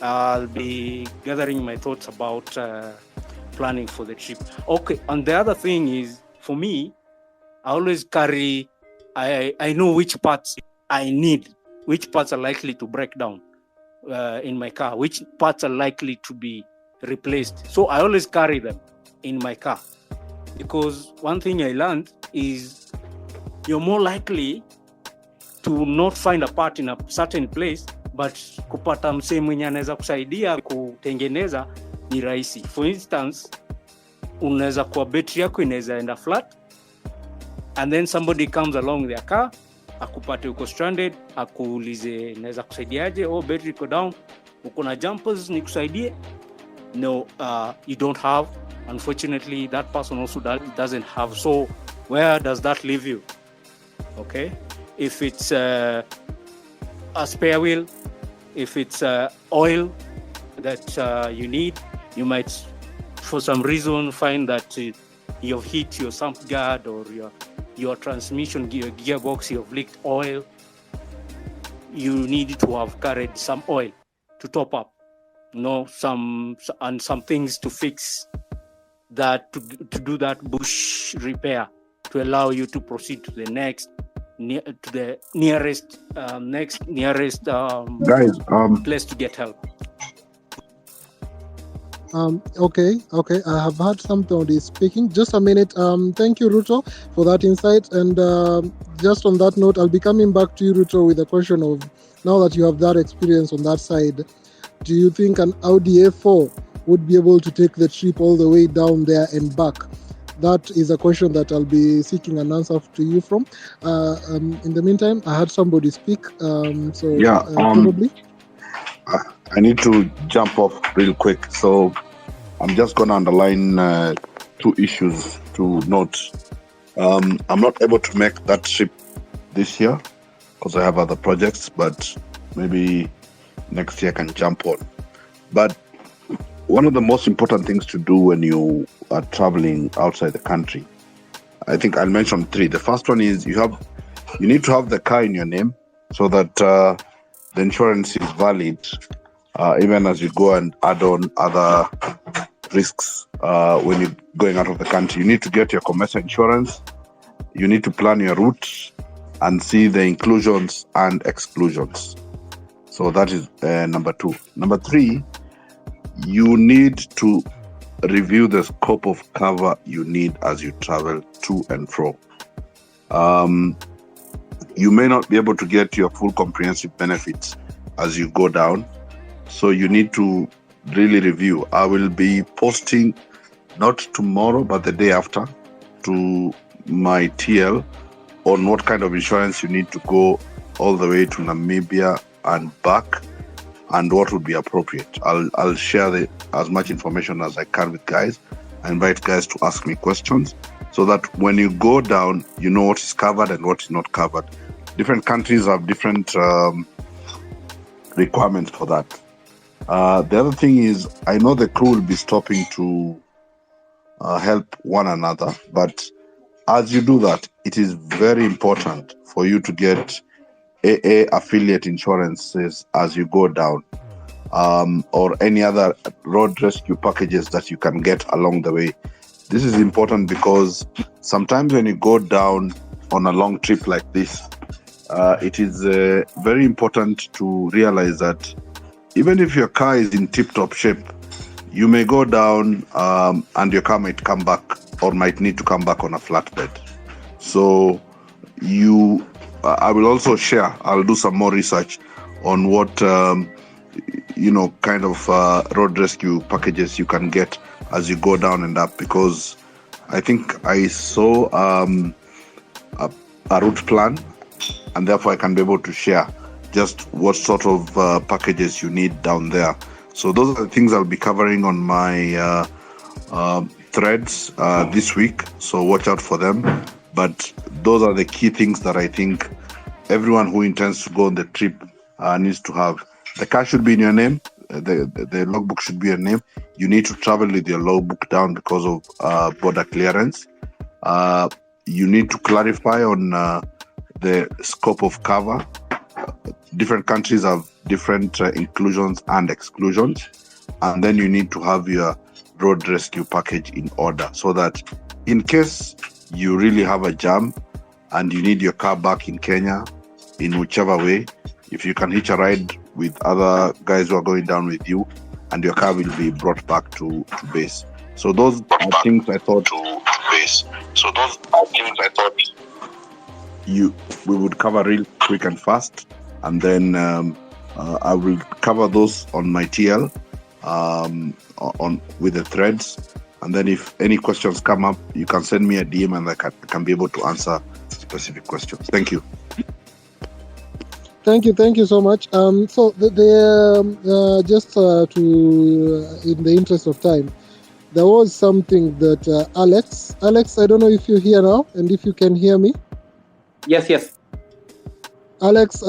I'll be gathering my thoughts about planning for the trip. Okay, and the other thing is, for me, I always carry, I know which parts I need, which parts are likely to break down in my car, which parts are likely to be replaced. So I always carry them in my car. Because one thing I learned is you're more likely to not find a part in a certain place, but kupata msee mwenye anaweza kusaidia kutengeneza ni rahisi. For instance, unaweza kuwa battery yako inaweza enda flat, and then somebody comes along their car, akupate uko stranded, akuulize naweza kusaidiaje, battery iko down, uko na jumpers nikusaidie. No, you don't have. Unfortunately, that person also doesn't have. So where does that leave you? Okay? If it's a spare wheel, if it's oil that you need, you might, for some reason, find that you've hit your sump guard or your transmission gearbox, you've leaked oil. You need to have carried some oil to top up, some things to fix that, to do that bush repair, to allow you to proceed to the nearest place to get help. Okay. I have heard somebody speaking. Just a minute. Thank you, Ruto, for that insight. And just on that note, I'll be coming back to you, Ruto, with a question of, now that you have that experience on that side, do you think an Audi A4 would be able to take the trip all the way down there and back? That is a question that I'll be seeking an answer to you from. In the meantime, I had somebody speak. Probably. I need to jump off real quick. So I'm just going to underline two issues to note. I'm not able to make that trip this year because I have other projects, but maybe next year I can jump on. But one of the most important things to do when you are traveling outside the country, I think I'll mention three. The first one is you need to have the car in your name so that the insurance is valid, even as you go and add on other risks when you're going out of the country. You need to get your commercial insurance. You need to plan your route and see the inclusions and exclusions. So that is number two. Number three, you need to review the scope of cover you need as you travel to and fro. You may not be able to get your full comprehensive benefits as you go down, so you need to really review. I will be posting, not tomorrow, but the day after, to my TL on what kind of insurance you need to go all the way to Namibia and back, and what would be appropriate. I'll share as much information as I can with guys. I invite guys to ask me questions so that when you go down, you know what is covered and what is not covered. Different countries have different requirements for that. The other thing is, I know the crew will be stopping to help one another, but as you do that, it is very important for you to get AA affiliate insurances as you go down, or any other road rescue packages that you can get along the way. This is important because sometimes when you go down on a long trip like this, it is very important to realize that even if your car is in tip-top shape, you may go down and your car might come back or might need to come back on a flatbed. So I will also share, I'll do some more research on what, kind of road rescue packages you can get as you go down and up, because I think I saw a route plan, and therefore I can be able to share just what sort of packages you need down there. So those are the things I'll be covering on my threads this week, so watch out for them. But those are the key things that I think everyone who intends to go on the trip needs to have. The car should be in your name. The logbook should be your name. You need to travel with your logbook down because of border clearance. You need to clarify on the scope of cover. Different countries have different inclusions and exclusions. And then you need to have your road rescue package in order, so that in case you really have a jam and you need your car back in Kenya, in whichever way, if you can hitch a ride with other guys who are going down with you, and your car will be brought back to base. So those are things I thought we would cover real quick and fast, and then I will cover those on my TL on with the threads. And then if any questions come up, you can send me a DM and I can be able to answer specific questions. Thank you. Thank you so much. So just to, in the interest of time, there was something that Alex, I don't know if you're here now and if you can hear me. Yes. Alex,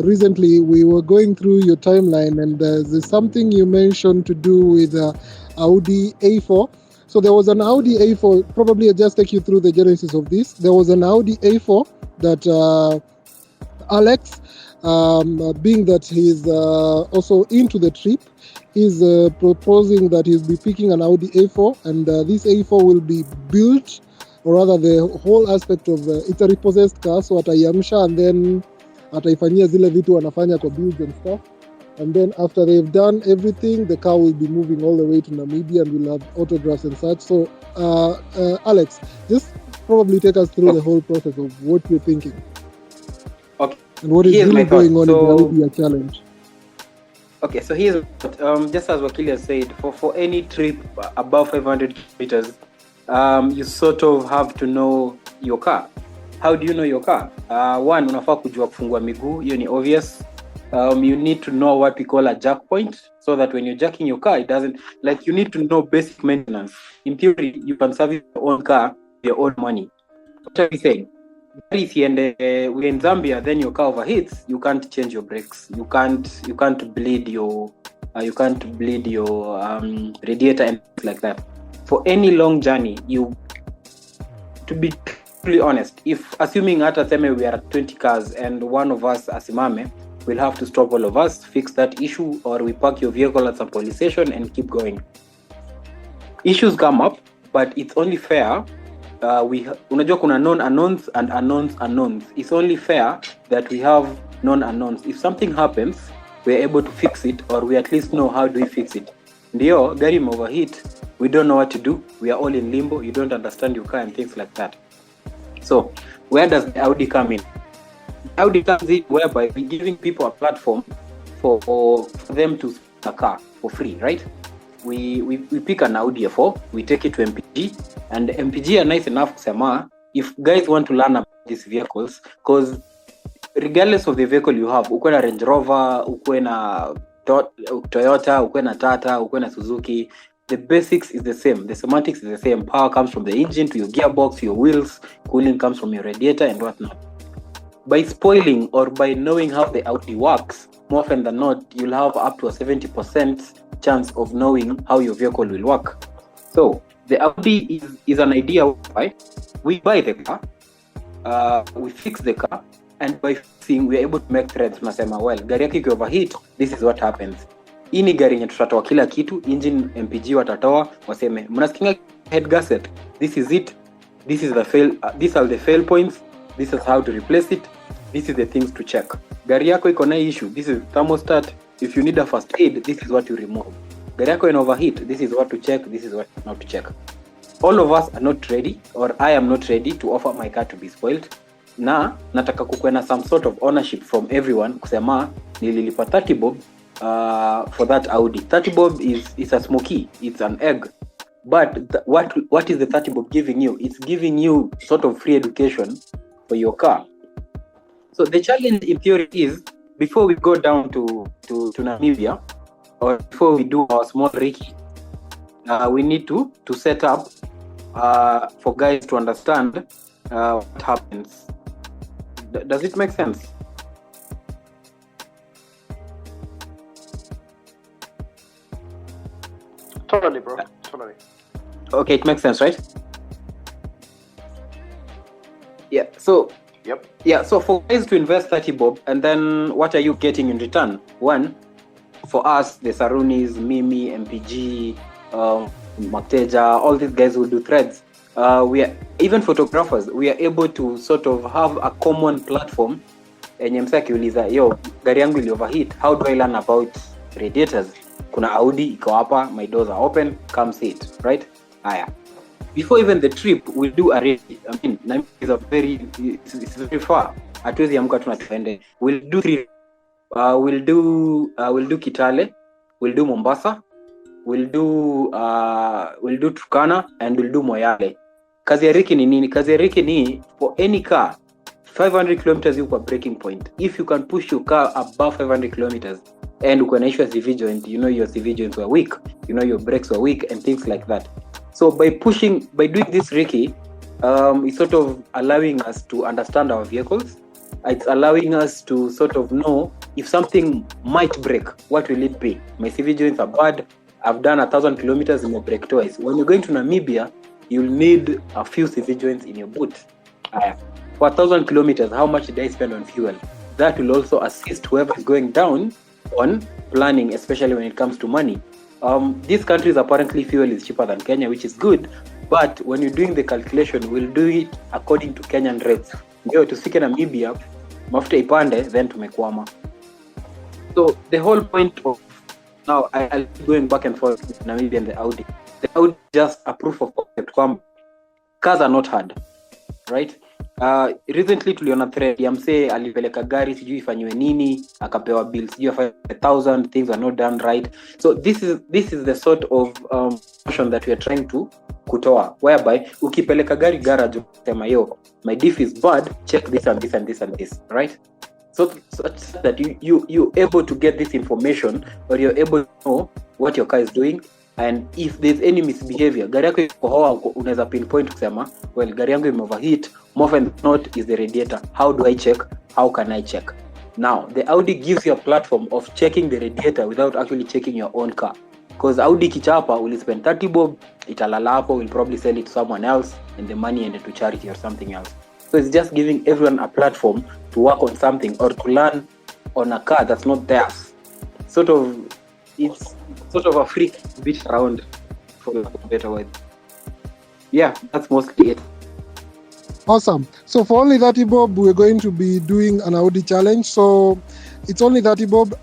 recently we were going through your timeline, and there's something you mentioned to do with Audi A4. So there was an Audi A4, probably I'll just take you through the genesis of this. There was an Audi A4 that Alex, being that he's also into the trip, is proposing that he'll be picking an Audi A4, and this A4 will be built, or rather the whole aspect of it's a repossessed car, so ataiamsha and then ataifanyia zile vitu wanafanya kwa builds and stuff. And then after they've done everything, the car will be moving all the way to Namibia and we'll have autographs and such. So Alex, just probably take us through the whole process of what you're thinking. Okay. And what is really going on in the Audi challenge. Okay, so here's just as Wakili has said, for any trip above 500 meters, you sort of have to know your car. How do you know your car? One, unafaa kujua kufungua miguu, hiyo ni obvious. You need to know what we call a jack point, so that when you're jacking your car, it doesn't, like, you need to know basic maintenance. In theory, you can service your own car with your own money. What are we saying? If we're in Zambia, then your car overheats, you can't change your brakes. You can't bleed your radiator and things like that. For any long journey, to be truly honest, if assuming at a time we are at 20 cars and one of us asimame, we'll have to stop all of us, fix that issue, or we park your vehicle at some police station and keep going. Issues come up, but it's only fair. Unajua kuna known unknowns and unknowns. It's only fair that we have known unknowns. If something happens, we're able to fix it, or we at least know how do we fix it. Ndio, gari overheat, we don't know what to do. We are all in limbo. You don't understand your car and things like that. So, where does the Audi come in? Audi comes in whereby we're giving people a platform for them to a car for free, right? We pick an Audi A4, we take it to MPG, and MPG are nice enough kusema, if guys want to learn about these vehicles, because regardless of the vehicle you have, ukwe na Range Rover, ukwe na Toyota, ukwe na Tata, ukwe na Suzuki, the basics is the same, the semantics is the same. Power comes from the engine to your gearbox, to your wheels, cooling comes from your radiator and whatnot. By spoiling or by knowing how the Audi works, more often than not, you'll have up to a 70% chance of knowing how your vehicle will work. So the Audi is an idea why we buy the car, we fix the car, and by fixing, we're able to make threads. Tunasema, well, gari yako iki overheat, this is what happens. Hii ni gari yenye tutatoa kila kitu, engine MPG watatoa, waseme, mnasikinga head gasket, this is it, this is the fail, these are the fail points, this is how to replace it, this is the things to check. Gari yako iko na issue, this is thermostat, if you need a first aid, this is what you remove. Gari yako in overheat, this is what to check, this is what not to check. All of us are not ready, or I am not ready to offer my car to be spoiled. Na nataka kukuwe na some sort of ownership from everyone, kusema nililipa 30 bob for that Audi. 30 bob is a smoky, it's an egg. But what is the 30 bob giving you? It's giving you sort of free education for your car. So the challenge in theory is, before we go down to Namibia, or before we do our small recce, we need to set up for guys to understand what happens. Does it make sense? Totally, bro. Totally. Okay, it makes sense, right? Yeah. So. Yep. Yeah. So for guys to invest 30 bob, and then what are you getting in return? One, for us, the Sarunis, Mimi, MPG, Makteja, all these guys who do threads, we are even photographers. We are able to sort of have a common platform. Enye msa kiuliza, yo, gari yangu ili overheat, how do I learn about radiators? Kuna Audi iko hapa, my doors are open, come see it, right? Aya. Before even the trip, we'll do a race. I mean, it's very far. Hatuwezi amka tunatuende. We'll do 3. We'll do Kitale, we'll do Mombasa, we'll do Turkana, and we'll do Moyale. Kazi ya Riki ni nini? Kazi ya Riki ni, for any car, 500 kilometers you kwa breaking point. If you can push your car above 500 kilometers and uko na issue ya CV joint, you know your CV joints were weak, you know your brakes were weak, and things like that. So by doing this Riki, it's sort of allowing us to understand our vehicles. It's allowing us to sort of know if something might break, what will it be? My CV joints are bad. I've done 1,000 kilometers in my brake twice. When you're going to Namibia, you'll need a few CV joints in your boot. For 1,000 kilometers, how much did I spend on fuel? That will also assist whoever is going down on planning, especially when it comes to money. These countries, apparently fuel is cheaper than Kenya, which is good. But when you're doing the calculation, we'll do it according to Kenyan rates. Ndio tufike Namibia, mafuta ipande, then tumekwama. So the whole point of now, I'll be going back and forth with Namibia and the Audi. The Audi is just a proof of concept. Cars are not hard, right? Recently tuliona thread ya msee alipeleka gari sijui ifanywe nini, akapewa bill sijui 5,000, things are not done right. So this is the sort of motion that we are trying to kutoa, whereby ukipeleka gari garage sema yo, my diff is bad, check this and this and this and this, right? So that you're able to get this information, or you're able to know what your car is doing, and if there's any misbehavior, gari yako iko hoa, unaweza pinpoint kusema, well, gari yangu ime overheat, more than not is the radiator. How do I check? How can I check? Now, the Audi gives you a platform of checking the radiator without actually checking your own car. Because Audi kichapa will spend 30 bob, italala hapo, will probably sell it to someone else, and the money ended to charity or something else. So it's just giving everyone a platform to work on something or to learn on a car that's not theirs. It's sort of a free bit around, for a better word. Yeah, that's mostly it. Awesome. So for only 30 bob, we're going to be doing an Audi challenge. So it's only 30 bob.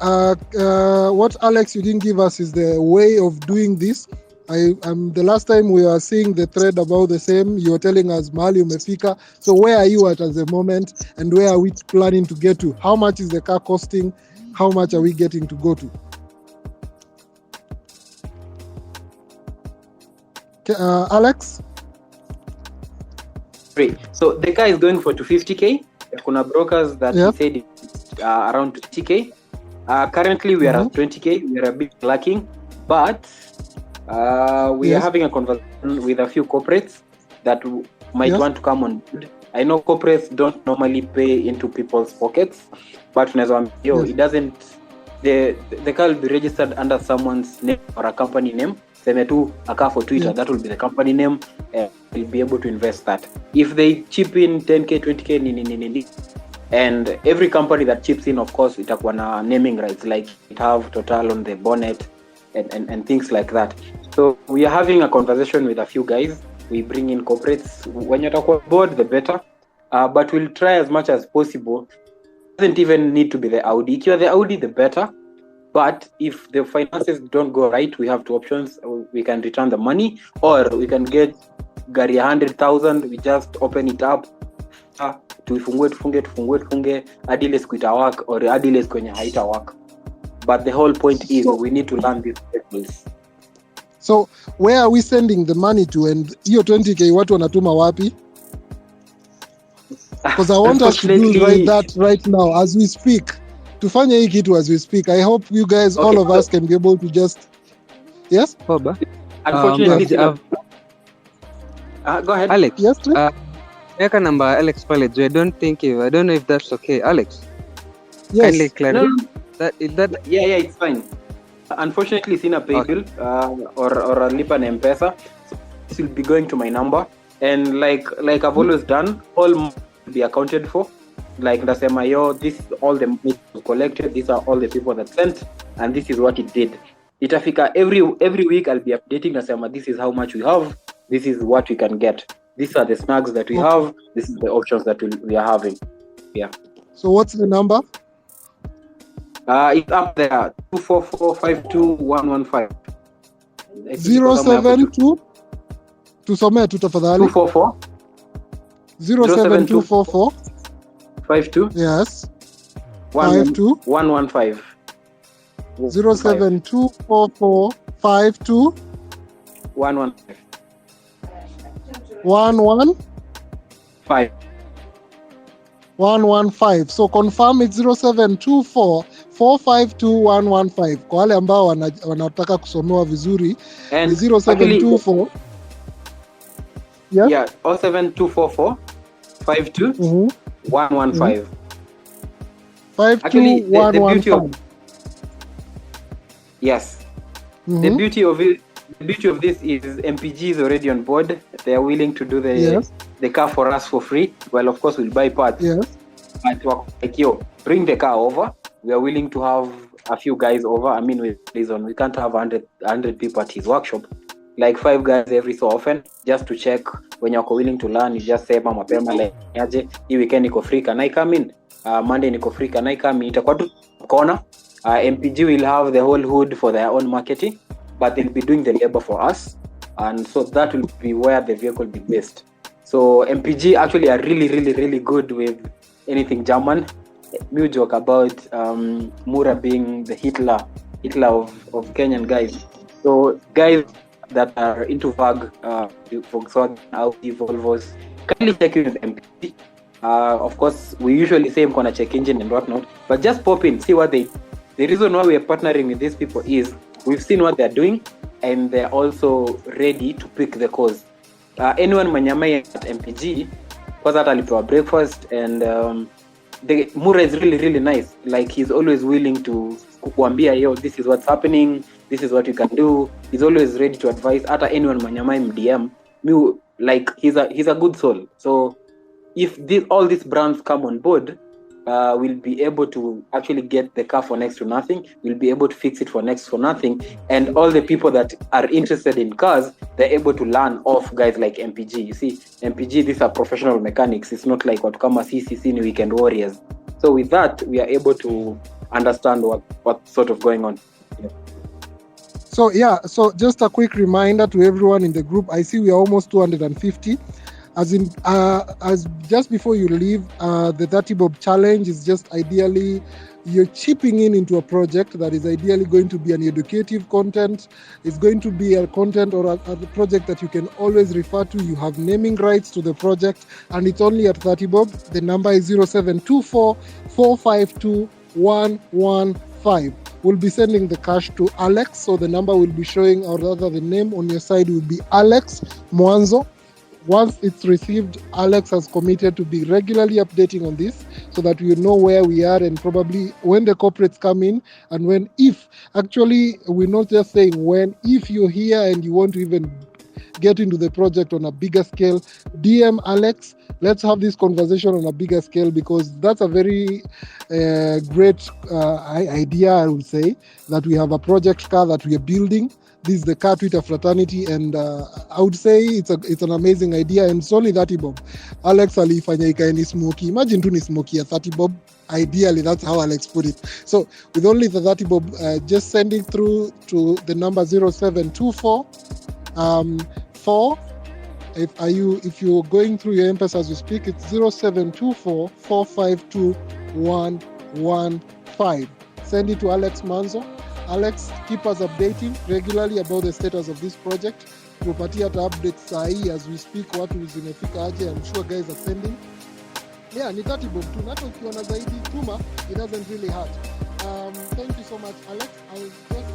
What Alex you didn't give us is the way of doing this. The last time we were seeing the thread about the same, you were telling us mahali umefika. So where are you at the moment, and where are we planning to get to? How much is the car costing? How much are we getting to go to? Okay, Alex? Great. So the car is going for 250k. Kuna brokers that he said around 20k. Currently we are at 20k. We are a bit lacking, but we are having a conversation with a few corporates that might want to come on board. I know corporates don't normally pay into people's pockets, but it doesn't. The car will be registered under someone's name or a company name. Semetu a car for Twitter, that will be the company name. We'll be able to invest that. If they chip in 10k, 20k, and every company that chips in, of course, itakuwa na naming rights, like it have Total on the bonnet and things like that. So we are having a conversation with a few guys. We bring in corporates. When you're on board, the better. but we'll try as much as possible. It doesn't even need to be the Audi. If you're the Audi, the better. But if the finances don't go right, we have two options. We can return the money, or we can get gari 100,000. We just open it up. Tufungue hadi ile siku itawaka or hadi ile siku yenye haitawaka. But the whole point is we need to learn these skills. So where are we sending the money to, and hiyo 20k watu wanatuma wapi? Because I want us to do that right now as we speak. Tufanye hii kitu as we speak. I hope you guys, all of us, can be able to just... Yes? Boba? Unfortunately, go ahead. Alex. Yes, please. Eka number Alex pale. I don't know if that's okay. Alex? Yes. Kindly clarify. Yeah, it's fine. Unfortunately, sina pay bill or lipa na M-Pesa. So this will be going to my number. And like I've always done, all will be accounted for. Like nasema this is all the money collected, these are all the people that sent, and this is what it did. Itafika every week I'll be updating nasema this is how much we have, this is what we can get, these are the snags that we have, this is the options that we are having. Yeah. So what's the number? It's up there, 244-52115. 072 tusomee tu tafadhali. 244 07244 52 yes 52 115 07244 52 115 115. So confirm it's 0724 452 115 kwa wale ambao wanataka kusomewa vizuri. And 0724 yeah 07244 52 115 Actually, the beauty of the beauty of this is MPG is already on board. They are willing to do the car for us for free. Well, of course, we'll buy parts. Yes. But like bring the car over. We are willing to have a few guys over. I mean, we can't have 100 people at his workshop. Like 5 guys every so often, just to check when you're willing to learn. You just say mapema like aje hii weekend niko free, can I come in? Monday niko free, can I come in? Itakuwa tu corner. MPG will have the whole hood for their own marketing, but they'll be doing the labor for us, and so that will be where the vehicle will be based. So MPG actually are really good with anything German. We joke about Mura being the Hitler of Kenyan guys. So guys that are into VAG, Volkswagen, Audi, Volvos, kindly check in with MPG. Of course, we usually say mkona check engine and whatnot, but just pop in, see what the reason why we are partnering with these people is we've seen what they're doing, and they're also ready to pick the cause. Anyone manyamai at MPG, because that alipewa breakfast, and the Mura is really nice. Like, he's always willing to kukuambia, this is what's happening, this is what you can do. He's always ready to advise. Ata anyone manyamai DM, like he's a good soul. So if all these brands come on board, we'll be able to actually get the car for next to nothing. We'll be able to fix it for next to nothing. And all the people that are interested in cars, they're able to learn off guys like MPG. You see, MPG, these are professional mechanics. It's not like what kama CCC ni weekend warriors. So with that, we are able to understand what's sort of going on. Yeah. So just a quick reminder to everyone in the group. I see we are almost 250. As just before you leave, the 30 Bob challenge is just ideally you're chipping into a project that is ideally going to be an educative content. It's going to be a content or a project that you can always refer to. You have naming rights to the project, and it's only at 30 Bob. The number is 0724 452 115. We'll be sending the cash to Alex, so the number will be showing, or rather the name on your side will be Alex Mwanzo. Once it's received, Alex has committed to be regularly updating on this so that we know where we are, and probably when the corporates come in, and we're not just saying when, if you're here and you want to even get into the project on a bigger scale, DM Alex. Let's have this conversation on a bigger scale, because that's a very great idea, I would say, that we have a project car that we are building This is the car Twitter fraternity, and I would say it's an amazing idea, and it's only 30 bob. Alex alifanya ikae ni smoky. Imagine tu ni smoky at 30 bob. Ideally, that's how Alex put it. So with only the 30 bob, just send it through to the number 0724 4. If you're going through your M-Pesa as we speak, it's 0724 452 115. Send it to Alex Manzo. Alex, keep us updating regularly about the status of this project. Tupatie hata updates sahi as we speak, watu zimefika aje. I'm sure guys are sending. Yeah, ni 30 bob tu. Hata ukiona zaidi tuma, it doesn't really hurt. Thank you so much, Alex. I'll just